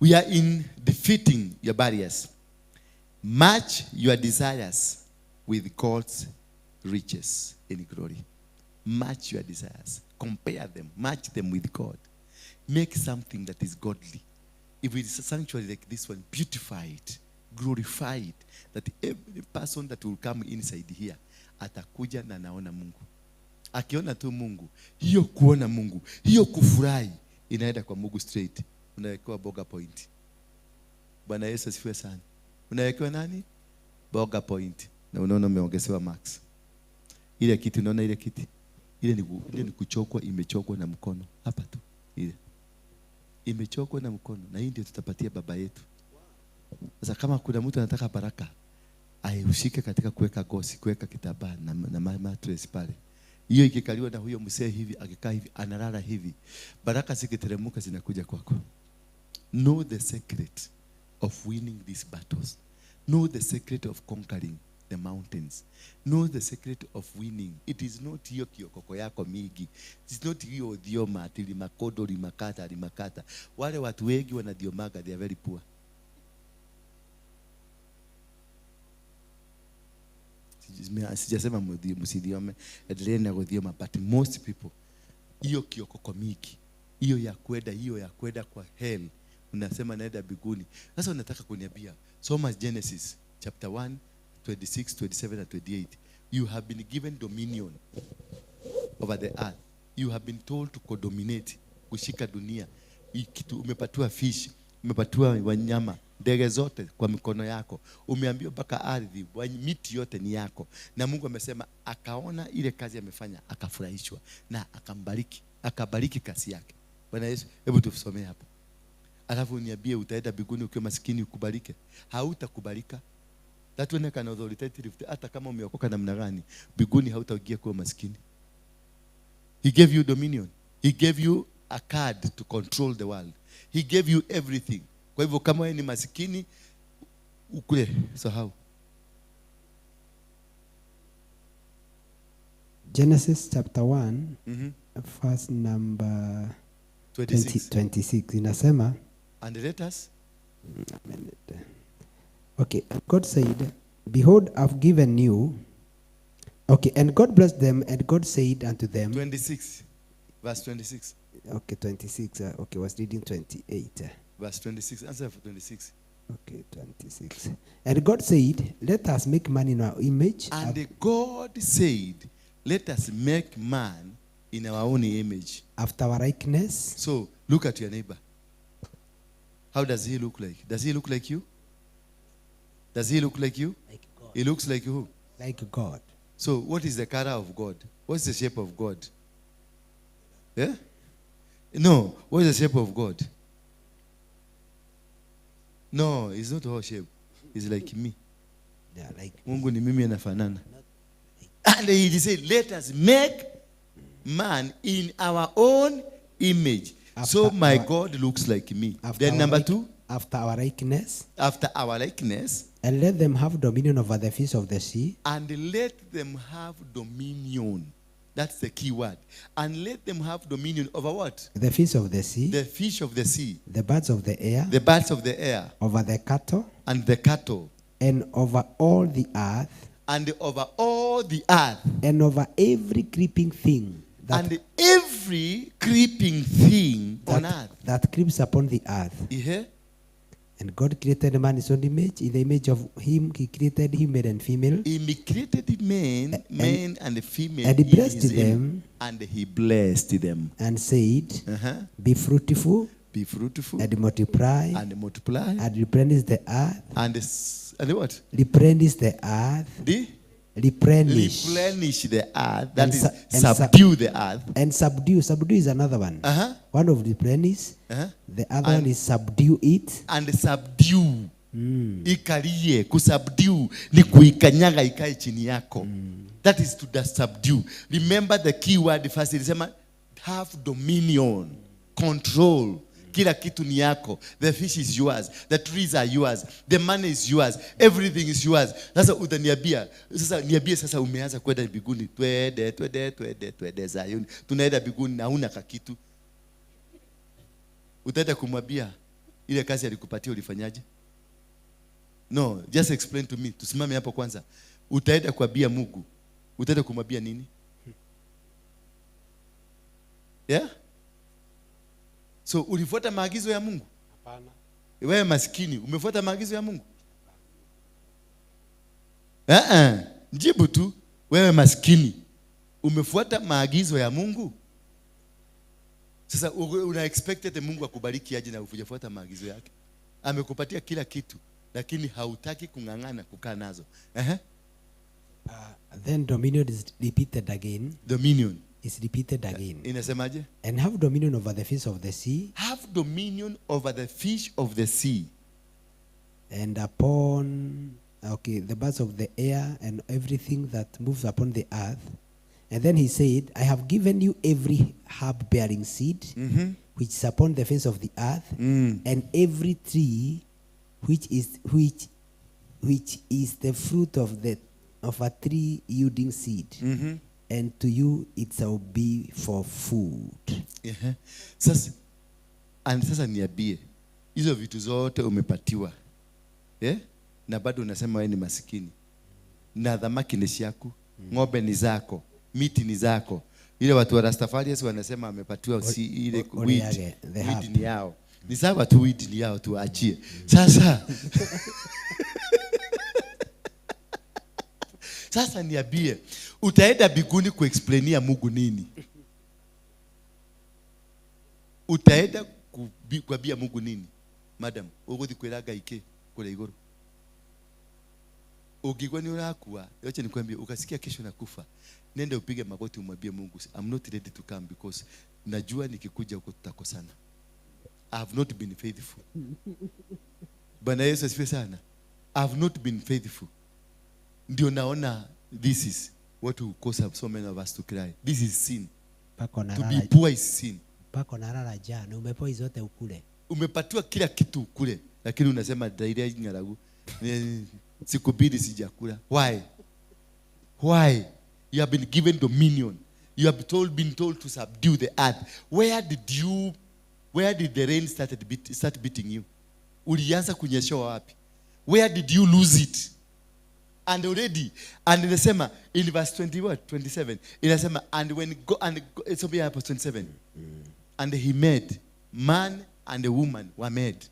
S4: We are in defeating your barriers. Match your desires with God's riches in glory. Match your desires. Compare them. Match them with God. Make something that is godly. If it is a sanctuary like this one, beautified, glorified, that every person that will come inside here atakuja na naona Mungu. Akiona tu Mungu, hiyo kuona Mungu, hiyo kufurahi inaenda kwa Mungu straight. Unawekewa boga point. Bwana Yesu asifiwe sana. Unawekewa nani? Boga point. Na unaona umeongezewa max. Ile kiti, unaona ile kiti? Ile ni kuchokwa, imechokwa na mkono. Hapa tu. Ile imechokwa na mkono, na hii ndio tutapatia baba yetu. Sasa kama kuna mtu anataka baraka, aihusike katika kuweka gosi, kuweka kitambaa na mattress pale. Hiyo ikikaliwa na huyo mzee hivi, akikaa hivi, analala hivi, baraka zikiteremka zinakuja kwako. Know the secret of winning these battles. Know the secret of conquering the mountains. Know the secret of winning. It is not hiyo kiokoko yako mingi. It is not hiyo dioma atili makodo limakata. Wale watu wengi wanadiomaga, they are very poor. Sijasema msidiome, endelea kudioma, but most people hiyo kiokoko mingi, hiyo ya kwenda kwa hell, unasema naenda biguni. Sasa unataka kuniambia soma Genesis chapter 1 26, 27 and 28. You have been given dominion over the earth. You have been told to co-dominate, kushika dunia. Kitu umepatiwa fish, umepatiwa wanyama, ndege zote kwa mikono yako. Umeambiwa mpaka ardhi, miti yote ni yako. Na Mungu amesema akaona ile kazi amefanya, akafurahishwa na akambariki, akabariki kazi yake. Bwana Yesu, hebu tusomee hapo. Alafu niambie utaenda mbinguni ukiwa maskini ukubarike? Hautakubarika. That one can authoritative, hata kama umeokoka namna gani, mbinguni hautaingia kuwa maskini. He gave you dominion. He gave you a card to control the world. He gave you everything. Kwa hivyo kama wewe ni maskini ukule, sahau.
S1: Genesis chapter 1 verse number 26 inasema,
S4: and let us
S1: Okay, God said, behold, I've given you. Okay, and God blessed them, and God said unto them.
S4: 26. Verse 26.
S1: Okay, 26. Okay, I was reading 28.
S4: Verse 26. Answer for 26.
S1: Okay, 26. And God said, let us make man in our image.
S4: And God said, let us make man in our own image.
S1: After our likeness.
S4: So, look at your neighbor. How does he look like? Does he look like you? Does he look like you?
S1: Like God.
S4: He looks like who?
S1: Like God.
S4: So, what is the color of God? What's the shape of God? Yeah? No. What is the shape of God? No, it's not all shape. It's like me.
S1: Yeah, like
S4: Mungu ni mimi anafanana. And he said, let us make man in our own image. So my God looks like me. Then number 2.
S1: After our likeness.
S4: After our likeness.
S1: And let them have dominion over the fish of the sea.
S4: And let them have dominion. That's the key word. And let them have dominion over what?
S1: The fish of the sea.
S4: The fish of the sea.
S1: The birds of the air.
S4: The birds of the air.
S1: Over the cattle.
S4: And the cattle.
S1: And over all the earth.
S4: And over all the earth.
S1: And over every creeping thing.
S4: And every creeping thing on earth.
S1: That creeps upon the earth.
S4: Yeah.
S1: And God created man in his own image. In the image of him, he created him, male and female.
S4: He created man and female.
S1: And he blessed them.
S4: And he blessed them.
S1: And said, be fruitful.
S4: Be fruitful.
S1: And multiply.
S4: And multiply.
S1: And replenish the earth.
S4: And what?
S1: Replenish the earth. Replenish
S4: the earth. That is subdue the earth.
S1: And subdue. Subdue is another one. One of replenish. The other one is subdue it.
S4: And subdue. Ikalie, kusubdue ni kuikanyaga ikae chini yako. That is to subdue. Remember the key word first. It says have dominion, control. Kila kitu ni yako. The fish is yours. The trees are yours. The money is yours. Everything is yours. Sasa utaniambia, sasa umeanza kwenda biguni. Twende Zayuni. Tunaenda biguni na huna kakitu. Utaenda kumwambia ile kazi alikupatia ulifanyaje? No, just explain to me. Tusimame hapo kwanza. Utaenda kuambia Mungu. Utaenda kumwambia nini? Yeah? So ulifuata maagizo ya Mungu?
S1: Hapana.
S4: Wewe maskini, umefuata maagizo ya Mungu? Jibu tu, wewe maskini, umefuata maagizo ya Mungu? Sasa una expected Mungu akubariki aje na ufujafuata maagizo yake? Amekupatia kila kitu, lakini hautaki kung'ang'ana kukaa nazo.
S1: Then dominion is repeated again.
S4: Dominion
S1: is repeated again.
S4: Inasemaje?
S1: And have dominion over the fish of the sea.
S4: Have dominion over the fish of the sea.
S1: And upon, the birds of the air and everything that moves upon the earth. And then he said, I have given you every herb bearing seed, which is upon the face of the earth, and every tree which is the fruit of a tree yielding seed. And to you it shall be for food.
S4: Sasa niambie, hizo vitu zote umepatiwa. Na bado unasema wewe ni masikini. Na dhamaki ni yako, ng'ombe ni zako, miti ni zako. Ile watu wa Rastafarians wanasema amepatiwa ile weed ni yao. Ni sawa tu, weed ni yao, tuachie. Sasa niambie, utaenda biguni kuexplainia Mungu nini? Utaenda kuambia Mungu nini? Madam, ugothi kwiraga ike kule iguru. Ukigwa ni urakua, acha nikwambie, ukasikia kesho nakufa, nenda upige magoti umwambie Mungu, I'm not ready to come because najua nikikuja huko tutakosana. I have not been faithful. Bwana Yesu asifiwe sana. I have not been faithful. Ndio naona this is what will cause so many of us to cry. This is sin. To be poor is sin.
S1: Pako narara jana, umepoa zote ukule.
S4: Umepatiwa kila kitu ukule, lakini unasema daire ngaragu. Sikubidi sijakula. Why? You have been given dominion. You have been told to subdue the earth. Where did the rain start beating you? ulianza kunyeshewa wapi? Where did you lose it? And already, and inasema in verse 27, inasema and when it's over here 27. And he made man and a woman were made.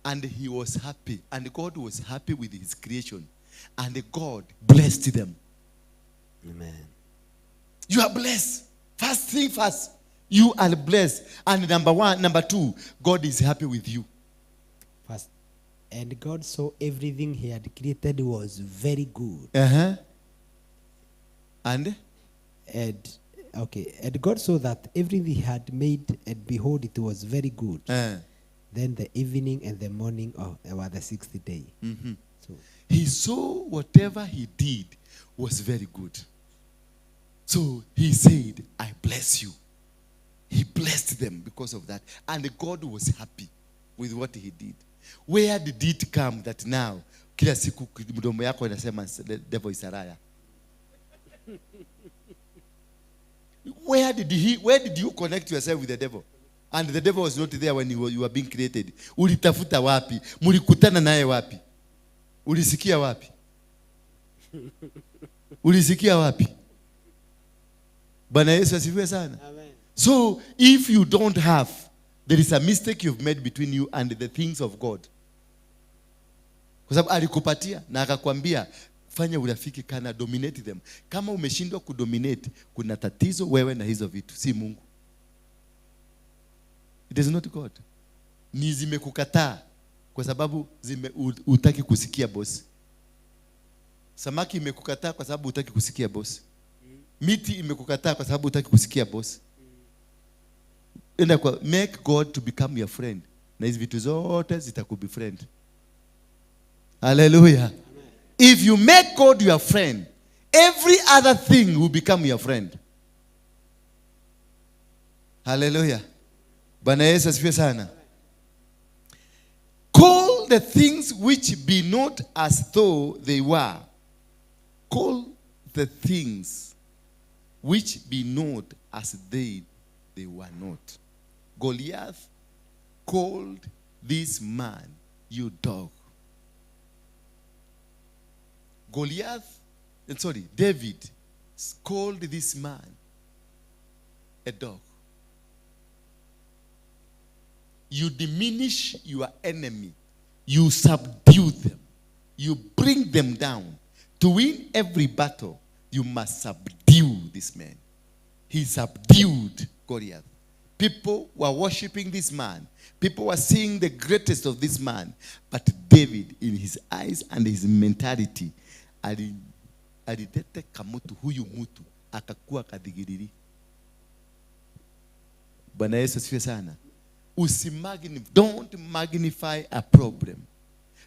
S4: And he was happy, and God was happy with his creation, and God blessed them.
S1: Amen.
S4: You are blessed. First thing first, you are blessed. And number two, God is happy with you.
S1: First, and God saw everything he had created was very good.
S4: And
S1: God saw that everything he had made, and behold, it was very good. Then the evening and the morning were the sixth day. So
S4: he saw whatever he did was very good. So he said, I bless you. He blessed them because of that. And God was happy with what he did. Where did it come that now kila siku mdomo yako inasema the devil is a liar? Where did you connect yourself with the devil? And the devil was not there when you were being created. Ulitafuta wapi? Mulikutana naye wapi? Ulisikia wapi? Ulisikia wapi? Bwana Yesu asifiwe sana.
S1: Amen.
S4: So if you don't have, there is a mistake you've made between you and the things of God. Kwa sababu alikupatia na akakwambia fanya urafiki, kana dominate them. Kama umeshindwa kudominate, kuna tatizo wewe na hizo vitu, si Mungu. It is not God. Ni zimekukataa kwa sababu hutaki kusikia boss. Samaki imekukataa kwa sababu hutaki kusikia boss. Miti imekukataa kwa sababu hutaki kusikia boss. Enda kwa make God to become your friend. Na hizi vitu zote zitakubefriend. Hallelujah. Amen. If you make God your friend, every other thing will become your friend. Hallelujah. Bwana Yesu asifiwe sana. Call the things which be not as though they were. Call the things which be not as they were not. Goliath called this man, you dog. David called this man a dog. You diminish your enemy. You subdue them. You bring them down. To win every battle, you must subdue this man. He subdued Goliath. People were worshiping this man. People were seeing the greatest of this man. But David, in his eyes and his mentality, alidete kamutu huyu mutu akakuwa kadigiriri. Bwana Yesu asifiwe sana. Don't magnify a problem.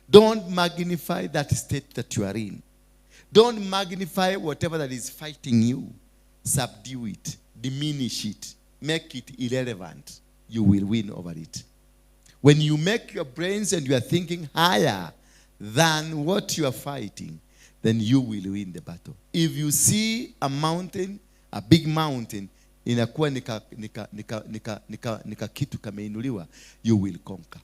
S4: Don't magnify that state that you are in. Don't magnify whatever that is fighting you. Subdue it. Diminish it. Make it irrelevant. You will win over it. When you make your brains and you are thinking higher than what you are fighting, then you will win the battle. If you see a mountain, a big mountain, inakuwa nika kitu kameinuliwa, you will conquer.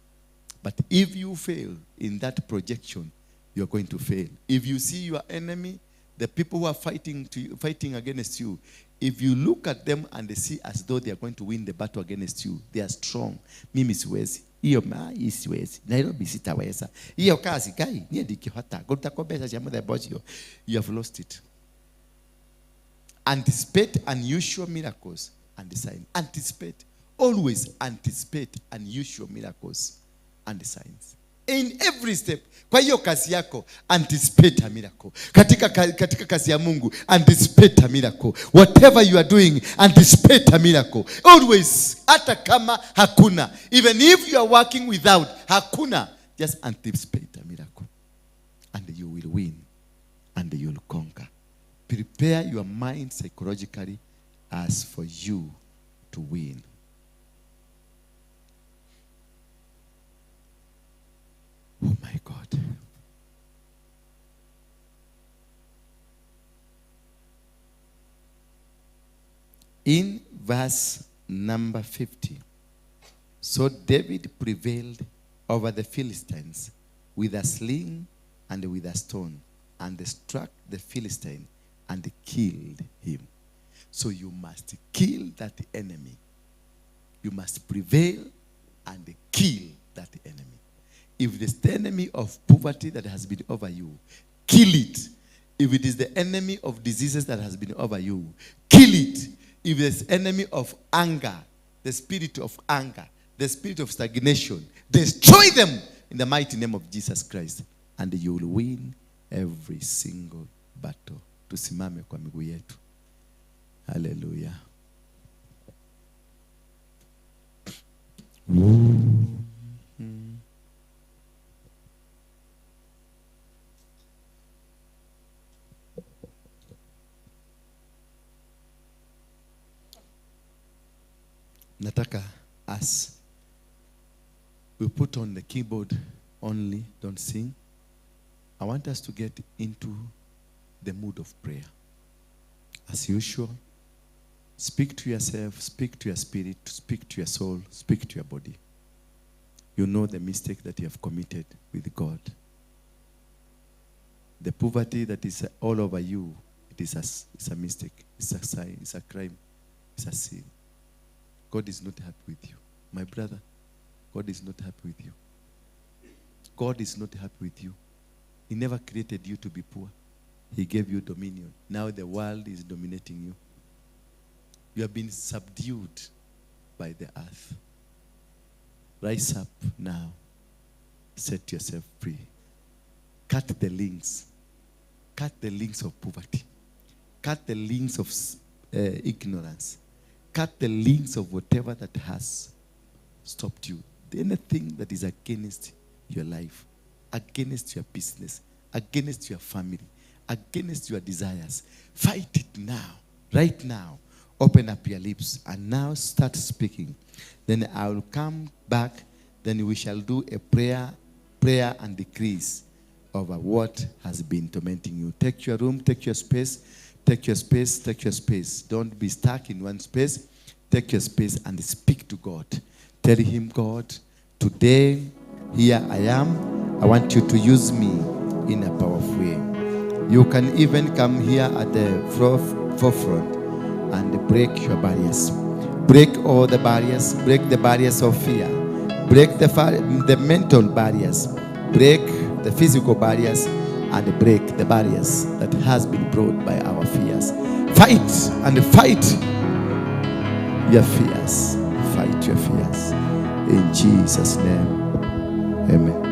S4: But if you fail in that projection, you are going to fail. If you see your enemy, the people who are fighting against you, if you look at them and they see as though they are going to win the battle against you, they are strong. Mimi siwezi. Hiyo siwezi. Nairobi sitaweza. Hiyo kazi kai nie dikihota. Gutakobesha cha mother boss you. You have lost it. Anticipate unusual miracles and the signs. Anticipate. Always anticipate unusual miracles and the signs. In every step. Kwa hiyo kazi yako, anticipate a miracle. Katika kazi ya Mungu, anticipate a miracle. Whatever you are doing, anticipate a miracle. Always, hata kama hakuna. Even if you are working without, hakuna. Just anticipate a miracle. And you will win. And you will conquer. Prepare your mind psychologically as for you to win. Oh my God. In verse number 50, so David prevailed over the Philistines with a sling and with a stone, and they struck the Philistine and killed him. So you must kill that enemy. You must prevail and kill that enemy. If it is the enemy of poverty that has been over you, kill it. If it is the enemy of diseases that has been over you, kill it. If it is enemy of anger, the spirit of anger, the spirit of stagnation, destroy them in the mighty name of Jesus Christ, and you will win every single battle. Tusimame kwa miguu yetu. Hallelujah. Nataka us, we put on the keyboard only, don't sing. I want us to get into the mood of prayer. As usual, speak to yourself, speak to your spirit, speak to your soul, speak to your body. You know the mistake that you have committed with God. The poverty that is all over you, it's a mistake, it's a sign, it's a crime, it's a sin. God is not happy with you. My brother, God is not happy with you. God is not happy with you. He never created you to be poor. He gave you dominion. Now the world is dominating you. You have been subdued by the earth. Rise up now. Set yourself free. Cut the links. Cut the links of poverty. Cut the links of ignorance. Cut the links of whatever that has stopped you. Anything that is against your life, against your business, against your family, against your desires. Fight it now, right now. Open up your lips and now start speaking. Then I will come back. Then we shall do a prayer and decrease over what has been tormenting you. Take your room, take your space. Take your space, take your space. Don't be stuck in one space. Take your space and speak to God. Tell him, God, today, here I am. I want you to use me in a powerful way. You can even come here at the forefront and break your barriers. Break all the barriers. Break the barriers of fear. Break the mental barriers. Break the physical barriers. And break the barriers that has been brought by our fears. Fight and fight your fears. Fight your fears. In Jesus' name, amen.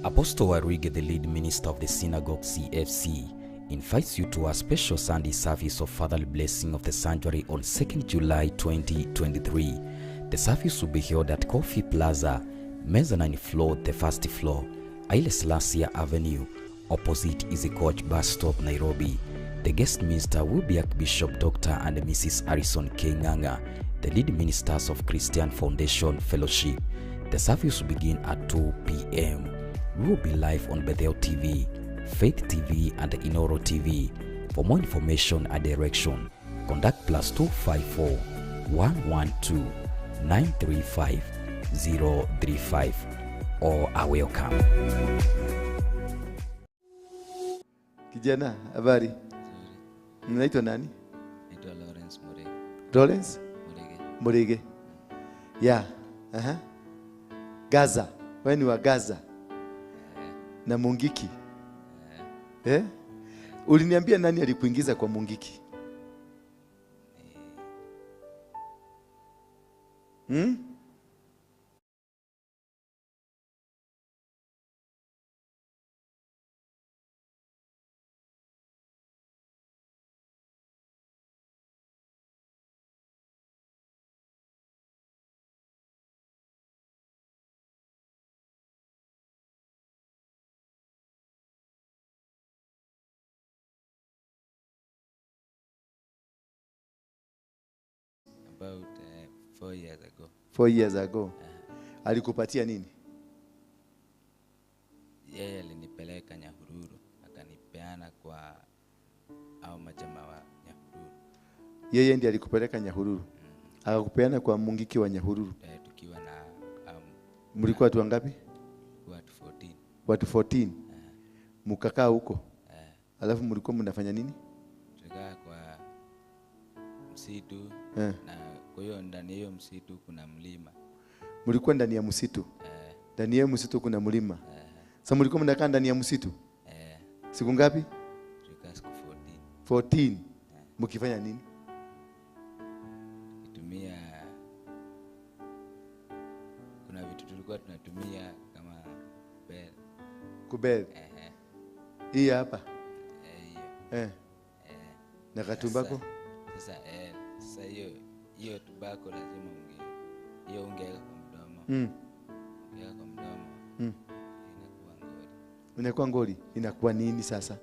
S3: Apostle Waruinge, the lead minister of the Synagogue C.F.C, invites you to a special Sunday service of Fatherly Blessing of the Sanctuary on 2nd July 2023. The service will be held at Coffee Plaza, mezzanine floor, the first floor, Haile Selassie Avenue, opposite Easy Coach bus stop, Nairobi. The guest minister will be Archbishop Dr. and Mrs. Harrison Kenyan, the lead ministers of Christian Foundation Fellowship. The service will begin at 2 p.m. We will be live on Bethel TV, Faith TV, and Inoro TV. For more information and direction, contact +254 112 935 035 or are welcome.
S4: Kijana, habari? Mnaitwa nani?
S5: Naitwa Lawrence Murege.
S4: Lawrence?
S5: Murege.
S4: Yeah. Gaza. Wewe ni wa Gaza. Na Mungiki. Uliniambia nani alikuingiza kwa Mungiki?
S5: about 4 years ago.
S4: 4 years ago. Alikupatia nini?
S5: Yeye alinipeleka Nyahururu, akanipeana kwa au majamaa wa Nyahururu.
S4: Yeye ndiye alikupeleka Nyahururu. Akakupeana kwa Mungiki wa Nyahururu.
S5: Tukiwa na
S4: mlikuwa watu wangapi?
S5: Watu 14.
S4: Watu 14. Mkakaa huko. Alafu mlikuwa mnafanya nini?
S5: Tulikaa kwa msitu na kwa hiyo ndani ya hiyo msitu kuna mlima.
S4: Mlikuwa ndani ya msitu? Ndani ya msitu kuna mlima. Sasa mlikuwa mnakaa ndani ya msitu? Siku ngapi?
S5: Tulikaa siku
S4: 14. Mkifanya nini?
S5: Kuna vitu tulikuwa tunatumia kama bell.
S4: Kubel. Hii hapa.
S5: Hiyo.
S4: Na katumbako?
S5: Sasa hiyo tobacco lazima ungeweka kwa mdomo. Ungeweka kwa mdomo. Inakuwa ngori.
S4: Inakuwa ngori. Inakuwa nini sasa?